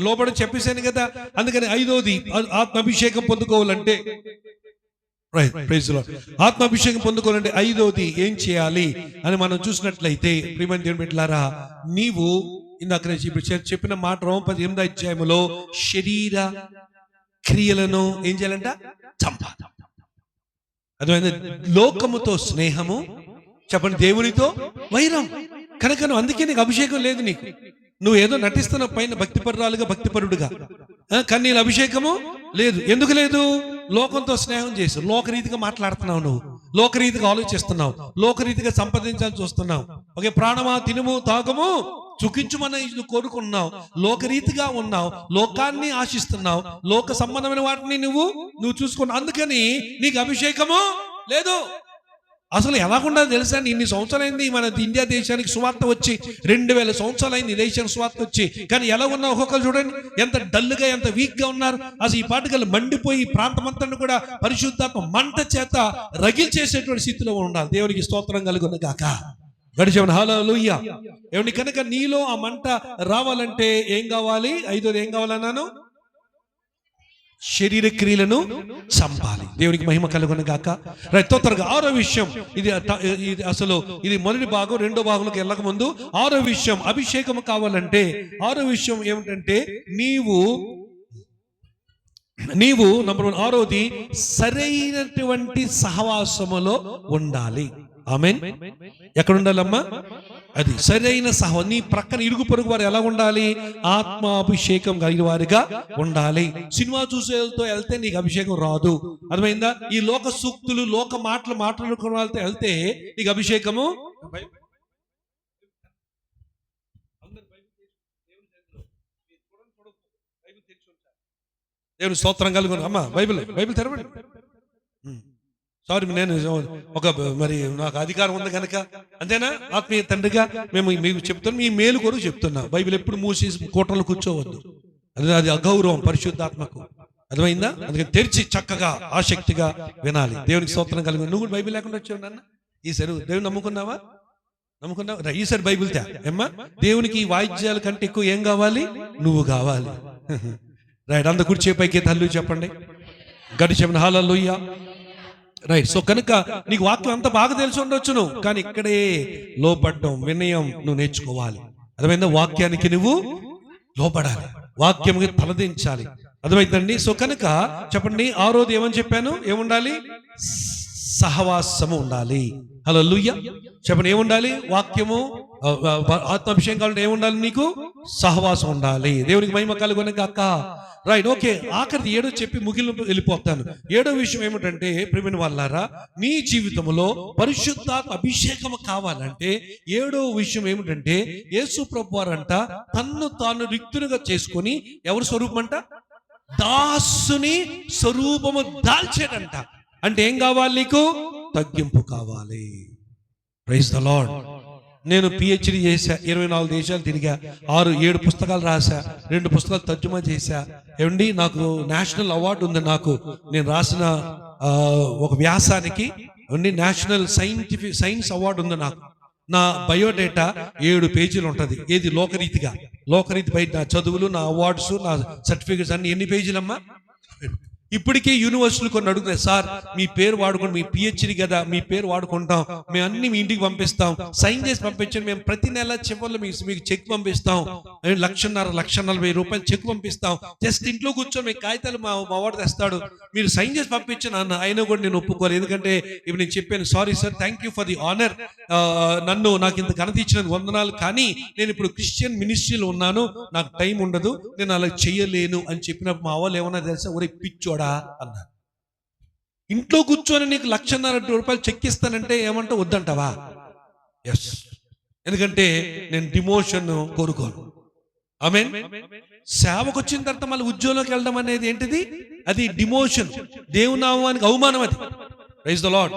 లోబడి చెప్పేశాను కదా. అందుకని 5వది ఆత్మాభిషేకం పొందుకోవాలంటే, రైట్, ప్రైజ్ ది లార్డ్, ఆత్మాభిషేకం పొందుకోవాలంటే 5వది ఏం చేయాలి అని మనం చూసినట్లయితే, ప్రియమైన దేవుని బిడ్డలారా, నీవు ఇందాక ఇప్పుడు చెప్పిన మాట రోమా 18వ అధ్యాయములో శరీర క్రియలను ఏం చేయాలంట? చంపాలి. అదే లోకముతో స్నేహము, చెప్పండి, దేవునితో వైరం. కనుక అందుకే నీకు అభిషేకం లేదు. నీకు నువ్వు ఏదో నటిస్తున్న పైన భక్తిపరురాలుగా, భక్తిపరుడుగా, కానీ నీ అభిషేకము లేదు. ఎందుకు లేదు? లోకంతో స్నేహం చేసి లోకరీతిగా మాట్లాడుతున్నావు, నువ్వు లోకరీతిగా ఆలోచిస్తున్నావు, లోకరీతిగా సంపాదించాలని చూస్తున్నావు. ఓకే, ప్రాణమా తినుము తాగము సుఖించుమని నువ్వు కోరుకున్నావు, లోకరీతిగా ఉన్నావు, లోకాన్ని ఆశిస్తున్నావు, లోక సంబంధమైన వాటిని నువ్వు చూసుకున్నావు. అందుకని నీకు అభిషేకము లేదు. అసలు ఎలాగుండదు తెలుసా? ఇన్ని సంవత్సరాలైంది మన ఇండియా దేశానికి సువార్త వచ్చి, 2000 సంవత్సరాలైంది దేశానికి సువార్త వచ్చి, కానీ ఎలా ఉన్నా ఒక్కొక్కరు చూడండి ఎంత డల్గా, ఎంత వీక్ గా ఉన్నారు. అసలు ఈ పాటకలు మండిపోయి ప్రాంతమంతా కూడా పరిశుద్ధాత్మ మంట చేత రగిల్చేసేటువంటి స్థితిలో ఉండాలి. దేవునికి స్తోత్రం కలుగును గాక. గడిచేవన హల్లెలూయా. ఏమండి, కనుక నీలో ఆ మంట రావాలంటే ఏం కావాలి? 5వది ఏం కావాలన్నాను? శరీర క్రియలను చంపాలి. దేవునికి మహిమ కలుగును గాక. రైట్, తొందరగా 6వ విషయం. ఇది అసలు ఇది మొదటి భాగం. 2వ భాగంలోకి వెళ్ళక ముందు 6వ విషయం అభిషేకం కావాలంటే 6వ విషయం ఏమిటంటే, నీవు నంబర్ 1 6వది సరైనటువంటి సహవాసములో ఉండాలి. ఆమేన్. ఎక్కడ ఉండాలమ్మా? అది సరైన నీ ప్రక్కన ఇరుగు పొరుగు వారు ఎలా ఉండాలి? ఆత్మాభిషేకం కలిగిన వారిగా ఉండాలి. సినిమా చూసేతో వెళ్తే నీకు అభిషేకం రాదు. అర్థమైందా? ఈ లోక సూక్తులు, లోక మాట్లాడుకున్న వాళ్ళతో వెళ్తే నీకు అభిషేకము. దేవుని స్తోత్రం కలుగును. అమ్మా బైబిల్ తెరవండి. సారీ, నేను మరి నాకు అధికారం ఉంది కనుక, అంతేనా? ఆత్మీయ తండ్రిగా మేము మీకు చెప్తున్నాం, మీ మేలు కొరకు చెప్తున్నా. బైబిల్ ఎప్పుడు మూసేసి కోటలు కూర్చోవద్దు. అది అగౌరవం పరిశుద్ధాత్మకు. అర్థమైందా? అందుకని తెరిచి చక్కగా ఆసక్తిగా వినాలి. దేవునికి స్తోత్రం కలిగి. నువ్వు కూడా బైబిల్ లేకుండా వచ్చావు నాన్న. ఈసారి దేవుని నమ్ముకున్నావా? ఈసారి బైబిల్ తే ఏమ్మా. దేవునికి ఈ వాయిద్యాల కంటే ఎక్కువ ఏం కావాలి? నువ్వు కావాలి. రైట్, అంత కుర్చీ పైకి తల్లు చెప్పండి. గడిచిన హల్లెలూయా. రైట్. సో కనుక నీకు వాక్యం అంతా బాగా తెలిసి ఉండొచ్చును, కానీ ఇక్కడే లోబడ్డం, వినయం నువ్వు నేర్చుకోవాలి. అర్థమైందా? వాక్యానికి నువ్వు లోబడాలి, వాక్యముకి తలదించాలి. అర్థమైందండి? సో కనుక చెప్పండి, 6వది ఏమని చెప్పాను? ఏముండాలి? సహవాసము ఉండాలి. హల్లెలూయా. చెప్పండి, ఏముండాలి? వాక్యము, ఆత్మాభిషేకం కావాలంటే ఏముండాలి? నీకు సహవాసం ఉండాలి. దేవునికి మహిమ కలుగును గాక. Right, okay. ఆఖరిది 7 చెప్పి వెళ్ళిపోతాను. 7వ విషయం ఏమిటంటే, ప్రియమైన వాళ్ళారా, నీ జీవితంలో పరిశుద్ధాత్మ అభిషేకం కావాలంటే 7వ విషయం ఏమిటంటే, యేసు ప్రభువు వారంట తన్ను తాను రిక్తునిగా చేసుకొని ఎవరు స్వరూపం అంట? దాసుని స్వరూపము దాల్చాడంట. అంటే ఏం కావాలి నీకు? తగ్గింపు కావాలి. Praise the lord. నేను PhD చేశా, 24 దేశాలు తిరిగా, 6-7 పుస్తకాలు రాశా, 2 పుస్తకాలు తర్జుమా చేశా. ఏమండి, నాకు నేషనల్ అవార్డు ఉంది. నాకు నేను రాసిన ఒక వ్యాసానికి నేషనల్ సైన్స్ అవార్డు ఉంది. నాకు నా బయోడేటా 7 పేజీలు ఉంటుంది. ఏది లోకరీతి బయట నా చదువులు, నా అవార్డ్స్, నా సర్టిఫికెట్స్ అన్ని ఎన్ని పేజీలమ్మా? ఇప్పటికే యూనివర్సిటీలు కొన్ని అడుగుతాయి, సార్ మీ పేరు వాడుకోండి, మీ పిహెచ్డి కదా, మీ పేరు వాడుకుంటాం, మేము అన్ని మీ ఇంటికి పంపిస్తాం, సైన్ చేసి పంపించండి, మేము ప్రతి నెల చివరిలో మీకు చెక్ పంపిస్తాం, 1,40,000 చెక్ పంపిస్తాం, జస్ట్ ఇంట్లో కూర్చొని మీ కాగితాలు మా వాడు తెస్తాడు, మీరు సైన్ చేసి పంపించండి అన్న. అయినా కూడా నేను ఒప్పుకోలేదు. ఎందుకంటే ఇప్పుడు నేను చెప్పాను, sorry sir, thank you for the honour, నాకు ఇంత ఘనత ఇచ్చినందుకు వందనాలు, కానీ నేను ఇప్పుడు క్రిస్టియన్ మినిస్ట్రీలో ఉన్నాను, నాకు టైం ఉండదు, నేను అలా చెయ్యలేను అని చెప్పినప్పుడు మా వాళ్ళు ఏమన్నా తెలుసా, ఒరే పిచ్చోడా అన్నారు. ఇంట్లో కూర్చొని నీకు 1,50,000 చెక్ ఇస్తానంటే ఏమంటా, వద్దంటావా? ఎస్, ఎందుకంటే నేను డిమోషన్ కోరుకోను. ఆమేన్. సేవకు వచ్చిన తర్వాత మళ్ళీ ఉద్యోగంలోకి వెళ్ళడం అనేది ఏంటిది? అది డిమోషన్, దేవుని నామానికి అవమానం. అది ప్రైజ్ ద లార్డ్.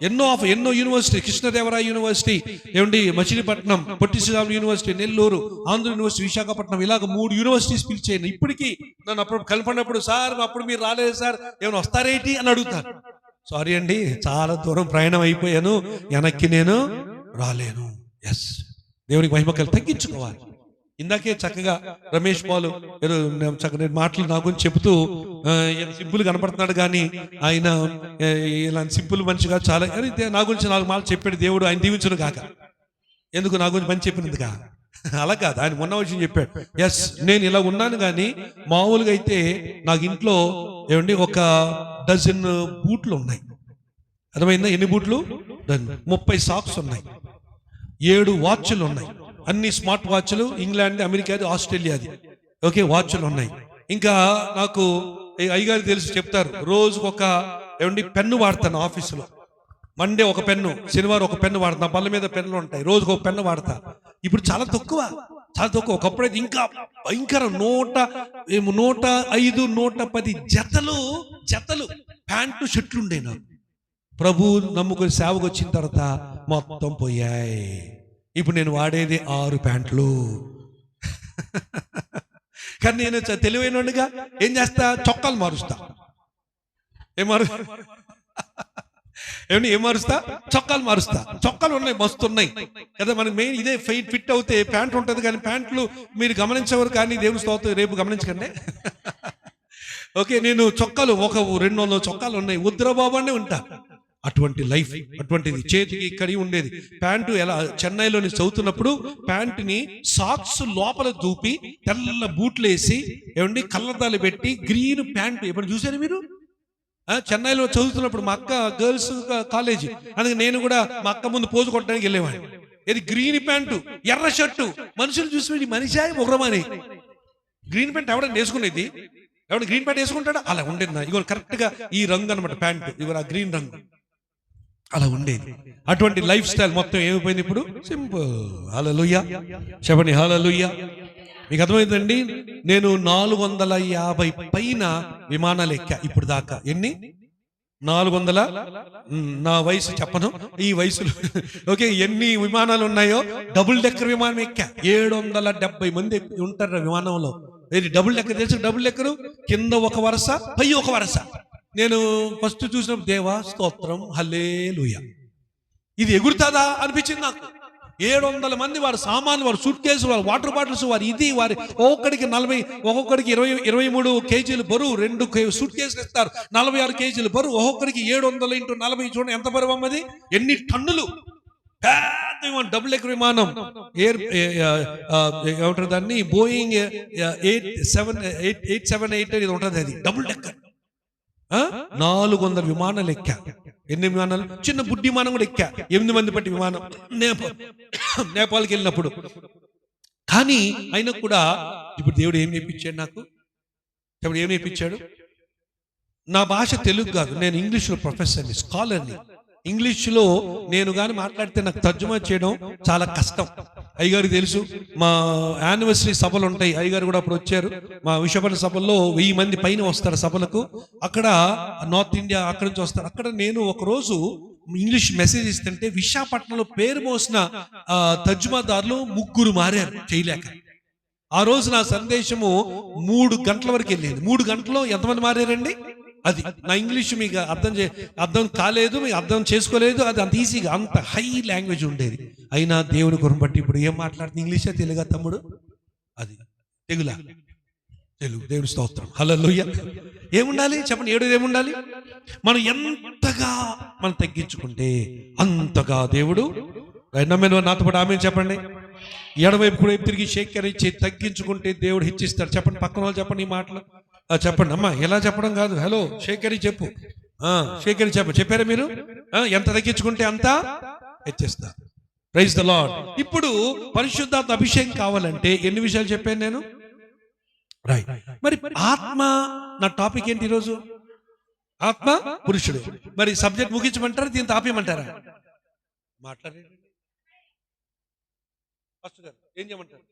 ఎన్నో యూనివర్సిటీ, కృష్ణదేవరాయ యూనివర్సిటీ, ఏమండి మచిలీపట్నం, పొట్టి శ్రీరాములు యూనివర్సిటీ, నెల్లూరు, ఆంధ్ర యూనివర్సిటీ, విశాఖపట్నం, ఇలాగ 3 యూనివర్సిటీస్ పిలిచేయండి. ఇప్పటికీ నన్ను అప్పుడు కలపడినప్పుడు, సార్ అప్పుడు మీరు రాలేదు సార్, ఏమైనా వస్తారేంటి అని అడుగుతారు. సారీ అండి, చాలా దూరం ప్రయాణం అయిపోయాను, వెనక్కి నేను రాలేను. ఎస్, దేవునికి మహిమ తగ్గించుకోవాలి. ఇందాకే చక్కగా రమేష్ పాలు ఏదో చక్కగా మాటలు నా గురించి చెబుతూ సింపుల్ కనపడుతున్నాడు, కానీ ఆయన ఇలాంటి సింపుల్ మనిషిగా చాలా నా గురించి 4 మాటలు చెప్పాడు. దేవుడు ఆయన దీవించును కాక. ఎందుకు నా గురించి మంచి చెప్పినందుగా? అలా కాదు, ఆయన మొన్న విషయం చెప్పాడు. ఎస్, నేను ఇలా ఉన్నాను, కానీ మామూలుగా అయితే నాకు ఇంట్లో ఏమండి ఒక డజన్ బూట్లు ఉన్నాయి. అర్థమైందా? ఎన్ని బూట్లు? 30 సాక్స్ ఉన్నాయి, 7 వాచ్లు ఉన్నాయి, అన్ని స్మార్ట్ వాచ్లు, ఇంగ్లాండ్, అమెరికాది, ఆస్ట్రేలియాది. ఓకే, వాచ్లు ఉన్నాయి. ఇంకా నాకు అయ్యగారు తెలుసు, చెప్తారు, రోజుకొక ఏమండి పెన్ను వాడతాను ఆఫీసులో. మండే ఒక పెన్ను, శనివారం ఒక పెన్ను వాడతా, నా బల్ల మీద పెన్నులు ఉంటాయి, రోజుకు ఒక పెన్ను వాడతా. ఇప్పుడు చాలా తక్కువ. ఒకప్పుడైతే ఇంకా భయంకరం, 105, 110 జతలు ప్యాంటు షర్ట్లు ఉండే. నాకు ప్రభు నమ్ముకొని సేవకు వచ్చిన తర్వాత మొత్తం పోయాయి. ఇప్పుడు నేను వాడేది 6 ప్యాంట్లు. కానీ నేను తెలివైనగా ఏం చేస్తా, చొక్కాలు మారుస్తా. ఏం మారుస్తా? చొక్కాలు మారుస్తా. చొక్కాలు ఉన్నాయి, మస్తు ఉన్నాయి కదా. మనకి మెయిన్ ఇదే ఫిట్ అవుతే ప్యాంట్ ఉంటుంది, కానీ ప్యాంట్లు మీరు గమనించేవారు, కానీ దేవుని స్తోత్రం రేపు గమనించకండి. ఓకే, నేను చొక్కాలు ఒక 200 చొక్కాలు ఉన్నాయి, ఉద్రబాబానే ఉంటా. అటువంటి లైఫ్, అటువంటిది. చేతికి ఇక్కడ ఉండేది ప్యాంటు. ఎలా చెన్నైలోని చదువుతున్నప్పుడు ప్యాంటుని సాక్స్ లోపల దూపి తెల్ల బూట్లు వేసి ఏమండి కళ్ళద్దాలు పెట్టి గ్రీన్ ప్యాంటు. ఎప్పుడు చూసారు మీరు? చెన్నైలో చదువుతున్నప్పుడు మా అక్క గర్ల్స్ కాలేజీ, అందుకే నేను కూడా మా అక్క ముందు పోజు కొట్టడానికి వెళ్ళేవాడిని. ఇది గ్రీన్ ప్యాంటు, ఎర్ర షర్టు. మనుషులు చూసి మనిషి ఉగ్రమని. గ్రీన్ ప్యాంట్ ఎవడన్నా వేసుకునేది? ఎవడ గ్రీన్ ప్యాంట్ వేసుకుంటాడా? అలా ఉండేది నా. ఇగో కరెక్ట్ గా ఈ రంగు అనమాట ప్యాంటు, ఇగో ఆ గ్రీన్ రంగు అలా ఉండేది. అటువంటి లైఫ్ స్టైల్ మొత్తం ఏమైపోయింది ఇప్పుడు? సింపుల్. హల్లెలూయా చెప్పండి, హల్లెలూయా. మీకు అర్థమైందండి? నేను 450 పైన విమానాలు ఎక్కా ఇప్పుడు దాకా. ఎన్ని? 400. నా వయసు చెప్పను, ఈ వయసులో ఓకే, ఎన్ని విమానాలు ఉన్నాయో. డబుల్ డెక్కర్ విమానం ఎక్కా. 770 మంది ఉంటారు విమానంలో. డబుల్ డెక్కర్ తెలుసు? డబుల్ డెక్కరు కింద ఒక వరుస, పై ఒక వరుస. నేను ఫస్ట్ చూసినప్పుడు దేవా స్తోత్రం, హల్లెలూయా, ఇది ఎగురుతుందా అనిపించింది నాకు. 700 మంది, వారి సామాన్లు, వారి సూట్ కేసు, వారి వాటర్ బాటిల్స్, వారి ఒక్కొక్కడికి 40, ఒక్కొక్కడికి 23 కేజీలు బరువు. 2 సూట్ కేసులు ఇస్తారు, 46 కేజీలు బరువు. ఒక్కొక్కడికి 700 × 40 చూడండి ఎంత బరువు అమ్మది, ఎన్ని టన్నులు. పెద్ద విమానం, డబుల్ డెక్కర్ విమానం. ఏమంటారు దాన్ని? బోయింగ్ 878 ఇది ఉంటుంది, అది డబుల్ డెక్కర్. 400 విమానాలు ఎక్కా. ఎన్ని విమానాలు? చిన్న బుడ్డి విమానం కూడా ఎక్కా, 8 మంది పట్టి విమానం, నేపాల్కి వెళ్ళినప్పుడు. కానీ అయినా కూడా ఇప్పుడు దేవుడు ఏం నేర్పించాడు నాకు? ఇప్పుడు ఏం నేర్పించాడు? నా భాష తెలుగు కాదు, నేను ఇంగ్లీష్లో ప్రొఫెసర్ని, స్కాలర్ని. ఇంగ్లీష్లో నేను కానీ మాట్లాడితే నాకు తర్జుమా చేయడం చాలా కష్టం. అయ్యగారికి తెలుసు, మా యానివర్సరీ సభలు ఉంటాయి, అయ్యగారు కూడా అప్పుడు వచ్చారు. మా విశాఖపట్నం సభల్లో 1000 మంది పైన వస్తారు సభలకు. అక్కడ నార్త్ ఇండియా అక్కడి నుంచి వస్తారు. అక్కడ నేను ఒకరోజు ఇంగ్లీష్ మెసేజ్ ఇస్తుంటే విశాఖపట్నంలో పేరు మోసిన తర్జుమాదారులు 3 మారారు చేయలేక. ఆ రోజు నా సందేశము 3 గంటల వరకు వెళ్ళింది. 3 గంటల్లో ఎంతమంది మారారండి? అది నా ఇంగ్లీష్ మీకు అర్థం కాలేదు, మీకు అర్థం చేసుకోలేదు. అది అంత ఈజీగా, అంత హై లాంగ్వేజ్ ఉండేది. అయినా దేవుని గురించి బట్టి ఇప్పుడు ఏం మాట్లాడుతుంది? ఇంగ్లీషే తెలుగా తమ్ముడు? అది తెగులా? తెలుగు దేవుని స్తోత్రం. హల్లెలూయా. ఏముండాలి చెప్పండి, ఏడు ఏముండాలి? మనం ఎంతగా మనం తగ్గించుకుంటే అంతగా దేవుడు నమ్మిన నాతో పాటు ఆమె చెప్పండి. ఎడవైపు కుడివైపు తిరిగి శేఖరించి తగ్గించుకుంటే దేవుడు హెచ్చిస్తాడు. చెప్పండి, పక్కన వాళ్ళు చెప్పండి ఈ మాటలు. చెప్పండి అమ్మా, ఎలా చెప్పడం కాదు, హలో శేఖరి చెప్పు, శేఖరి చెప్పారా మీరు? ఎంత తగ్గించుకుంటే అంత హెచ్చిస్తారు. Praise the lord. ఇప్పుడు పరిశుద్ధాత్మ అభిషేకం కావాలంటే ఎన్ని విషయాలు చెప్పాను నేను, రైట్? మరి ఆత్మ నా టాపిక్ ఏంటి ఈరోజు? ఆత్మ పురుషుడు. మరి సబ్జెక్ట్ ముగించమంటారా, దీంతో ఆపేయమంటారా? మాట్లాడండి ఫస్ట్ గారు, ఏం చేయమంటారు?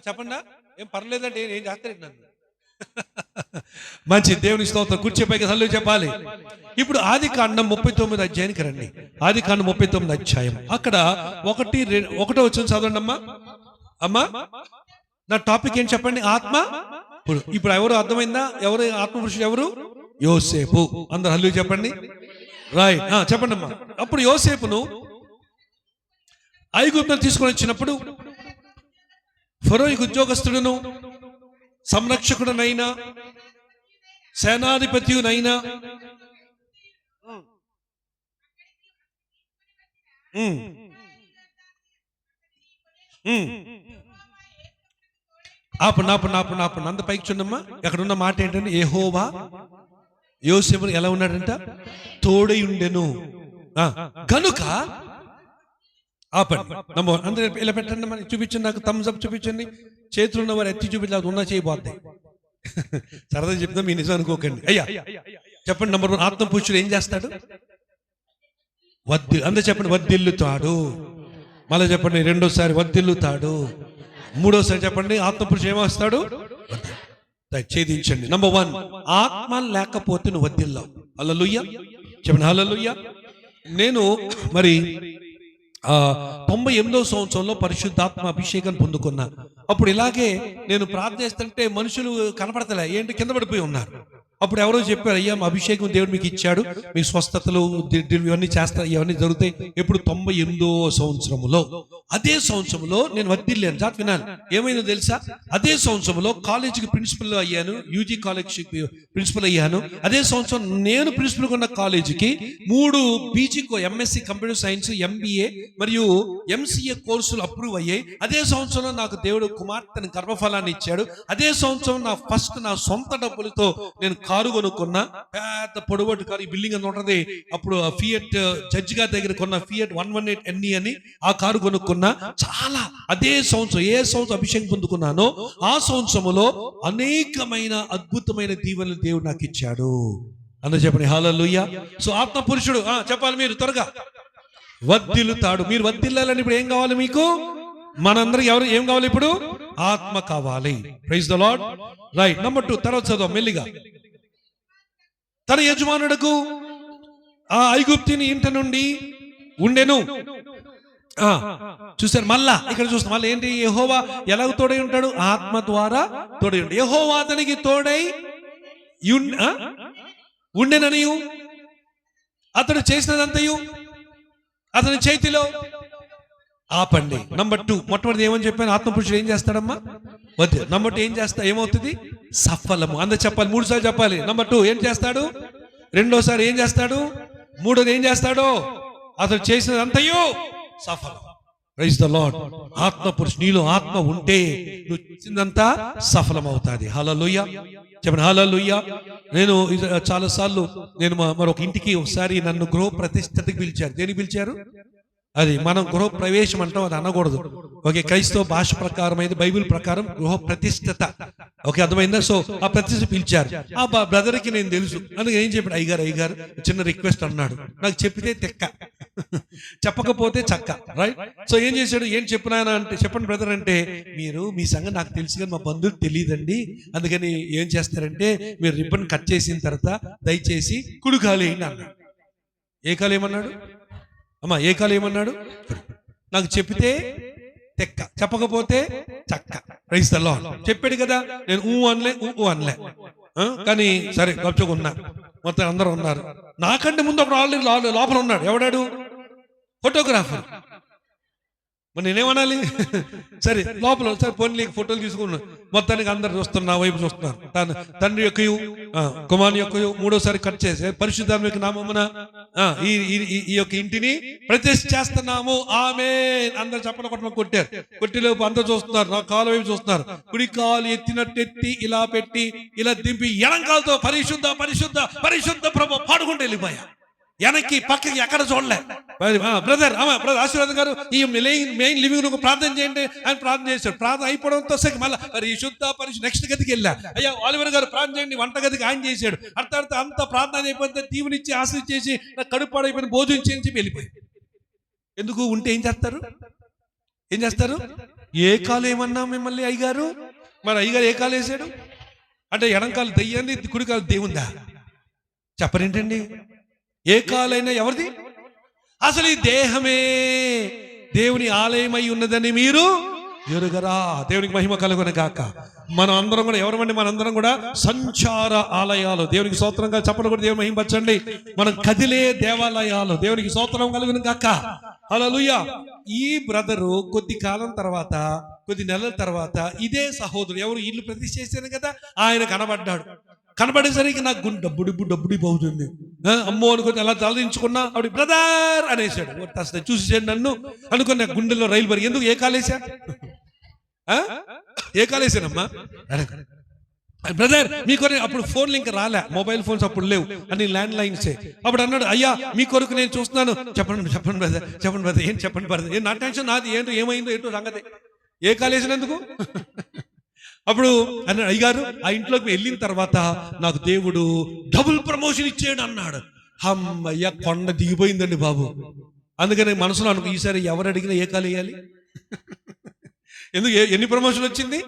చెప్పండా, ఏం పర్లేదంటే ఏం చేస్తారు నన్ను. మంచి దేవుని స్తోత్రం. కూర్చోపైకి హల్లు చెప్పాలి. ఇప్పుడు ఆదికాండం 39 అధ్యాయానికి రండి. ఆదికాండం 39 అధ్యాయం, అక్కడ 1 వచ్చిన చదవండి అమ్మా. అమ్మా నా టాపిక్ ఏం చెప్పండి? ఆత్మ. ఇప్పుడు ఎవరు అర్థమైందా? ఎవరు ఆత్మ పురుషుడు? ఎవరు? యోసేపు. అందరు హల్లు చెప్పండి, రైట్? చెప్పండి అమ్మా. అప్పుడు యోసేపును ఐగుప్తును తీసుకొని వచ్చినప్పుడు ఫరోయికు ఉద్యోగస్తుడును సంరక్షకుడునైనా సేనాధిపతియునైనా అంత పైకి చూడమ్మా. అక్కడ ఉన్న మాట ఏంటంటే, యెహోవా యోసేపును ఎలా ఉన్నాడంట? తోడై ఉండెను గనుక. ఆపండి. నంబర్ అందరూ ఇలా పెట్టండి, మరి చూపించండి, నాకు థమ్స్ అప్ చూపించండి. చేతులు ఉన్న వారు ఎత్తి చూపించలేదు, ఉన్నా చేయబోద్ది. సరదా చెప్తా, మీ నిజం అనుకోకండి. అయ్యా చెప్పండి. నంబర్ 1, ఆత్మ పురుషుడు ఏం చేస్తాడు? అందరూ చెప్పండి, వర్ధిల్లుతాడు. మళ్ళీ చెప్పండి, రెండోసారి వర్ధిల్లుతాడు. మూడోసారి చెప్పండి, ఆత్మ పురుషుడు ఏమొస్తాడు? ఛేదించండి. నంబర్ 1, ఆత్మ లేకపోతే నువ్వు వర్ధిల్లావు. హల్లెలూయా చెప్పండి, హల్లెలూయా. నేను మరి 98వ సంవత్సరంలో పరిశుద్ధాత్మ అభిషేకం పొందుకున్నా. అప్పుడు ఇలాగే నేను ప్రార్థిస్తుంటే మనుషులు కనపడతలే, ఏంటి కింద పడిపోయి ఉన్నారు. అప్పుడు ఎవరో చెప్పారు, అయ్యా మా అభిషేకం దేవుడు మీకు ఇచ్చాడు, మీ స్వస్థతలు ఇవన్నీ చేస్తారు, ఇవన్నీ జరుగుతాయి. ఎప్పుడు 98వ సంవత్సరంలో. అదే సంవత్సరంలో నేను వర్ధిల్లాను. జాత్ వినాలి, ఏమైందో తెలుసా? అదే సంవత్సరంలో కాలేజీకి ప్రిన్సిపల్ అయ్యాను, యూజీ కాలేజ్ ప్రిన్సిపల్ అయ్యాను. అదే సంవత్సరం నేను ప్రిన్సిపల్ ఉన్న కాలేజీకి 3 PG MSc computer science, MBA మరియు ఎంసీఏ కోర్సులు అప్రూవ్ అయ్యాయి. అదే సంవత్సరంలో నాకు దేవుడు కుమార్తెను గర్భఫలాన్ని ఇచ్చాడు. అదే సంవత్సరం నా సొంత డబ్బులతో నేను కారు కొనుక్కున్నా, పెద్ద పొడవటి కారు. ఈ బిల్డింగ్ అని ఉంటది. అప్పుడు ఫియట్ జడ్జి గారి దగ్గర కొన్న ఫియట్ 118 NE అని ఆ కారు కొనుక్కున్నా. చాలా అదే సంవత్సరం, ఏ సంవత్సరం అభిషేకం పొందుకున్నానో ఆ సంవత్సరంలో అనేకమైన అద్భుతమైన దీవెనలు దేవుడు నాకు ఇచ్చాడు. అందరూ చెప్పండి హల్లెలూయా. సో ఆత్మ పురుషుడు చెప్పాలి మీరు త్వరగా. వర్ధిల్లుతాడు. మీరు వర్ధిల్లాలని ఇప్పుడు ఏం కావాలి మీకు? మనందరికి ఎవరు ఏం కావాలి ఇప్పుడు? ఆత్మ కావాలి. Praise the lord. Right. Number 2 తర్వాత చదువు మెల్లిగా. తన యజమానుడకు ఆ ఐగుప్తుని ఇంట నుండి ఉండెను. చూసారు? మళ్ళా ఇక్కడ చూస్తాం. మళ్ళీ ఏంటి? యెహోవా ఎలాగ తోడై ఉంటాడు? ఆత్మ ద్వారా తోడై ఉంటాడు. యెహోవా అతనికి తోడై ఉండెననియు అతడు చేసినదంతయు అతని చేతిలో. ఆపండి. నంబర్ 2 మొట్టమొదటి ఏమని చెప్పాను? ఆత్మపురుషుడు ఏం చేస్తాడమ్మా? వద్దు. నంబర్ 2 ఏం చేస్తా? ఏమవుతుంది? సఫలము. అందరూ చెప్పాలి, 3 సార్లు చెప్పాలి. నంబర్ 2 ఏం చేస్తాడు? రెండోసారి ఏం చేస్తాడు? మూడోది ఏం చేస్తాడు? అతను చేసినదంతయు సఫలం. Praise the lord. ఆత్మపురుషుడు, నీలో ఆత్మ ఉంటే నువ్వు చేసిందంతా సఫలం అవుతుంది. హల్లెలూయా చెప్పండి, హల్లెలూయా. నేను చాలా సార్లు నేను మరొక ఇంటికి ఒకసారి నన్ను గృహ ప్రతిష్టతకి పిలిచారు. దేనికి పిలిచారు? అది మనం గృహ ప్రవేశం అంటాం, అది అనకూడదు. ఓకే, క్రైస్తవ భాష ప్రకారం అయితే బైబిల్ ప్రకారం గృహ ప్రతిష్టత. ఓకే, అర్థమైందా? సో ఆ ప్రతిష్ట పిలిచారు. ఆ బ్రదర్కి నేను తెలుసు. అందుకే ఏం చెప్పాడు? అయ్యగారు చిన్న రిక్వెస్ట్ అన్నాడు. నాకు చెప్పితే తెక్క, చెప్పకపోతే చక్క. రైట్. సో ఏం చేశాడు? ఏం చెప్పినా అంటే, చెప్పండి బ్రదర్ అంటే, మీరు మీ సంగతి నాకు తెలుసు కానీ మా బంధువులు తెలియదండి, అందుకని ఏం చేస్తారంటే మీరు రిబ్బన్ కట్ చేసిన తర్వాత దయచేసి కుడి కాలు వేయండి అన్నాడు. ఏ కాలు ఏమన్నాడు అమ్మా? ఏ కాలు ఏమన్నాడు? నాకు చెప్పితే తెక్క, చెప్పకపోతే చక్క. Praise the lord. చెప్పాడు కదా, నేను అనలే. కానీ సరే గొప్పగా మొత్తం అందరూ ఉన్నారు. నాకంటే ముందు ఒకడు ఆల్రెడీ లోపల ఉన్నాడు. ఎవడాడు? ఫోటోగ్రాఫర్. మరి నేనేమనాలి? సరే లోపల సరే పోనీ ఫోటోలు తీసుకున్నాను. మొత్తానికి అందరు చూస్తున్నారు, నా వైపు చూస్తున్నారు. తండ్రి యొక్క కుమారుని యొక్క మూడోసారి కట్ చేసి పరిశుద్ధాత్మ యొక్క నామమున ఈ యొక్క ఇంటిని ప్రతిష్ఠ చేస్తున్నాము, ఆమేన్. అందరు చప్పట్లు కొట్టారు. కొట్టిలోపు అందరు చూస్తున్నారు, నా కాలు వైపు చూస్తున్నారు. కుడి కాలు ఎత్తినట్టెత్తి ఇలా పెట్టి ఇలా దింపి ఎడంకాలతో పరిశుద్ధ పరిశుద్ధ పరిశుద్ధ ప్రభు పాడుకుంటూ వెళ్ళిపోయా. వెనక్కి పక్కకి ఎక్కడ చూడలే. బ్రదర్ ఆశీర్వాదం గారు ఈ మెయిన్ లివింగ్ రూమ్ ప్రార్థన చేయండి ఆయన ప్రార్థన చేశాడు. ప్రార్థన అయిపోవడంతో మళ్ళీ పరిశుద్ధ నెక్స్ట్ గదికి వెళ్ళా. అయ్యా ఆలివర్ గారు ప్రార్థన చేయండి, వంట గదికి ఆయన చేశాడు. అర్థం అంత ప్రార్థన అయిపోతే దీవునిచ్చి ఆశ్రయించేసి నాకు కడుపు పాడైపోయిన భోజనం చేయించి వెళ్ళిపోయి. ఎందుకు ఉంటే ఏం చేస్తారు? ఏ కాలు ఏమన్నా మిమ్మల్ని అయ్యగారు? మరి అయ్యగారు ఏ కాలు వేసాడు అంటే ఎడంకాలు దెయ్యంది, కుడికాలు దేవుందా? చెప్పరేంటండి? ఏ కాలైనా ఎవరిది? అసలు ఈ దేహమే దేవుని ఆలయమై ఉన్నదని మీరు ఎరుగరా? దేవునికి మహిమ కలుగును గాక. మనం అందరం కూడా ఎవరమండి? మనందరం కూడా సంచార ఆలయాలు. దేవునికి స్తోత్రంగా చెప్పడం కూడా దేవుని మహిమపరచండి. మనం కదిలే దేవాలయాలు. దేవునికి స్తోత్రం కలుగును గాక. హల్లెలూయా. ఈ బ్రదరు కొద్ది కాలం తర్వాత, కొద్ది నెలల తర్వాత ఇదే సహోదరుడు ఎవరు ఇల్లు ప్రతిష్ఠ చేశాను కదా, ఆయన కనబడ్డాడు. కనబడేసరికి నాకు డబ్బుడి పోతుంది. అమ్మో అనుకుని అలా తలదించుకున్నా ఆవిడ బ్రదర్ అనేసాడు. అసలు చూసేసాడు నన్ను అనుకుని నాకు గుండెల్లో రైలు పరిగి. ఎందుకు ఏ కాలేసా? ఏ కాలేసానమ్మా బ్రదర్ మీ కొరకు? అప్పుడు ఫోన్లు ఇంకా రాలే, మొబైల్ ఫోన్స్ అప్పుడు లేవు, అన్ని ల్యాండ్ లైన్సే. అప్పుడు అన్నాడు, అయ్యా మీ కొరకు నేను చూస్తున్నాను. చెప్పండి బ్రదర్ ఏం చెప్పండి బ్రదర్, నా టెన్షన్ నాది, ఏమైందో ఏంటో సంగతి. ఏ కాలేసినందుకు? అప్పుడు అన్నాడు, అయ్యగారు ఆ ఇంట్లోకి వెళ్ళిన తర్వాత నాకు దేవుడు డబుల్ ప్రమోషన్ ఇచ్చాడు అన్నాడు. అమ్మయ్య కొండ దిగిపోయిందండి బాబు. అందుకని మనసులో అనుకో, ఈసారి ఎవరు అడిగినా ఏ కాలు వేయాలి? ఎందుకు ఎన్ని ప్రమోషన్ వచ్చింది?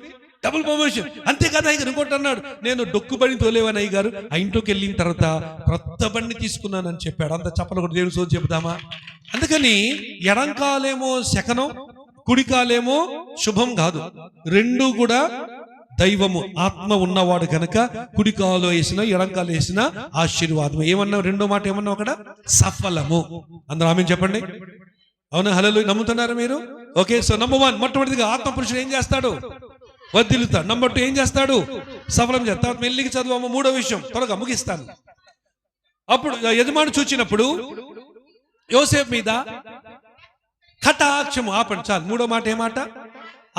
Double promotion. అంతే కదా. ఇక ఇంకోటి అన్నాడు, నేను డొక్కు బండి తోలేవాను అయ్యగారు, ఆ ఇంట్లోకి వెళ్ళిన తర్వాత క్రొత్త బండి తీసుకున్నానని చెప్పాడు. అంత చప్పలు కూడా దేవుని సోది చెబుదామా? అందుకని ఎడంకాలేమో శకనం, కుడికాలేమో శుభం కాదు. రెండు కూడా దైవము ఆత్మ ఉన్నవాడు కనుక కుడికాలు వేసిన ఎడంకాలు వేసిన ఆశీర్వాదం. ఏమన్నా రెండో మాట ఏమన్నా అక్కడ? సఫలము. అందరూ ఆమేన్ చెప్పండి. అవునా? హల్లెలూయా. నమ్ముతున్నారా మీరు? ఓకే. సో నంబర్ 1 మొట్టమొదటిగా ఆత్మ పురుషుడు ఏం చేస్తాడు? వర్ధిల్లుతాడు. నంబర్ 2 ఏం చేస్తాడు? సఫలం చేస్తాడు. మెల్లికి చదువు. మూడో విషయం త్వరగా ముగిస్తాను. అప్పుడు యజమాని చూచినప్పుడు యోసేపు మీద కటాక్షము. ఆపండి చాలు. మూడో మాట ఏ మాట?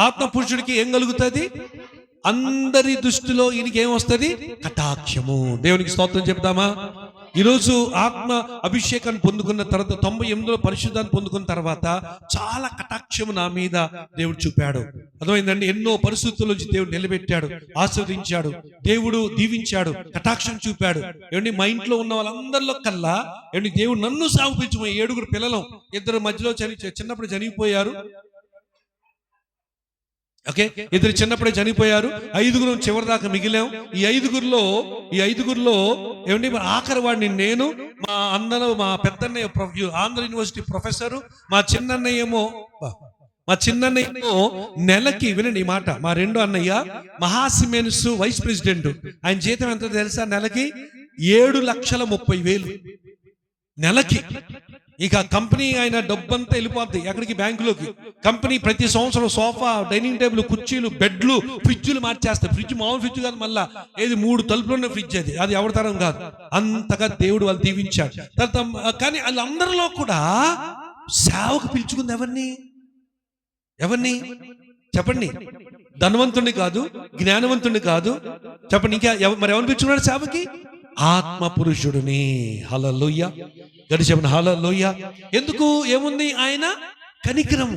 ఆత్మ పురుషుడికి ఏం కలుగుతుంది? అందరి దృష్టిలో ఈయనకి ఏమొస్తుంది? కటాక్షము. దేవునికి స్తోత్రం చెప్తామా? ఈరోజు ఆత్మ అభిషేకాన్ని పొందుకున్న తర్వాత 98లో పరిశుద్ధాన్ని పొందుకున్న తర్వాత చాలా కటాక్షము నా మీద దేవుడు చూపాడు. అర్థమైందండి? ఎన్నో పరిస్థితుల నుంచి దేవుడు నిలబెట్టాడు, ఆస్వాదించాడు, దేవుడు దీవించాడు, కటాక్షం చూపాడు. ఏమండి మా ఇంట్లో ఉన్న వాళ్ళందరిలో కల్లా ఏమండి దేవుడు నన్ను సాగుపించు. 7 పిల్లలు, 2 మధ్యలో చిన్నప్పుడు చనిపోయారు. ఓకే, 2 చిన్నప్పుడే చనిపోయారు. 5 చివరి దాకా మిగిలాం. ఈ ఐదుగురిలో ఏమండి ఆఖరి వాడిని నేను, మా పెద్దన్నయ్య ఆంధ్ర యూనివర్సిటీ ప్రొఫెసరు, మా చిన్నన్నయ్యేమో నెలకి, వినండి ఈ మాట, మా రెండో అన్నయ్య మహాసిమెన్స్ వైస్ ప్రెసిడెంట్. ఆయన జీతం ఎంత తెలుసా? నెలకి 7,30,000 నెలకి. ఇక కంపెనీ ఆయన డబ్బంతా వెళ్ళిపోద్ది ఎక్కడికి? బ్యాంకులోకి. కంపెనీ ప్రతి సంవత్సరం సోఫా, డైనింగ్ టేబుల్, కుర్చీలు, బెడ్లు, ఫ్రిడ్జ్లు మార్చేస్తారు. ఫ్రిడ్జ్ మామూలు ఫ్రిడ్జ్ కాదు, మళ్ళా ఏది 3 తలుపులు ఉన్న ఫ్రిడ్జ్, అది ఎవరి తరం కాదు. అంతగా దేవుడు వాళ్ళు దీవించాడు. తర్వాత కానీ వాళ్ళందరిలో కూడా సేవకు పిలుచుకుంది ఎవరిని చెప్పండి? ధనవంతుడిని కాదు, జ్ఞానవంతుడిని కాదు. చెప్పండి ఇంకా మరి ఎవరిని పిలుచుకున్నాడు సేవకి? ఆత్మ పురుషుడిని. హల్లెలూయా. గడిచిన హల్లెలూయా. ఎందుకు? ఏముంది? ఆయన కనికరం.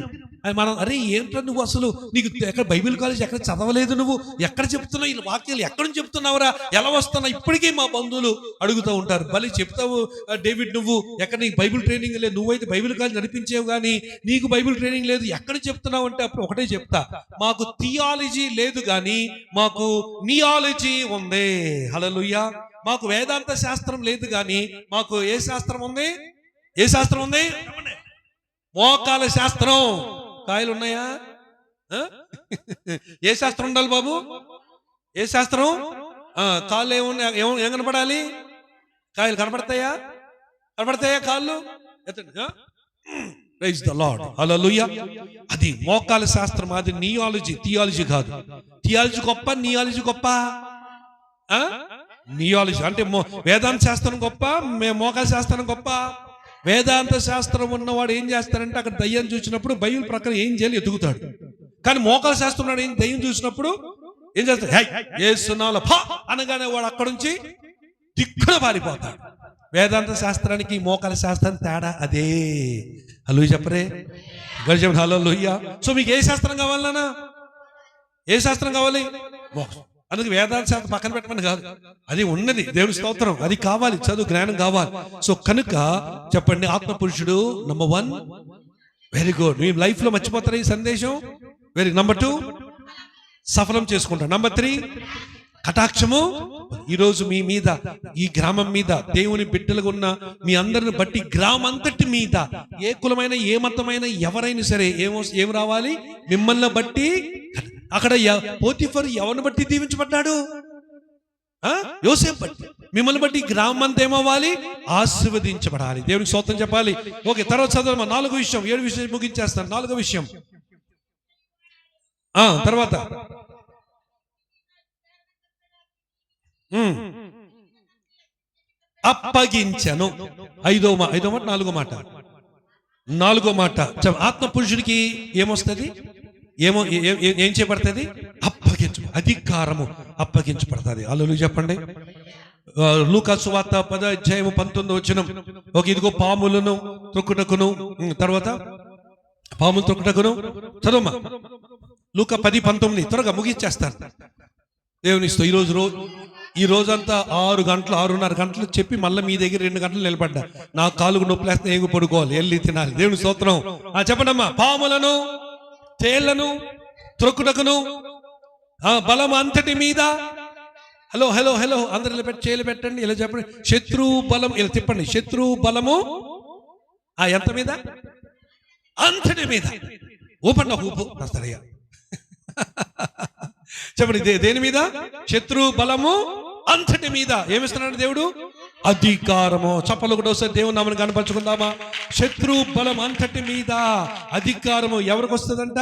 మనం అరే ఏంట్రా నువ్వు, అసలు నీకు ఎక్కడ బైబిల్ కాలేజ్ ఎక్కడ చదవలేదు, నువ్వు ఎక్కడ చెప్తున్నావు, ఈ వాక్యాలు ఎక్కడ నుంచి చెప్తున్నావురా, ఎలా వస్తున్నావు? ఇప్పటికీ మా బంధువులు అడుగుతూ ఉంటారు, భలే చెప్తావు డేవిడ్, నువ్వు ఎక్కడ, నీకు బైబిల్ ట్రైనింగ్ లేదు, నువ్వైతే బైబిల్ కాలేజ్ నడిపించేవు కానీ నీకు బైబిల్ ట్రైనింగ్ లేదు, ఎక్కడ చెప్తున్నావు అంటే అప్పుడు ఒకటే చెప్తా, మాకు థియాలజీ లేదు కానీ మాకు నియాలజీ ఉంది. హల్లెలూయా. మాకు వేదాంత శాస్త్రం లేదు కానీ మాకు ఏ శాస్త్రం ఉంది? ఏ శాస్త్రం ఉంది? మోకాల శాస్త్రం. కాయలు ఉన్నాయా? ఏ శాస్త్రం ఉండాలి బాబు? ఏ శాస్త్రం? కాళ్ళు ఏం కనపడాలి? కాయలు కనపడతాయా? కాళ్ళు ఎత్తండి. ప్రైజ్ ద లార్డ్, హల్లెలూయా. అది మోకాల శాస్త్రం, అది థియాలజీ కాదు. థియాలజీ గొప్ప, నియాలజీ గొప్ప. నియాలజీ అంటే వేదాంత శాస్త్రం గొప్ప, మోకాల శాస్త్రం గొప్ప. వేదాంత శాస్త్రం ఉన్నవాడు ఏం చేస్తారంటే అక్కడ దయ్యం చూసినప్పుడు బైబిల్ ప్రకారం ఏం చేయాలి ఎదుగుతాడు. కానీ మోకాల శాస్త్రం ఉన్నాడు ఏం దయ్యం చూసినప్పుడు ఏం చేస్తాడు, ఏసునాల ఫా అనగానే వాడు అక్కడ నుంచి దిక్కున పారిపోతాడు. వేదాంత శాస్త్రానికి మోకాల శాస్త్రం తేడా అదే. హలో చెప్పరే, గజం హల్లెలూయా. సో మీకు ఏ శాస్త్రం కావాలన్నా, ఏ శాస్త్రం కావాలి? అందుకే వేదాంత శాస్త్రం పక్కన పెట్టమని కాదు, అది ఉన్నది, దేవుని స్తోత్రం, అది కావాలి, చదువు జ్ఞానం కావాలి. సో కనుక చెప్పండి, ఆత్మపురుషుడు నంబర్ 1. Very good. మీ లైఫ్ లో మర్చిపోతారా ఈ సందేశం? వెరీ. నంబర్ 2 సఫలం చేసుకుంటారు. నంబర్ 3 కటాక్షము. ఈరోజు మీ మీద, ఈ గ్రామం మీద, దేవుని బిడ్డలుగా ఉన్న మీ అందరిని బట్టి గ్రామం అంతటి మీద, ఏ కులమైన ఏ మతమైన ఎవరైనా సరే ఏం రావాలి? మిమ్మల్ని బట్టి. అక్కడ పోతిఫర్ ఎవరిని బట్టి దీవించబడ్డాడు? యోసేపు బట్టి. మిమ్మల్ని బట్టి గ్రామం అంతా ఏమవ్వాలి? ఆశీర్వదించబడాలి. దేవునికి స్తోత్రం చెప్పాలి. ఓకే, తర్వాత చదవమా. 4వ విషయం, 7 విషయం ముగించేస్తాను. 4వ విషయం తర్వాత అప్పగించను. 5వ మాట, 4వ మాట. 4వ మాట, ఆత్మ పురుషుడికి ఏమొస్తుంది? ఏం చేయబడుతుంది? అప్పగించు, అధికారము అప్పగించబడుతుంది. హల్లెలూయా చెప్పండి. లూకా సువార్త 10:19. ఒక ఇదిగో పాములను త్రొక్కుటకును, తర్వాత పాములు త్రొక్కుటకును. చదవమ్మా, లూకా 10:19. త్వరగా ముగించేస్తాను. దేవునిస్తూ ఈ రోజంతా 6 గంటలు 6:30 గంటలు చెప్పి మళ్ళీ మీ దగ్గర 2 గంటలు నిలబడ్డా. నా కాలుకు నొప్పులేస్తే ఏగు పడుకోవాలి, వెళ్ళి తినాలి. దేవుని స్తోత్రం. చెప్పండమ్మా. పాములను, తేళ్లను త్రొక్కుటకును, బలం అంతటి మీద. హలో హలో హలో అందరు ఇలా చేయలు పెట్టండి, ఇలా చెప్పండి. శత్రు బలం, ఇలా తిప్పండి. శత్రు బలము ఎంత మీద? అంతటి మీద. ఊపండి ఒక ఊపు వస్తారయ్యా. చెప్పండి, దేని మీద? శత్రు బలము అంతటి మీద ఏమిస్తున్నాడు దేవుడు? అధికారము. చప్పలు కూడా వస్తే దేవుని నామమును కనపరుచుకుందామా? శత్రు బలం అంతటి మీద అధికారము ఎవరికి వస్తుందంట?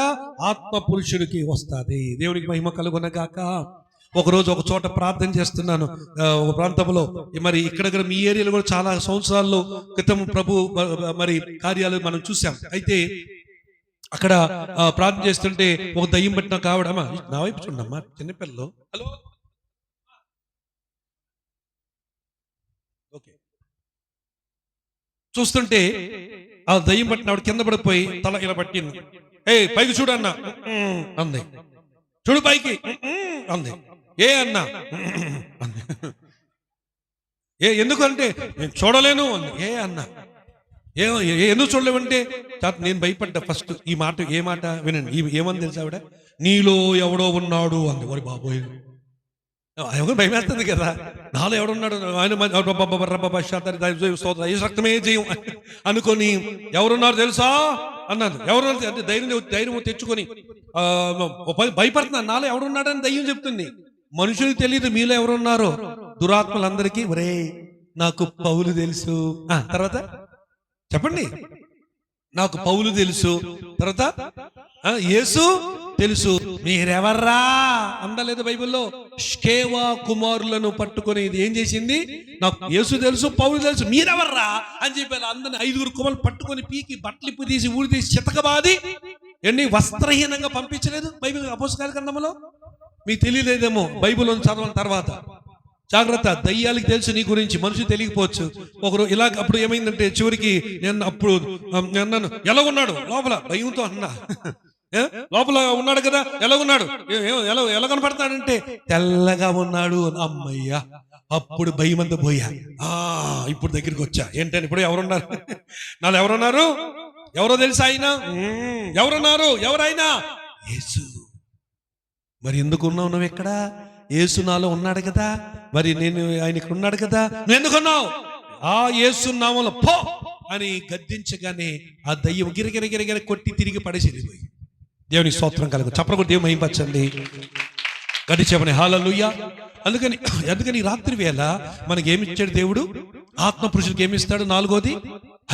ఆత్మ పురుషుడికి వస్తుంది. దేవునికి మహిమ కలుగునగాక. ఒకరోజు ఒక చోట ప్రార్థన చేస్తున్నాను, ఒక ప్రాంతంలో. మరి ఇక్కడ మీ ఏరియాలో కూడా చాలా సంవత్సరాల్లో క్రితం ప్రభు మరి కార్యాలు మనం చూసాం. అయితే అక్కడ ప్రార్థన చేస్తుంటే ఒక దయ్యం పట్టిన కావడమ్మా, నా వైపు చూడమ్మా, చిన్నపిల్లలు. Hello, okay. చూస్తుంటే ఆ దయ్యం పట్టిన ఆవిడ కింద పడిపోయి తల ఇలా పట్టింది. పైకి చూడన్నా అంది. చూడు పైకి అంది. అన్నా అంది. ఎందుకంటే నేను చూడలేను అంది. అన్నా ఎందుకు చూడలేమంటే నేను భయపడ్డా. ఫస్ట్ ఈ మాట, ఏ మాట వినండి. ఏమని తెలుసా ఆవిడ? నీలో ఎవడో ఉన్నాడు అంది. ఓరి బాబోయ్, ఎవరు భయమేస్తుంది కదా. నాలో ఎవడున్నాడు? ఆయన రక్తమే చేయం అనుకొని ఎవరున్నారు తెలుసా అన్నది. ఎవరున్నారు అంటే ధైర్యం తెచ్చుకొని భయపడుతున్నాను. నాలో ఎవడున్నాడని దయ్యం చెప్తుంది. మనుషులకు తెలియదు మీలో ఎవరున్నారో. దురాత్మలందరికీ ఒరే నాకు పౌలు తెలుసు. తర్వాత చెప్పండి, నాకు పౌలు తెలుసు. తర్వాత యేసు తెలుసు. మీరెవర్రా అందలేదు బైబిల్లో. షేవా కుమారులను పట్టుకొని ఇది ఏం చేసింది? నాకు యేసు తెలుసు, పౌలు తెలుసు, మీరెవర్రా అని చెప్పి అందరిని 5 కుమారులు పట్టుకొని పీకి బట్టలు ఇప్పు తీసి ఊడి తీసి చితకబాది వస్త్రహీనంగా పంపించలేదు బైబిల్ అపోస్తల గ్రంథంలో. మీకు తెలియలేదేమో బైబిల్ చదవని తర్వాత. జాగ్రత్త, దయ్యాలకి తెలుసు నీ గురించి, మనుషులు తెలియకపోవచ్చు. ఒకరు ఇలా అప్పుడు ఏమైందంటే చివరికి నేను అప్పుడు అన్నాను, ఎలా ఉన్నాడు లోపల? భయంతో అన్నా, లోపల ఉన్నాడు కదా, ఎలా ఉన్నాడు, ఎలా కనపడతాడంటే తెల్లగా ఉన్నాడు. అమ్మయ్యా, అప్పుడు భయం అంతా పోయా. ఇప్పుడు దగ్గరికి వచ్చా. ఏంటని ఇప్పుడు ఎవరున్నారు? నాలో ఎవరున్నారు? ఎవరో తెలుసా? ఆయన ఎవరున్నారు? ఎవరైనా యేసు. మరి ఎందుకు ఉన్నావు నువ్వు ఇక్కడ? యేసు నాలో ఉన్నాడు కదా, మరి నేను ఆయన ఇక్కడ ఉన్నాడు కదా, నువ్వు ఎందుకున్నావు? ఆ యేసు నామములో పో అని గద్దించగానే ఆ దయ్యం గిరగిర కొట్టి తిరిగి పడేసి పోయి. దేవుని స్తోత్రం కలుగు. చప్పలు దేవుని మహింపరచండి. గడి చెప్పని హల్లెలూయా. అందుకని రాత్రి వేళ మనకి ఏమిచ్చాడు దేవుడు? ఆత్మ పురుషుడికి ఏమిస్తాడు? 4వది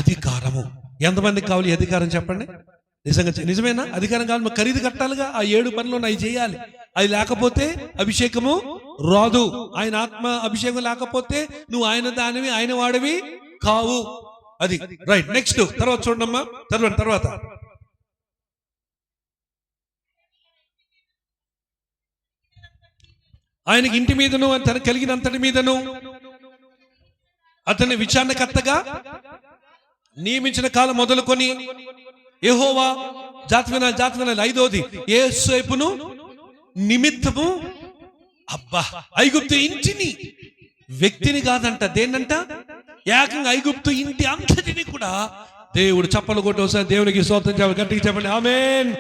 అధికారము. ఎంతమందికి కావాలి ఈ అధికారం చెప్పండి? నిజంగా నిజమేనా? అధికారం కావాలి, మరి ఖరీదు కట్టాలిగా. ఆ 7 పనులు అవి చేయాలి. అది లేకపోతే అభిషేకము రాదు. ఆయన ఆత్మ అభిషేకం లేకపోతే నువ్వు ఆయన దానివి, ఆయన వాడివి కావు. అది రైట్. నెక్స్ట్ తర్వాత చూడమ్మా, తర్వాత ఆయనకి ఇంటి మీదను తన కలిగినంతటి మీదను అతన్ని విచారణకర్తగా నియమించిన కాలం మొదలుకొని యెహోవా జాతివినాలి 5వది యోసేపును నిమిత్తము. అబ్బా, ఐగుప్తు ఇంటిని, వ్యక్తిని కాదంట, దేన్నంట? ఏకంగా ఐగుప్తు ఇంటి అంతటిని కూడా దేవుడు చప్పలు కొట్టోసారి దేవునికి స్తోత్రం చెప్పండి, గట్టిగా చెప్పండి ఆమేన్.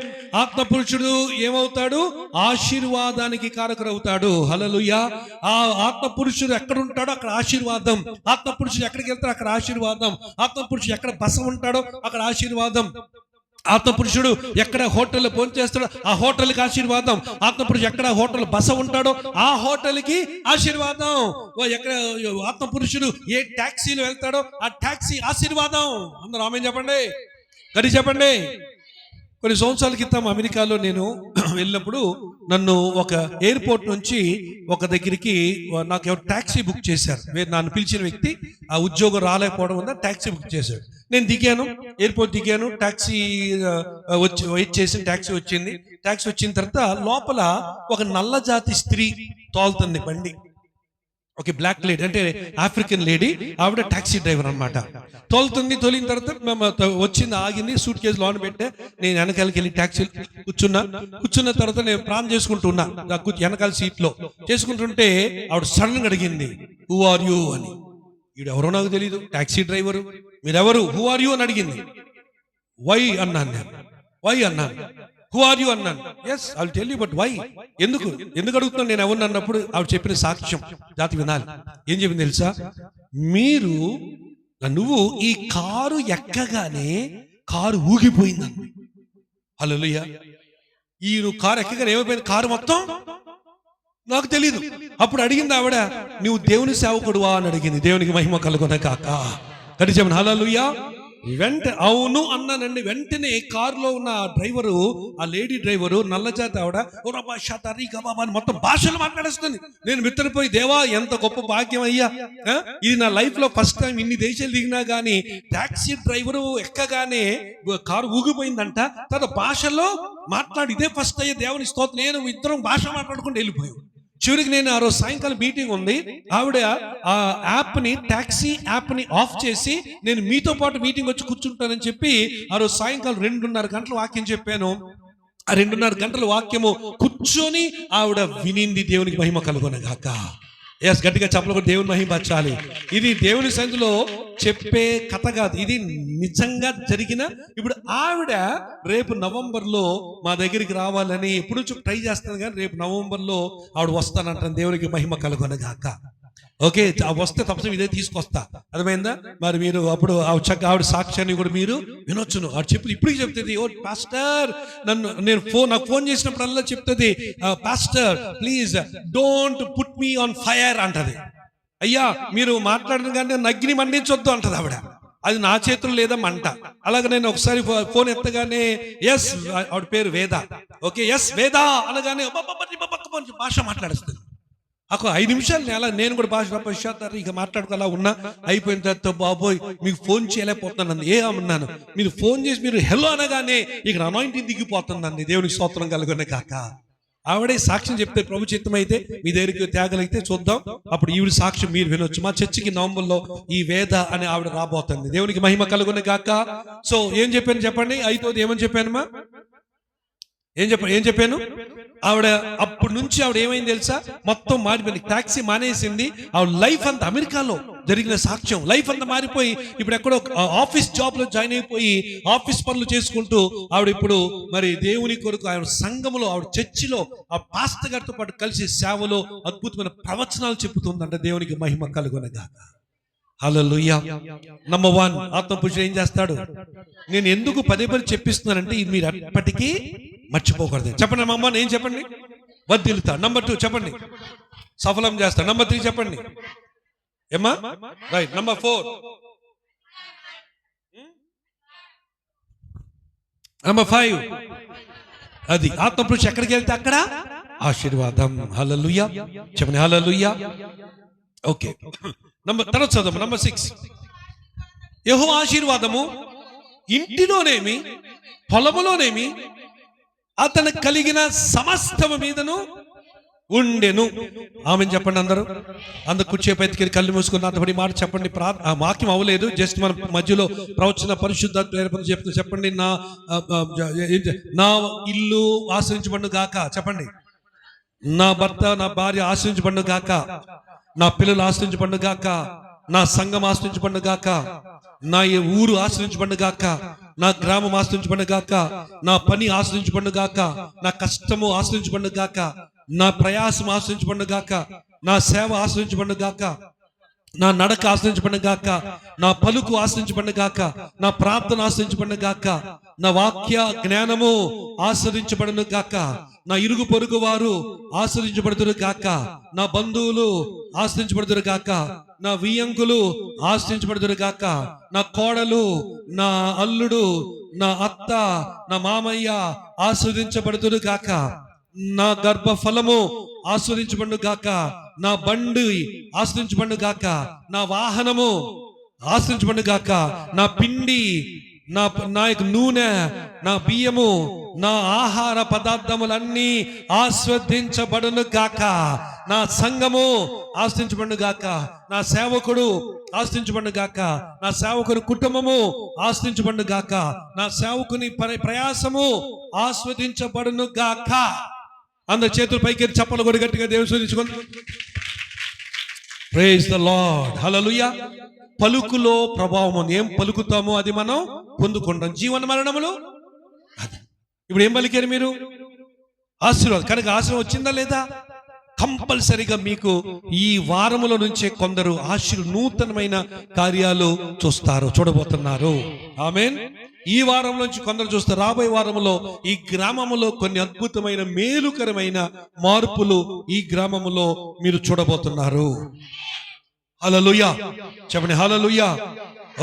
ఆత్మ పురుషుడు ఏమవుతాడు? ఆశీర్వాదానికి కారకుడవుతాడు. హల్లెలూయా. ఆ ఆత్మ పురుషుడు ఎక్కడ ఉంటాడో అక్కడ ఆశీర్వాదం. ఆత్మ పురుషుడు ఎక్కడికి వెళ్తాడో అక్కడ ఆశీర్వాదం. ఆత్మ పురుషుడు ఎక్కడ బస ఉంటాడో అక్కడ ఆశీర్వాదం. ఆత్మ పురుషుడు ఎక్కడ హోటల్లో భోజనం చేస్తాడో ఆ హోటల్కి ఆశీర్వాదం. ఆత్మ పురుషుడు ఎక్కడ హోటల్ బస ఉంటాడో ఆ హోటల్కి ఆశీర్వాదం. ఎక్కడ ఆత్మ పురుషుడు ఏ ట్యాక్సీలో వెళ్తాడో ఆ ట్యాక్సీ ఆశీర్వాదం. అందరూ ఆమేన్ చెప్పండి, గట్టిగా చెప్పండి. కొన్ని సంవత్సరాల క్రితం అమెరికాలో నేను వెళ్ళినప్పుడు నన్ను ఒక ఎయిర్పోర్ట్ నుంచి ఒక దగ్గరికి నాకు ఎవరు ట్యాక్సీ బుక్ చేశారు. నన్ను పిలిచిన వ్యక్తి ఆ ఉద్యోగం రాలేకపోవడం వల్ల ట్యాక్సీ బుక్ చేశాడు. నేను దిగాను, ఎయిర్పోర్ట్ దిగాను, ట్యాక్సీ వచ్చి వెయిట్ చేసి ట్యాక్సీ వచ్చింది. ట్యాక్సీ వచ్చిన తర్వాత లోపల ఒక నల్ల జాతి స్త్రీ తోలుతుంది బండి. ఓకే, బ్లాక్ లేడీ అంటే ఆఫ్రికన్ లేడీ, ఆవిడ ట్యాక్సీ డ్రైవర్ అనమాట. తోలిన తర్వాత మేము వచ్చింది, ఆగింది, సూట్ కేసు లోన్ పెట్టే నేను వెనకాలకి వెళ్ళి ట్యాక్సీ కూర్చున్న తర్వాత నేను ప్రాణం చేసుకుంటున్నా వెనకాల సీట్లో చేసుకుంటుంటే ఆవిడ సడన్ గా అడిగింది, హూ ఆర్ యూ అని. ఈడెవరో నాకు తెలియదు, ట్యాక్సీ డ్రైవరు, మీరెవరు, హూ ఆర్ యూ అని అడిగింది. వై అన్నాను నేను, వై అన్నాను. హూ ఆర్ యూ అన్నాను. Yes I will tell you, but why, ఎందుకు అడుగుతున్నాను నేను ఎవరిని అన్నప్పుడు ఆవిడ చెప్పిన సాక్ష్యం జాతి వినాలి. ఏం చెప్పింది తెలుసా? నువ్వు ఈ కారు ఎక్కగానే కారు ఊగిపోయిందండి. హల్లెలూయా. నువ్వు కారు ఎక్కగానే ఏమైపోయింది? కారు మొత్తం నాకు తెలియదు. అప్పుడు అడిగింది ఆవిడ, నువ్వు దేవుని సేవకుడువా అని అడిగింది. దేవునికి మహిమ కలుగును గాక. గట్టిగా చెప్పండి హల్లెలూయా. అవును అన్నానండి. వెంటనే కారులో ఉన్న డ్రైవరు, ఆ లేడీ డ్రైవరు, నల్లజాతి ఆవిడ అని మొత్తం భాషలు మాట్లాడేస్తుంది. నేను మిత్రపోయి, దేవా ఎంత గొప్ప భాగ్యం అయ్యా, ఇది నా లైఫ్ లో ఫస్ట్ టైం. ఇన్ని దేశాలు దిగినా గానీ టాక్సీ డ్రైవరు ఎక్కగానే కారు ఊగిపోయిందంట. తర్వాత భాషలో మాట్లాడి, ఇదే ఫస్ట్ అయ్యే, దేవుని స్తోత్రం. నేను ఇద్దరం భాష మాట్లాడుకుంటూ వెళ్ళిపోయాం. చివరికి నేను ఆ రోజు సాయంకాలం మీటింగ్ ఉంది, ఆవిడ ఆ యాప్ని, టాక్సీ యాప్ని ఆఫ్ చేసి నేను మీతో పాటు మీటింగ్ వచ్చి కూర్చుంటానని చెప్పి ఆ రోజు సాయంకాలం 2:30 గంటల వాక్యం చెప్పాను. ఆ 2:30 గంటల వాక్యము కూర్చొని ఆవిడ వినింది. దేవునికి మహిమ కలుగును గాక. ఎస్, గట్టిగా చెప్పలు కూడా దేవుని మహిమపరచాలి. ఇది దేవుని సన్నిధిలో చెప్పే కథ కాదు, ఇది నిజంగా జరిగిన. ఇప్పుడు ఆవిడ రేపు నవంబర్లో మా దగ్గరికి రావాలని ఎప్పుడు ట్రై చేస్తాను, కానీ రేపు నవంబర్లో ఆవిడ వస్తానంటాను. దేవునికి మహిమ కలుగును గాక. ఓకే, వస్తే తప్పని ఇదే తీసుకొస్తా, అర్థమైందా? మరి మీరు అప్పుడు ఆవిడ సాక్ష్యాన్ని కూడా మీరు వినొచ్చును. ఆవిడ చెప్తుంది, ఇప్పటికి చెప్తుంది, ఓ పాస్టర్ నాకు ఫోన్ చేసినప్పుడల్లా చెప్తుంది, pastor please don't put me on fire అంటది. అయ్యా మీరు మాట్లాడిన కానీ నగ్గిని మండించొద్దు అంటది ఆవిడ. అది నా చేతులు లేదా మంట. అలాగే నేను ఒకసారి ఫోన్ ఎత్తగానే, ఎస్, ఆవిడ పేరు వేద, ఓకే, ఎస్ వేద అనగానే భాష మాట్లాడుస్తుంది. ఒక 5 నిమిషాలు నేను కూడా భాష ఇక మాట్లాడుకోవాలా ఉన్నా. అయిపోయిన తర్వాత, బాబోయ్ మీకు ఫోన్ చేయలేకపోతున్నాను. ఏమన్నాను, మీరు ఫోన్ చేసి మీరు హెలో అనగానే ఇక్కడ అనాయింటింగ్ దిగిపోతుందండి. దేవునికి స్తోత్రం కలుగునే కాక. ఆవిడే సాక్ష్యం చెప్తే, ప్రభు చిత్తమైతే మీ దగ్గరికి త్యాగలైతే చూద్దాం, అప్పుడు ఈవిడ సాక్ష్యం మీరు వినొచ్చు. మా చర్చికి నవంబర్లో ఈ వేద అని ఆవిడ రాబోతుంది. దేవునికి మహిమ కలుగునే కాక. సో ఏం చెప్పాను చెప్పండి? అయిపోతే ఏమని చెప్పానమ్మా? ఏం చెప్పాను? ఆవిడ అప్పటి నుంచి ఆవిడ ఏమైంది తెలుసా? మొత్తం మారిపోయింది. టాక్సీ మానేసింది. ఆవిడ లైఫ్ అంతా, అమెరికాలో జరిగిన సాక్ష్యం, లైఫ్ అంతా మారిపోయి ఇప్పుడు ఎక్కడో ఆఫీస్ జాబ్ లో జాయిన్ అయిపోయి ఆఫీస్ పనులు చేసుకుంటూ ఆవిడ ఇప్పుడు మరి దేవుని కొరకు ఆవిడ సంఘములో, ఆవిడ చర్చిలో ఆ పాస్టర్ గారితో పాటు కలిసి సేవలో అద్భుతమైన ప్రవచనాలు చెబుతుందంట. దేవునికి మహిమ కలుగునగాక. హల్లెలూయా. నంబర్ 1, ఆత్మపురుషుడు ఏం చేస్తాడు? నేను ఎందుకు పదే చెప్పిస్తున్నానంటే ఇది మీరు ఎప్పటికీ మర్చిపోకూడదు. చెప్పండి మా అమ్మ, ఏం చెప్పండి? వర్ధిల్లుతా. నంబర్ 2 చెప్పండి, సఫలం చేస్తా. నంబర్ 3 చెప్పండి ఏమ్మా? రైట్. నంబర్ 4 నెంబర్ 5 అది ఆత్మపురుష ఎక్కడికి వెళ్తే అక్కడ ఆశీర్వాదం. హల్లెలూయా చెప్పండి, హల్లెలూయా. ఓకే, తర్వాత చదవం. నెంబర్ 6 యెహోవా ఆశీర్వాదము ఇంటిలోనేమి పొలములోనేమి అతను కలిగిన సమస్తము మీదను ఉండెను. ఆమెను చెప్పండి అందరూ. అందరు కూర్చోపై ఎత్తుకెళ్ళి కళ్ళు మూసుకున్న అంతపడి మాట చెప్పండి. ఆ వాక్యం అవ్వలేదు, జస్ట్ మన మధ్యలో ప్రవచన పరిశుద్ధ చెప్పండి. నా ఇల్లు ఆశ్రయించబడును గాక చెప్పండి. నా భర్త నా భార్య ఆశ్రయించబడును గాక, నా పిల్లలు ఆశ్రయించబడును గాక, నా సంఘం ఆశ్రయించబడును గాక, నా ఊరు ఆశ్రయించబడును గాక, నా గ్రామం ఆశ్రయించబడును గాక, నా పని ఆశ్రయించబడును గాక, నా కష్టము ఆశ్రయించబడును గాక, నా ప్రయాసం ఆశ్రయించబడును గాక, నా సేవ ఆశ్రయించబడును గాక, నా నడక ఆశ్రయించబడును గాక, నా పలుకు ఆశ్రయించబడును గాక, నా ప్రార్థన ఆశ్రయించబడును గాక, నా వాక్య జ్ఞానము ఆశ్రయించబడును గాక, నా ఇరుగు పొరుగు వారు ఆశ్రయించబడుదురు గాక, నా బంధువులు ఆశ్రయించబడుదురు గాక, నా వియ్యంకులు ఆశ్రయించబడుదురు గాక, నా కోడలు, నా అల్లుడు, నా అత్త, నా మామయ్య ఆశ్రయించబడుదురు గాక, నా గర్భ ఫలము ఆస్వాదించబడును గాక, నా బండి ఆస్వాదించబడును గాక, నా వాహనము ఆస్వాదించబడును గాక, నా పిండి, నా యొక్క నూనె, నా బియ్యము, నా ఆహార పదార్థములన్నీ ఆస్వాదించబడును గాక, నా సంఘము ఆస్వాదించబడును గాక, నా సేవకుడు ఆస్వాదించబడును గాక, నా సేవకుని కుటుంబము ఆస్వాదించబడును గాక, నా సేవకుని ప్రయాసము ఆస్వాదించబడును గాక. అందరు చేతులు పైకి చప్పలు కొడి గట్టిగా దేవుని స్తుతించుకోండి. ప్రైజ్ ద లార్డ్, హల్లెలూయా. పలుకులో ప్రభావం ఉంది. ఏం పలుకుతామో అది మనం పొందుకుంటాం. జీవన మరణములు అది. ఇప్పుడు ఏం పలికారు మీరు? ఆశీర్వాదం. కనుక ఆశీర్వాదం వచ్చిందా లేదా? కంపల్సరిగా మీకు ఈ వారముల నుంచే కొందరు నూతనమైన కార్యాలు చూడబోతున్నారు. ఆమేన్. ఈ వారం నుంచి కొందరు చూస్తారు. రాబోయే వారంలో ఈ గ్రామములో కొన్ని అద్భుతమైన మేలుకరమైన మార్పులు ఈ గ్రామములో మీరు చూడబోతున్నారు. హల్లెలూయా చెప్పండి, హల్లెలూయా.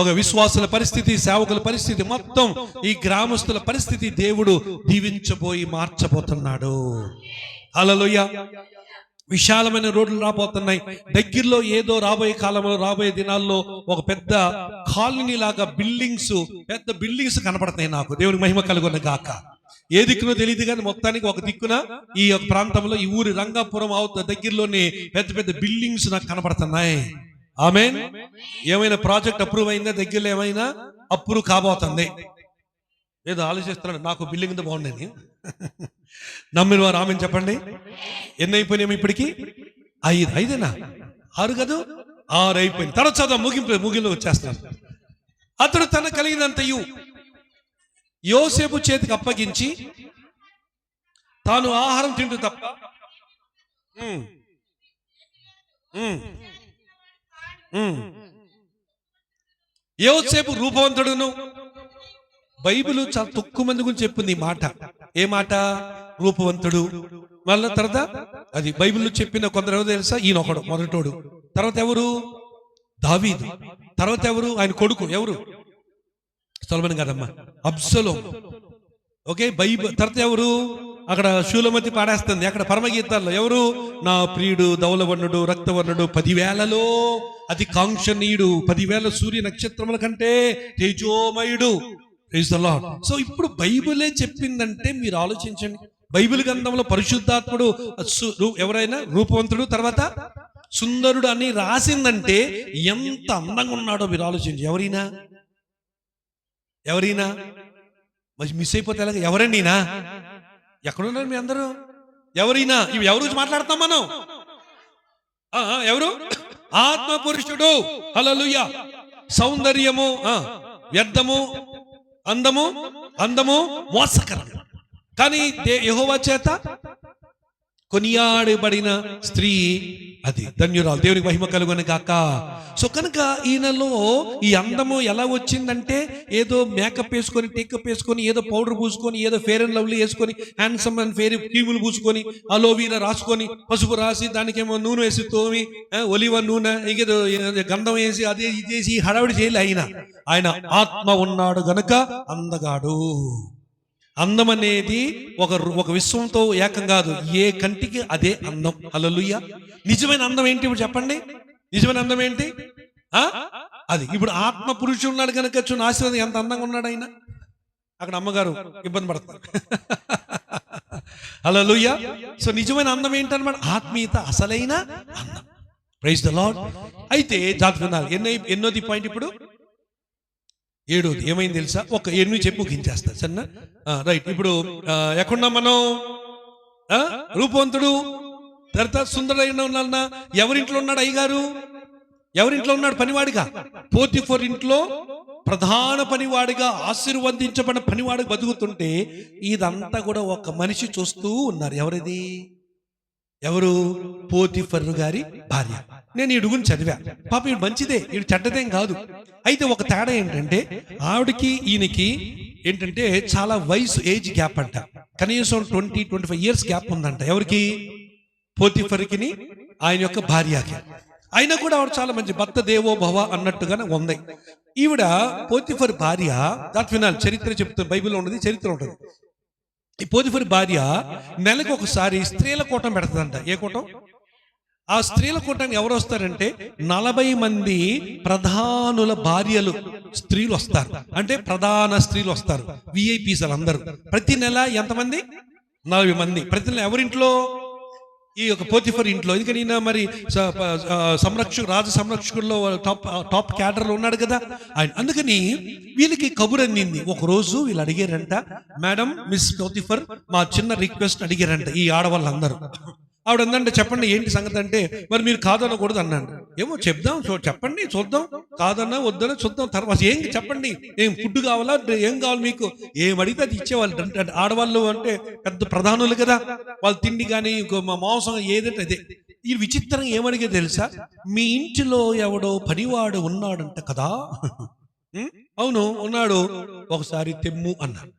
ఒక విశ్వాసుల పరిస్థితి, సేవకుల పరిస్థితి, మొత్తం ఈ గ్రామస్తుల పరిస్థితి దేవుడు దీవించబోయి మార్చబోతున్నాడు. హల్లెలూయా. విశాలమైన రోడ్లు రాబోతున్నాయి. దగ్గరలో ఏదో రాబోయే కాలంలో, రాబోయే దినాల్లో ఒక పెద్ద కాలనీ లాగా పెద్ద బిల్డింగ్స్ కనపడతాయి. నాకు దేవునికి మహిమ కలుగును గాక. ఏ దిక్కునో తెలియదు కానీ మొత్తానికి ఒక దిక్కున ఈ యొక్క ప్రాంతంలో ఈ ఊరి రంగాపురం దగ్గరలోనే పెద్ద పెద్ద బిల్డింగ్స్ నాకు కనపడుతున్నాయి. ఆమేన్. ఏమైనా ప్రాజెక్ట్ అప్రూవ్ అయిందా? దగ్గరలో ఏమైనా అప్రూవ్ కాబోతుంది? ఏదో ఆలోచిస్తున్నాడు, నాకు బిల్డింగ్ బాగుండేది. నమ్మిన వారు ఆమెను చెప్పండి. ఎన్ని అయిపోయినాయి ఇప్పటికి? 5 6 కదా, 6 అయిపోయింది. తర్వాత చదువు, ముగింపు వచ్చేస్తాను. అతడు తన కలిగినంతయు యోసేపు చేతికి అప్పగించి తాను ఆహారం తింటూ తప్ప యోసేపు రూపవంతుడును. బైబిల్ చాలా తక్కువ మంది గురించి చెప్పింది ఈ మాట. ఏ మాట? రూపవంతుడు. మళ్ళా తర్వాత అది బైబిల్లో చెప్పిన కొందరు ఎవరు తెలుసా? ఈయన ఒకడు మొదటోడు. తర్వాత ఎవరు? దావీదు. తర్వాత ఎవరు? ఆయన కొడుకు ఎవరు? సొలొమోను కాదమ్మా, అబ్షలోం. ఓకే. బైబిల్ తర్వాత ఎవరు? అక్కడ షూలమతి పాడేస్తుంది అక్కడ పరమగీతాల్లో. ఎవరు? నా ప్రియుడు ధవలవర్ణుడు రక్తవర్ణుడు 10,000లో అతి కాంక్షణీయుడు, 10,000 సూర్య నక్షత్రముల కంటే తేజోమయుడు. Praise the Lord. సో ఇప్పుడు బైబిలే చెప్పిందంటే మీరు ఆలోచించండి. బైబిల్ గ్రంథంలో పరిశుద్ధాత్ముడు ఎవరైనా రూపవంతుడు తర్వాత సుందరుడు అని రాసిందంటే ఎంత అందంగా ఉన్నాడో మీరు ఆలోచించి. ఎవరైనా మిస్ అయిపోతే ఎలాగ? ఎవరండినా? ఎక్కడున్నారు మీ అందరూ? ఎవరైనా ఇవి ఎవరు గురించి మాట్లాడుతాం మనం? ఎవరు? ఆత్మ పురుషుడు. హల్లెలూయా. సౌందర్యము వ్యర్థము, అందము మోసకరం, కానీ యెహోవా చేత కొనియాడబడిన స్త్రీ అది ధన్యురాలు. దేవునికి మహిమ కలుగును గాక. సో కనుక ఈయనలో ఈ అందము ఎలా వచ్చిందంటే ఏదో మేకప్ వేసుకొని, టేకప్ వేసుకొని, ఏదో పౌడర్ పూసుకొని, ఏదో ఫేర్ అండ్ లవ్లీ వేసుకొని, హ్యాండ్సమ్ అండ్ ఫేర్ క్రీములు పూసుకొని, అలోవీరా రాసుకొని, పసుపు రాసి, దానికేమో నూనె వేసి తోమి, ఒలివ నూనె, ఇంకేదో గంధం వేసి అది చేసి హడావిడి చేయలే. ఆయన ఆత్మ ఉన్నాడు గనుక అందగాడు. అందం అనేది ఒక విశ్వంతో ఏకం కాదు. ఏ కంటికి అదే అందం. హల్లెలూయా. నిజమైన అందం ఏంటి ఇప్పుడు చెప్పండి? నిజమైన అందం ఏంటి? అది ఇప్పుడు ఆత్మ పురుషుడు ఉన్నాడు కనుక చూడండి ఆశీర్వాదం ఎంత అందంగా ఉన్నాడు ఆయన. అక్కడ అమ్మగారు ఇబ్బంది పడతారు. హల్లెలూయా. సో నిజమైన అందం ఏంటన్నమాట? ఆత్మీయత, అసలైన అందం. Praise the lord. అయితే జాగ్రత్త వినాలి. ఎన్నోది పాయింట్ ఇప్పుడు? 7వది. ఏమైంది తెలుసా? ఒక 8 చెప్పి ముగించేస్తా సరేనా? రైట్. ఇప్పుడు ఎక్కడున్నాం మనం? రూపవంతుడు తర్వాత సుందరైన ఉన్న ఎవరింట్లో ఉన్నాడు? అయ్యగారు ఎవరింట్లో ఉన్నాడు? పనివాడిగా. పోతిఫర్ ఇంట్లో ప్రధాన పనివాడిగా ఆశీర్వదించబడిన పనివాడిగా బతుకుతుంటే ఇదంతా కూడా ఒక మనిషి చూస్తూ ఉన్నారు. ఎవరిది? ఎవరు? పోతిఫర్ గారి భార్య. నేను ఈ గురించి చదివా. పాప ఈడు మంచిదే, ఈడు చెడ్డదేం కాదు. అయితే ఒక తేడా ఏంటంటే ఆవిడకి ఈయనకి ఏంటంటే చాలా వయసు, ఏజ్ గ్యాప్ అంట. కనీసం 20-25 ఇయర్స్ గ్యాప్ ఉందంట. ఎవరికి? పోతిఫర్కి ఆయన యొక్క భార్యకి. అయినా కూడా ఆవిడ చాలా మంచి భర్త దేవో భవ అన్నట్టుగానే ఉంది. ఈవిడ పోతిఫర్ భార్య. దాని వినాలి, చరిత్ర చెప్తుంది, బైబిల్లో ఉన్నది, చరిత్ర ఉంటుంది. ఈ పోతిఫర్ భార్య నెలకు ఒకసారి స్త్రీల కూటం పెడతాదంట. ఏ కూటం? ఆ స్త్రీల కూటానికి ఎవరు వస్తారంటే 40 మంది ప్రధానుల భార్యలు స్త్రీలు వస్తారు. అంటే ప్రధాన స్త్రీలు వస్తారు, విఐపీస్ అందరూ. ప్రతి నెల ఎంతమంది? 40 మంది. ప్రతి నెల ఎవరింట్లో? ఈ యొక్క పోతిఫర్ ఇంట్లో. ఎందుకని ఈయన మరి రాజ సంరక్షకుల్లో టాప్ క్యాడర్లో ఉన్నాడు కదా ఆయన. అందుకని వీళ్ళకి కబురు అందింది. ఒక రోజు వీళ్ళు అడిగారంట, మేడం మిస్ పోతిఫర్ మా చిన్న రిక్వెస్ట్ అడిగారంట ఈ ఆడవాళ్ళందరూ. ఆవిడ అందంటే చెప్పండి ఏంటి సంగతి అంటే, మరి మీరు కాదనకూడదు అన్నాడు. ఏమో చెప్దాం, చెప్పండి చూద్దాం, కాదన్నా వద్దన్నా చూద్దాం, తర్వాత ఏం చెప్పండి, ఏం ఫుడ్ కావాలా, ఏం కావాలి మీకు, ఏం అడిగితే అది ఇచ్చేవాళ్ళు. ఆడవాళ్ళు అంటే పెద్ద ప్రధానులు కదా, వాళ్ళు తిండి కానీ మాంసం ఏదంటే అదే. ఈ విచిత్రం ఏమడిగే తెలుసా? మీ ఇంటిలో ఎవడో పనివాడు ఉన్నాడంట కదా. అవును ఉన్నాడు, ఒకసారి తెమ్ము అన్నాడు.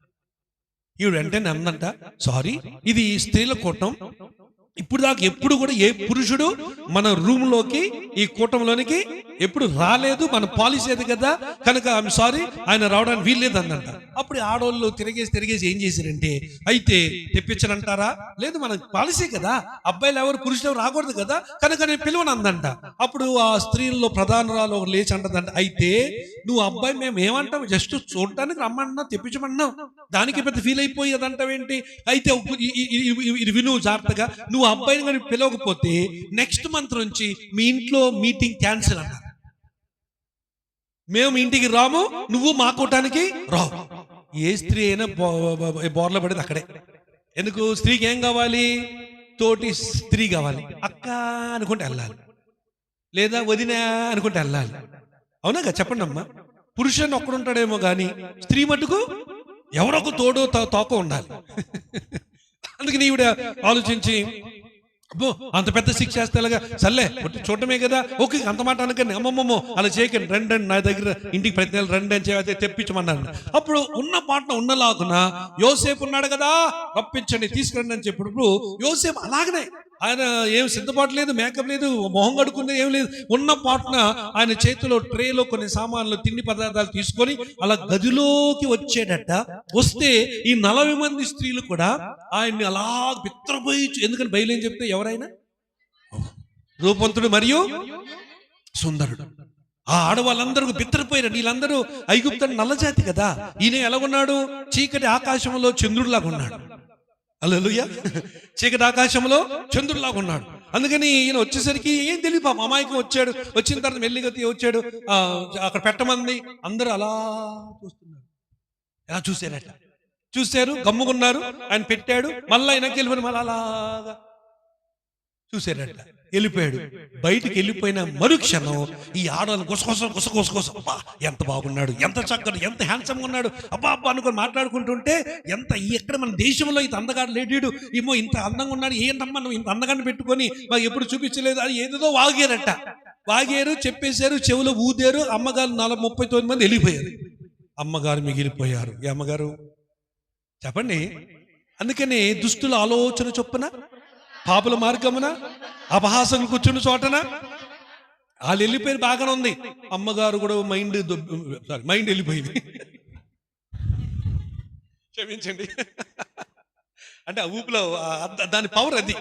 ఈవిడ వెంటనే అందంట, సారీ ఇది స్త్రీల కూటం, ఇప్పుడు దాకా ఎప్పుడు కూడా ఏ పురుషుడు మన రూమ్ లోకి ఈ కూటంలోనికి ఎప్పుడు రాలేదు, మన పాలసీ అది కదా, కనుక ఐఎమ్ సారీ ఆయన రావడానికి వీల్లేదు అందంట. అప్పుడు ఆడవాళ్ళు తిరిగేసి ఏం చేశారంటే, అయితే తెప్పించనంటారా? లేదు మన పాలసీ కదా, అబ్బాయిలు ఎవరు పురుషులు ఎవరు రాకూడదు కదా, కనుక నేను పిలువను అందంట. అప్పుడు ఆ స్త్రీల్లో ప్రధానురాలు ఒకరు లేచి అంటదంట, అయితే నువ్వు అబ్బాయి మేము ఏమంటావు, జస్ట్ చూడటానికి రమ్మన్నా తెప్పించమన్నావు, దానికి పెద్ద ఫీల్ అయిపోయి అదంటావేంటి? అయితే ఇది విను జాగ్రత్తగా, నువ్వు అబ్బాయిని కానీ పిలవకపోతే నెక్స్ట్ మంత్ నుంచి మీ ఇంట్లో మీటింగ్ క్యాన్సిల్ అన్నారు. మేము ఇంటికి రాము, నువ్వు మా కూటానికి రావు. ఏ స్త్రీ అయినా బోర్ల పడేది అక్కడే. ఎందుకు? స్త్రీకి ఏం కావాలి? తోటి స్త్రీ కావాలి. అక్క అనుకుంటే వెళ్ళాలి, లేదా వదిన అనుకుంటే వెళ్ళాలి. అవునా చెప్పండి అమ్మా. పురుషుని ఒక్కడుంటాడేమో కానీ స్త్రీ మటుకు ఎవరొక తోడు తోక ఉండాలి. అందుకని ఈవిడ ఆలోచించి, అబ్బో అంత పెద్ద శిక్ష వేస్తే ఎలాగా, సర్లే చూడటమే కదా, ఓకే అంత మాట అనకండి, అమ్మమ్మమ్మో అలా చేయకండి, రండి నా దగ్గర ఇంటికి ప్రతి నెల రండి అని చెప్పి తెప్పించమన్నాను. అప్పుడు ఉన్న పాటన ఉన్నలాగున యోసేపు ఉన్నాడు కదా, రప్పించండి తీసుకురండి అని చెప్పినప్పుడు యోసేపు అలాగనే ఆయన ఏం సిద్ధపాటు లేదు, మేకప్ లేదు, మొహం కడుక్కుంది ఏం లేదు, ఉన్న పాటన ఆయన చేతిలో ట్రేలో కొన్ని సామాన్లు తిండి పదార్థాలు తీసుకొని అలా గదిలోకి వచ్చేటట్ట. వస్తే ఈ 40 మంది స్త్రీలు కూడా ఆయన్ని అలా బిత్తరపోయి, ఎందుకని బయలు ఏం చెప్తే ఎవరైనా రూపవంతుడు మరియు సుందరుడు. ఆ ఆడవాళ్ళందరూ బిత్తరపోయారు. వీళ్ళందరూ ఐగుప్తు నల్లజాతి కదా, ఈయన ఎలాగున్నాడు? చీకటి ఆకాశంలో చంద్రుడిలాగా ఉన్నాడు. హల్లెలూయా. చీకటి ఆకాశంలో చంద్రుడిలాగా ఉన్నాడు. అందుకని ఈయన వచ్చేసరికి ఏం తెలియదు, పాపం అమాయకం వచ్చాడు. వచ్చిన తర్వాత మెల్లిగా వచ్చాడు, అక్కడ పెట్టమంది, అందరూ అలా చూస్తున్నారు. ఎలా చూశారట, చూశారు, గమ్ముకున్నారు. ఆయన పెట్టాడు, మళ్ళీ ఆయనకి వెళ్ళిపోయి మళ్ళీ అలాగా చూశారట, వెళ్ళిపోయాడు. బయటికి వెళ్ళిపోయిన మరుక్షణం ఈ ఆడవాళ్ళు గుసగుస అబ్బా ఎంత బాగున్నాడు, ఎంత చక్కడు, ఎంత హ్యాండ్సమ్గా ఉన్నాడు, అబ్బా అబ్బా అనుకొని మాట్లాడుకుంటుంటే, ఎంత ఎక్కడ మన దేశంలో ఇంత అందగాడు లేడీడు, ఏమో ఇంత అందంగా ఉన్నాడు, ఏంటమ్మా నువ్వు ఇంత అందగాన్ని పెట్టుకొని మాకు ఎప్పుడు చూపించలేదు అది ఏదేదో వాగారట. వాగారు, చెప్పేశారు, చెవులో ఊదారు. అమ్మగారు 39 మంది వెళ్ళిపోయారు, అమ్మగారు మిగిలిపోయారు. ఈ అమ్మగారు చెప్పండి. అందుకని దుష్టుల ఆలోచన చొప్పున, పాపుల మార్గమున, అపహాసకులు కూర్చున్న చోటన వాళ్ళు వెళ్ళిపోయి బాగానే ఉంది. అమ్మగారు కూడా మైండ్ వెళ్ళిపోయింది. క్షమించండి. అంటే ఆ ఊపిలో దాని పవర్ అది.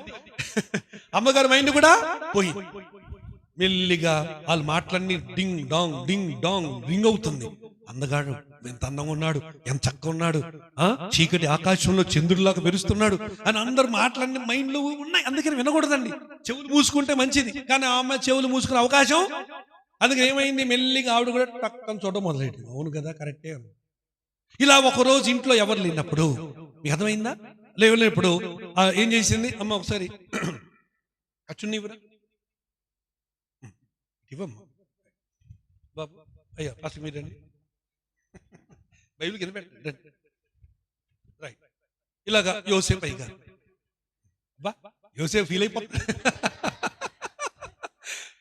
అమ్మగారి మైండ్ కూడా పోయి మెల్లిగా వాళ్ళు మాటలన్నీ డింగ్ డాంగ్ రింగ్ అవుతుంది. అందగాడు ఎంత అందంగా ఉన్నాడు, ఎంత చక్కగా ఉన్నాడు, చీకటి ఆకాశంలో చంద్రుడిలాగా మెరుస్తున్నాడు అని అందరు మాటలన్నీ మైండ్ లో ఉన్నాయి. అందుకని వినకూడదండి, చెవులు మూసుకుంటే మంచిది. కానీ ఆ అమ్మాయి చెవులు మూసుకునే అవకాశం. అందుకని ఏమైంది, మెల్లిగా ఆవిడ కూడా టక్కని చూడడం మొదలెట్టింది. అవును కదా, కరెక్టే. ఇలా ఒకరోజు ఇంట్లో ఎవరు లేనప్పుడు, మీకు అర్థమైందా, లేనప్పుడు ఏం చేసింది, అమ్మ ఒకసారి అచ్చుని ఇవ్వమ్మా బాబు, అయ్యా ఫస్ట్ మీరండి, బైబిల్ కింద పెట్టండి, రైట్. ఇలాగా యోసేపు అయ్యగా బా యోసేపు ఫీల్ అయిపోతుంది.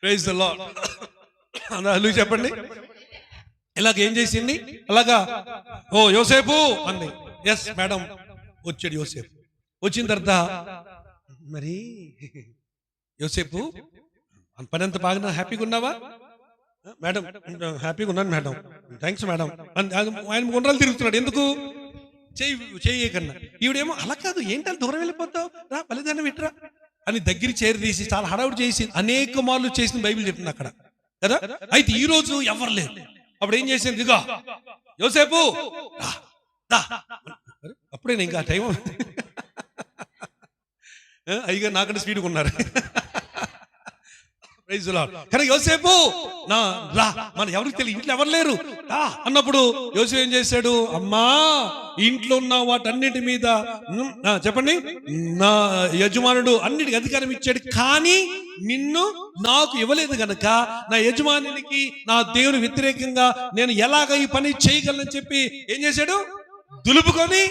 Praise the Lord. హల్లెలూయా చెప్పండి. ఇలాగ ఏం చేసింది, అలాగా ఓ యోసేపు అంది. Yes madam. వచ్చాడు యోసేపు. వచ్చిన తర్వాత మరి యోసేపు పని అంత బాగా హ్యాపీగా ఉన్నావా మేడం? హ్యాపీగా ఉన్నాను మేడం, థ్యాంక్స్ మేడం. ఆయన గుండ్రాలు తిరుగుతున్నాడు. ఎందుకు? చెయ్యి కన్నా. ఈవిడేమో అలా కాదు, ఏంటని దూరం వెళ్ళిపోతావు, రా బలిదానం విట్రా అని దగ్గర చేరి తీసి చాలా హడావుడి చేసి అనేక మార్లు చేసిన బైబిల్ చెప్తుంది అక్కడ కదా. అయితే ఈ రోజు ఎవరు లేరు. అప్పుడు ఏం చేసింది, ఇదిగో యోసేపు అప్పుడే ఇంకా టైం అయ్యగా నాకంటే స్పీడ్గా ఉన్నారు. కానీ యోసేపు రా, మన ఎవరికి తెలియదు, ఇంట్లో ఎవరు లేరు అన్నప్పుడు యోసేపు ఏం చేశాడు, అమ్మా ఇంట్లో ఉన్న వాటన్నిటి మీద చెప్పండి, నా యజమానుడు అన్నిటికీ అధికారం ఇచ్చాడు, కానీ నిన్ను నాకు ఇవ్వలేదు గనక నా యజమానికి నా దేవుని వ్యతిరేకంగా నేను ఎలాగ ఈ పని చేయగలను చెప్పి ఏం చేశాడు, దులుపుకొని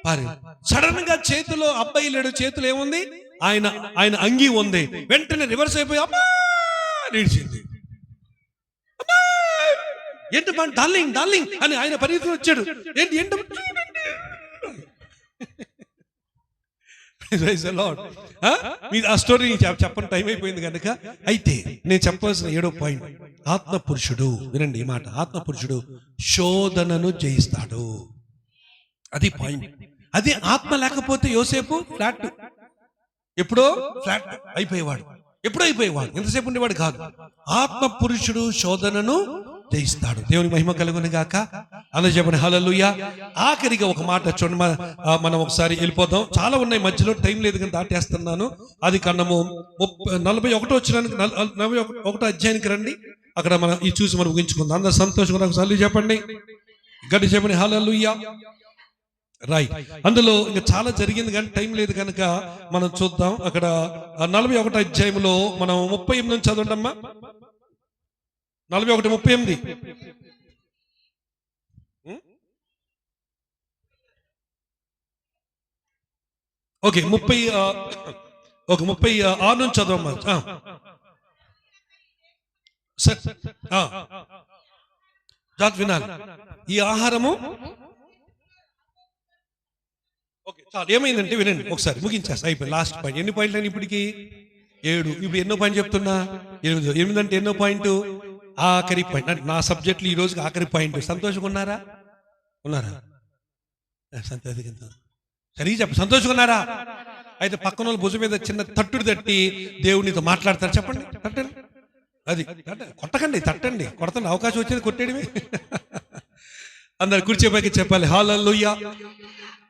పారి. సడన్ గా చేతిలో అబ్బాయి లేడు, చేతిలో ఏముంది, ఆయన అంగీ ఉంది. వెంటనే రివర్స్ అయిపోయి అమ్మా నిడిచింది. ఏంటి డార్లింగ్ డార్లింగ్ అని ఆయన పరిగెత్తుకు వచ్చాడు. ఏంటి ఏంటి ఆ స్టోరీ చెప్పని టైం అయిపోయింది కనుక. అయితే నేను చెప్పాల్సిన 7వ పాయింట్, ఆత్మపురుషుడు. వినండి ఈ మాట, ఆత్మపురుషుడు శోధనను జయిస్తాడు. అది పాయింట్. అది ఆత్మ లేకపోతే యోసేపు ఫ్లాట్, ఎప్పుడో ఫ్లాట్ అయిపోయేవాడు, ఎప్పుడో అయిపోయేవాడు, ఎంతసేపు ఉండేవాడు కాదు. ఆత్మ పురుషుడు శోధనను జయిస్తాడు. దేవుని మహిమ కలుగును గాక. అందరూ చెప్పండి హల్లెలూయా. ఆఖరిగా ఒక మాట చూడండి, మనం ఒకసారి వెళ్ళిపోదాం. చాలా ఉన్నాయి మధ్యలో, టైం లేదు కానీ దాటేస్తున్నాను. అది కన్నము 41 వచ్చినానికి 41 అధ్యాయానికి రండి. అక్కడ మనం ఇది చూసి మనం ముగించుకుందాం. అందరూ సంతోషంగా ఒకసారి చెప్పండి, గట్టి చెప్పండి హల్లెలూయా. రైట్. అందులో ఇంకా చాలా జరిగింది కానీ టైం లేదు కనుక మనం చూద్దాం. అక్కడ 41 అధ్యాయంలో మనం 38 నుంచి చదవండమ్మా. 41:38. ఓకే 36 నుంచి చదవమ్మా. జాగ్రత్త వినాలి. ఈ ఆహారము ఓకే చాలు. ఏమైందంటే వినండి ఒకసారి, ముగించేస్తా, అయిపోయి లాస్ట్ పాయింట్. ఎన్ని పాయింట్లు అని ఇప్పటికి 7. ఇప్పుడు ఎన్నో పాయింట్ చెప్తున్నా, 8 అంటే ఎన్నో పాయింట్, ఆఖరి పాయింట్. అంటే నా సబ్జెక్టులు ఈ రోజుకి ఆఖరి పాయింట్. సంతోషంగా ఉన్నారా? సరిగా చెప్ప, సంతోషంగా ఉన్నారా? అయితే పక్కన వాళ్ళ భుజం మీద చిన్న తట్టుడు తట్టి దేవునితో మాట్లాడతారు. చెప్పండి, తట్టండి. అది కొట్టకండి, తట్టండి. కొడతండి, అవకాశం వచ్చేది కొట్టేయడమే. అందరు కూర్చోబోయి చెప్పాలి హల్లెలూయా.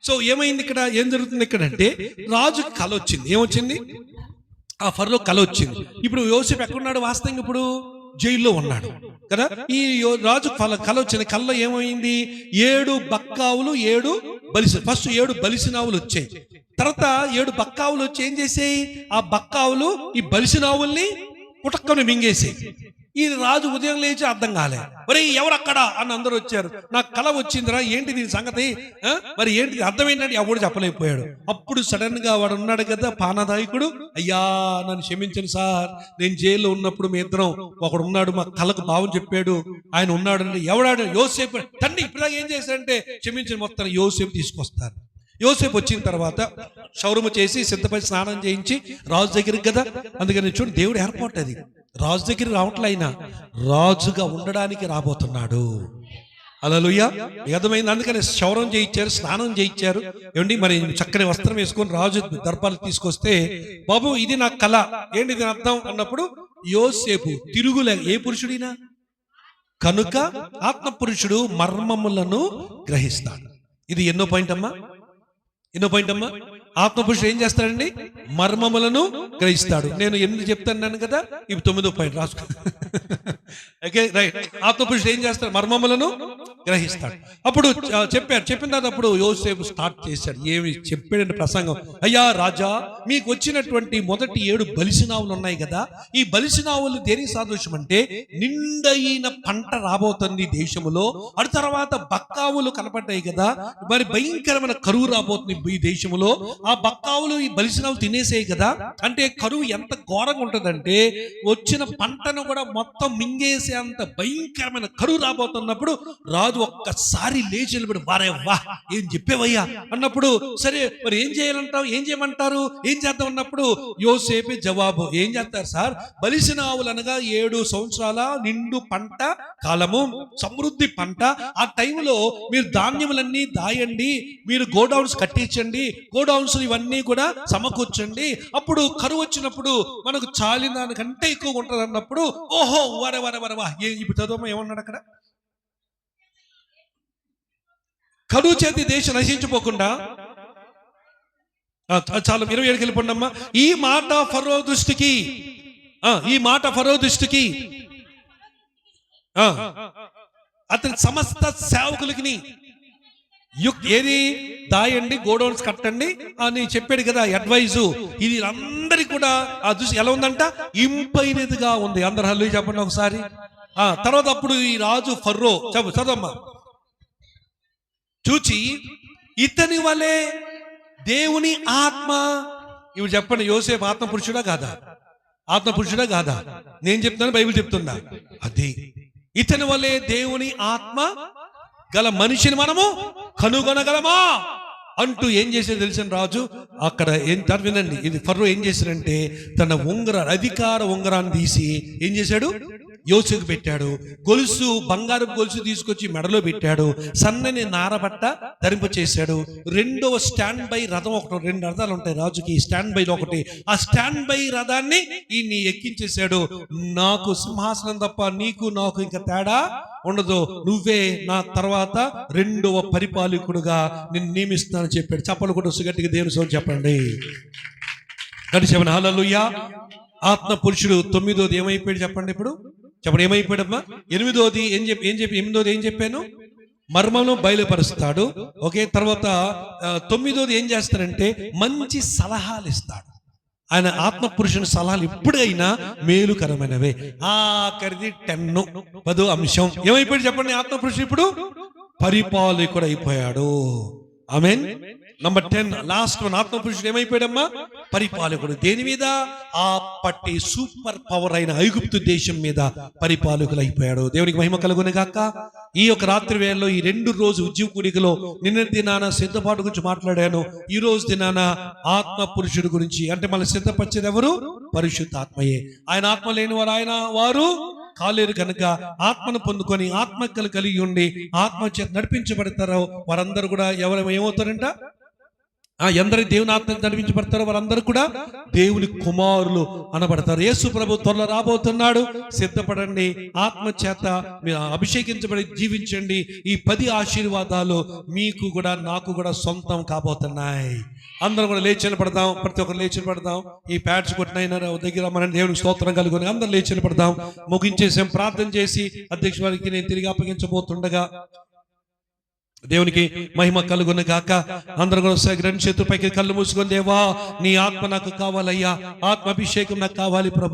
సో ఏమైంది ఇక్కడ, ఏం జరుగుతుంది ఇక్కడ అంటే, రాజుకి కల వచ్చింది. ఏమొచ్చింది? ఆ ఫరో కల వచ్చింది. ఇప్పుడు యోసేపు ఎక్కడున్నాడు? వాస్తవంగా ఇప్పుడు జైల్లో ఉన్నాడు కదా. ఈ రాజు కల వచ్చింది. కల్లో ఏమైంది? 7 బక్కావులు 7 బలిసి, ఫస్ట్ 7 బలిసినావులు వచ్చాయి. తర్వాత 7 బక్కావులు వచ్చి ఏం చేసాయి? ఆ బక్కావులు ఈ బలిసినావుల్ని పుటక్కని మింగేసాయి. ఈ రాజు ఉదయం లేచి అర్థం కాలే, మరి ఎవరు అక్కడ అని అందరూ వచ్చారు. నాకు కల వచ్చిందిరా, ఏంటి దీని సంగతి, మరి ఏంటి అర్థం ఏంటంటే ఎవడు చెప్పలేకపోయాడు. అప్పుడు సడన్ గా వాడు ఉన్నాడు కదా పానదాయకుడు, అయ్యా నన్ను క్షమించండి సార్, నేను జైల్లో ఉన్నప్పుడు మీ ఇద్దరం, ఒకడు ఉన్నాడు మా కళకు భావం చెప్పాడు, ఆయన ఉన్నాడు అంటే ఎవడాడు? యోసేపు. తండ్రి ఇప్పుడు ఏం చేశాడంటే క్షమించండి, మొత్తం యోసేపు తీసుకొస్తారు. యోసేపు వచ్చిన తర్వాత క్షౌరము చేసి సిద్ధపడి స్నానం చేయించి రాజు దగ్గరికి కదా. అందుకని చూడు, దేవుడు ఏర్పాటు అది. రాజు దగ్గర రావట్లయినా రాజుగా ఉండడానికి రాబోతున్నాడు. హల్లెలూయా. అర్థమైంది. అందుకని క్షౌరం చేయించారు, స్నానం చేయించారు. ఏమండి, మరి చక్కని వస్త్రం వేసుకొని రాజు దర్బారు తీసుకొస్తే, బాబు ఇది నా కళ, ఏంటి దీని అర్థం అన్నప్పుడు, యోసేపు తిరుగులే, ఏ పురుషుడినా కనుక ఆత్మ పురుషుడు మర్మములను గ్రహిస్తాడు. ఇది ఎన్నో పాయింట్ అమ్మా? ఆత్మపురుషుడు ఏం చేస్తాడండి? మర్మములను గ్రహిస్తాడు. నేను ఎందుకు చెప్తాను కదా, ఇవి 9వ పాయింట్ రాసుకో. Okay, right. ఆత్మపురుషుడు ఏం చేస్తాడు? మర్మములను గ్రహిస్తాడు. అప్పుడు చెప్పిన తర్వాత అప్పుడు యోసేపు స్టార్ట్ చేశాడు. ఏమి చెప్పాడంటే ప్రసంగం, అయ్యా రాజా, మీకు వచ్చినటువంటి మొదటి 7 బలిసినావులు ఉన్నాయి కదా, ఈ బలిసినావులు దేనికి సాదృశ్యం అంటే నిండైన పంట రాబోతుంది దేశములో. అటు తర్వాత బక్కావులు కనపడ్డాయి కదా, మరి భయంకరమైన కరువు రాబోతుంది ఈ దేశంలో. ఆ బక్కావులు ఈ బలిసినావులు తినేసాయి కదా, అంటే కరువు ఎంత ఘోరంగా ఉంటుందంటే వచ్చిన పంటను కూడా మొత్తం మింగేసే అంత భయంకరమైన కరువు రాబోతున్నప్పుడు రాజు ఒక్కసారి లేచి నిలబడి, వారే వా, ఏం చెప్పేవయ్యా అన్నప్పుడు, సరే మరి ఏం చేయాలంటావు, ఏం చేయమంటారు, ఏం చేద్దాం అన్నప్పుడు యోసేపే జవాబు. ఏం చేస్తారు సార్? బలిసినావులు అనగా 7 సంవత్సరాల నిండు పంట కాలము, సమృద్ధి పంట. ఆ టైంలో మీరు ధాన్యములన్నీ దాయండి, మీరు గోడౌన్స్ కట్టించండి, గోడౌన్స్ ఇవన్నీ కూడా సమకూర్చండి. అప్పుడు కరువు వచ్చినప్పుడు మనకు చాలిన దానికంటే ఎక్కువ ఉంటుంది అన్నప్పుడు, ఓహో వర వర వర వా, ఇప్పుడు చదువు ఏమన్నాడు అక్కడ? కరువు చేతి దేశం నశించిపోకుండా, చాలా 27కి వెళ్ళిపోండి అమ్మా. ఈ మాట ఫరో దృష్టికి అతని సమస్త సేవకులకి ఏది దాయండి, గోడౌన్స్ కట్టండి అని చెప్పాడు కదా అడ్వైజు. ఇది అందరికి కూడా ఆ దృష్టి ఎలా ఉందంట? ఇంపైనదిగా ఉంది. అందరు హల్లెలూయా చెప్పండి ఒకసారి. తర్వాత అప్పుడు ఈ రాజు ఫరో చదవమ్మా చూచి, ఇతని వలె దేవుని ఆత్మ, ఇవి చెప్పండి, యోసేపు ఆత్మపురుషుడా కాదా? నేను చెప్తాను, బైబిల్ చెప్తుందా? అది ఇతని వలె దేవుని ఆత్మ గల మనిషిని మనము కనుగొనగలమా అంటూ ఏం చేసేది తెలిసిన రాజు అక్కడ వినండి. ఇది ఫరో ఏం చేశాడంటే తన అధికార ఉంగరాన్ని తీసి ఏం చేశాడు? యోసేపుకు పెట్టాడు. గొలుసు, బంగారపు గొలుసు తీసుకొచ్చి మెడలో పెట్టాడు. సన్నని నారబట్ట ధరింప చేశాడు. రెండవ స్టాండ్ బై రథం, 2 రథాలు ఉంటాయి రాజుకి, స్టాండ్ బై ఒకటి. ఆ స్టాండ్ బై రథాన్ని ఈయన్ని ఎక్కించేశాడు. నాకు సింహాసనం తప్ప నీకు నాకు ఇంకా తేడా ఉండదు, నువ్వే నా తర్వాత 2వ పరిపాలకుడుగా నిన్ను నియమిస్తానని చెప్పాడు. చప్పలు కూడా గట్టిగా దేవుని సోదరు చెప్పండి. గడిచేవన హల్లెలూయా. ఆత్మ పురుషుడు 9వది ఏమైపోయాడు చెప్పండి? ఇప్పుడు చెప్పండి, ఏమైపోయాడమ్మా? 8వది ఏం చెప్పాను? మర్మను బయలుపరుస్తాడు. ఓకే, తర్వాత 9వది ఏం చేస్తాడంటే మంచి సలహాలు ఇస్తాడు. ఆయన ఆత్మ పురుషుని సలహాలు ఎప్పుడైనా మేలుకరమైనవే. ఆఖరిది 10వ అంశం ఏమైపోయాడు చెప్పండి? ఆత్మ పురుషుడు ఇప్పుడు పరిపాలకుడు అయిపోయాడు. ఆమేన్. Number 10, last one. ఆత్మ పురుషుడు ఏమైపోయాడమ్మా? పరిపాలకుడు. దేని మీద? అప్పటి సూపర్ పవర్ అయిన ఐగుప్తు దేశం మీద పరిపాలకులు అయిపోయాడు. దేవునికి మహిమ కలుగును గాక. ఈ యొక్క రాత్రి వేళలో ఈ 2 రోజు ఉద్యోగ కూడికలో నిన్న దినాన సిద్ధపాటు గురించి మాట్లాడాను. ఈ రోజు దినాన ఆత్మ పురుషుడు గురించి, అంటే మన సిద్ధపరిచేది ఎవరు? పరిశుద్ధాత్మయే. ఆయన ఆత్మ లేని వారు కాలేరు కనుక ఆత్మను పొందుకొని ఆత్మకలు కలిగి ఉండి ఆత్మ చేత నడిపించబడతారో వారందరూ కూడా ఏమవుతారంట? ఎందరి దేవుని ఆత్మ నడిపించబడతారో వారందరూ కూడా దేవుని కుమారులు అనబడతారు. యేసు ప్రభు త్వరలో రాబోతున్నాడు. సిద్ధపడండి, ఆత్మ చేత మీరు అభిషేకించబడి జీవించండి. ఈ 10 ఆశీర్వాదాలు మీకు కూడా నాకు కూడా సొంతం కాబోతున్నాయి. అందరం కూడా లేచి పడదాం. ప్రతి ఒక్కరు లేచి పడదాం. ఈ ప్యాడ్స్ కొట్టినైనా దగ్గర మన దేవునికి స్తోత్రం కలుగుని అందరూ లేచి పడదాం. ముగించేసాం. ప్రార్థన చేసి అధ్యక్ష వారికి నేను తిరిగి అప్పగించబోతుండగా దేవునికి మహిమ కలుగును గాక. అందరూ కూడా 2 చేతుల పైకి కళ్ళు మూసుకొని, దేవా నీ ఆత్మ నాకు కావాలయ్యా, ఆత్మ అభిషేకం నాకు కావాలి ప్రభు.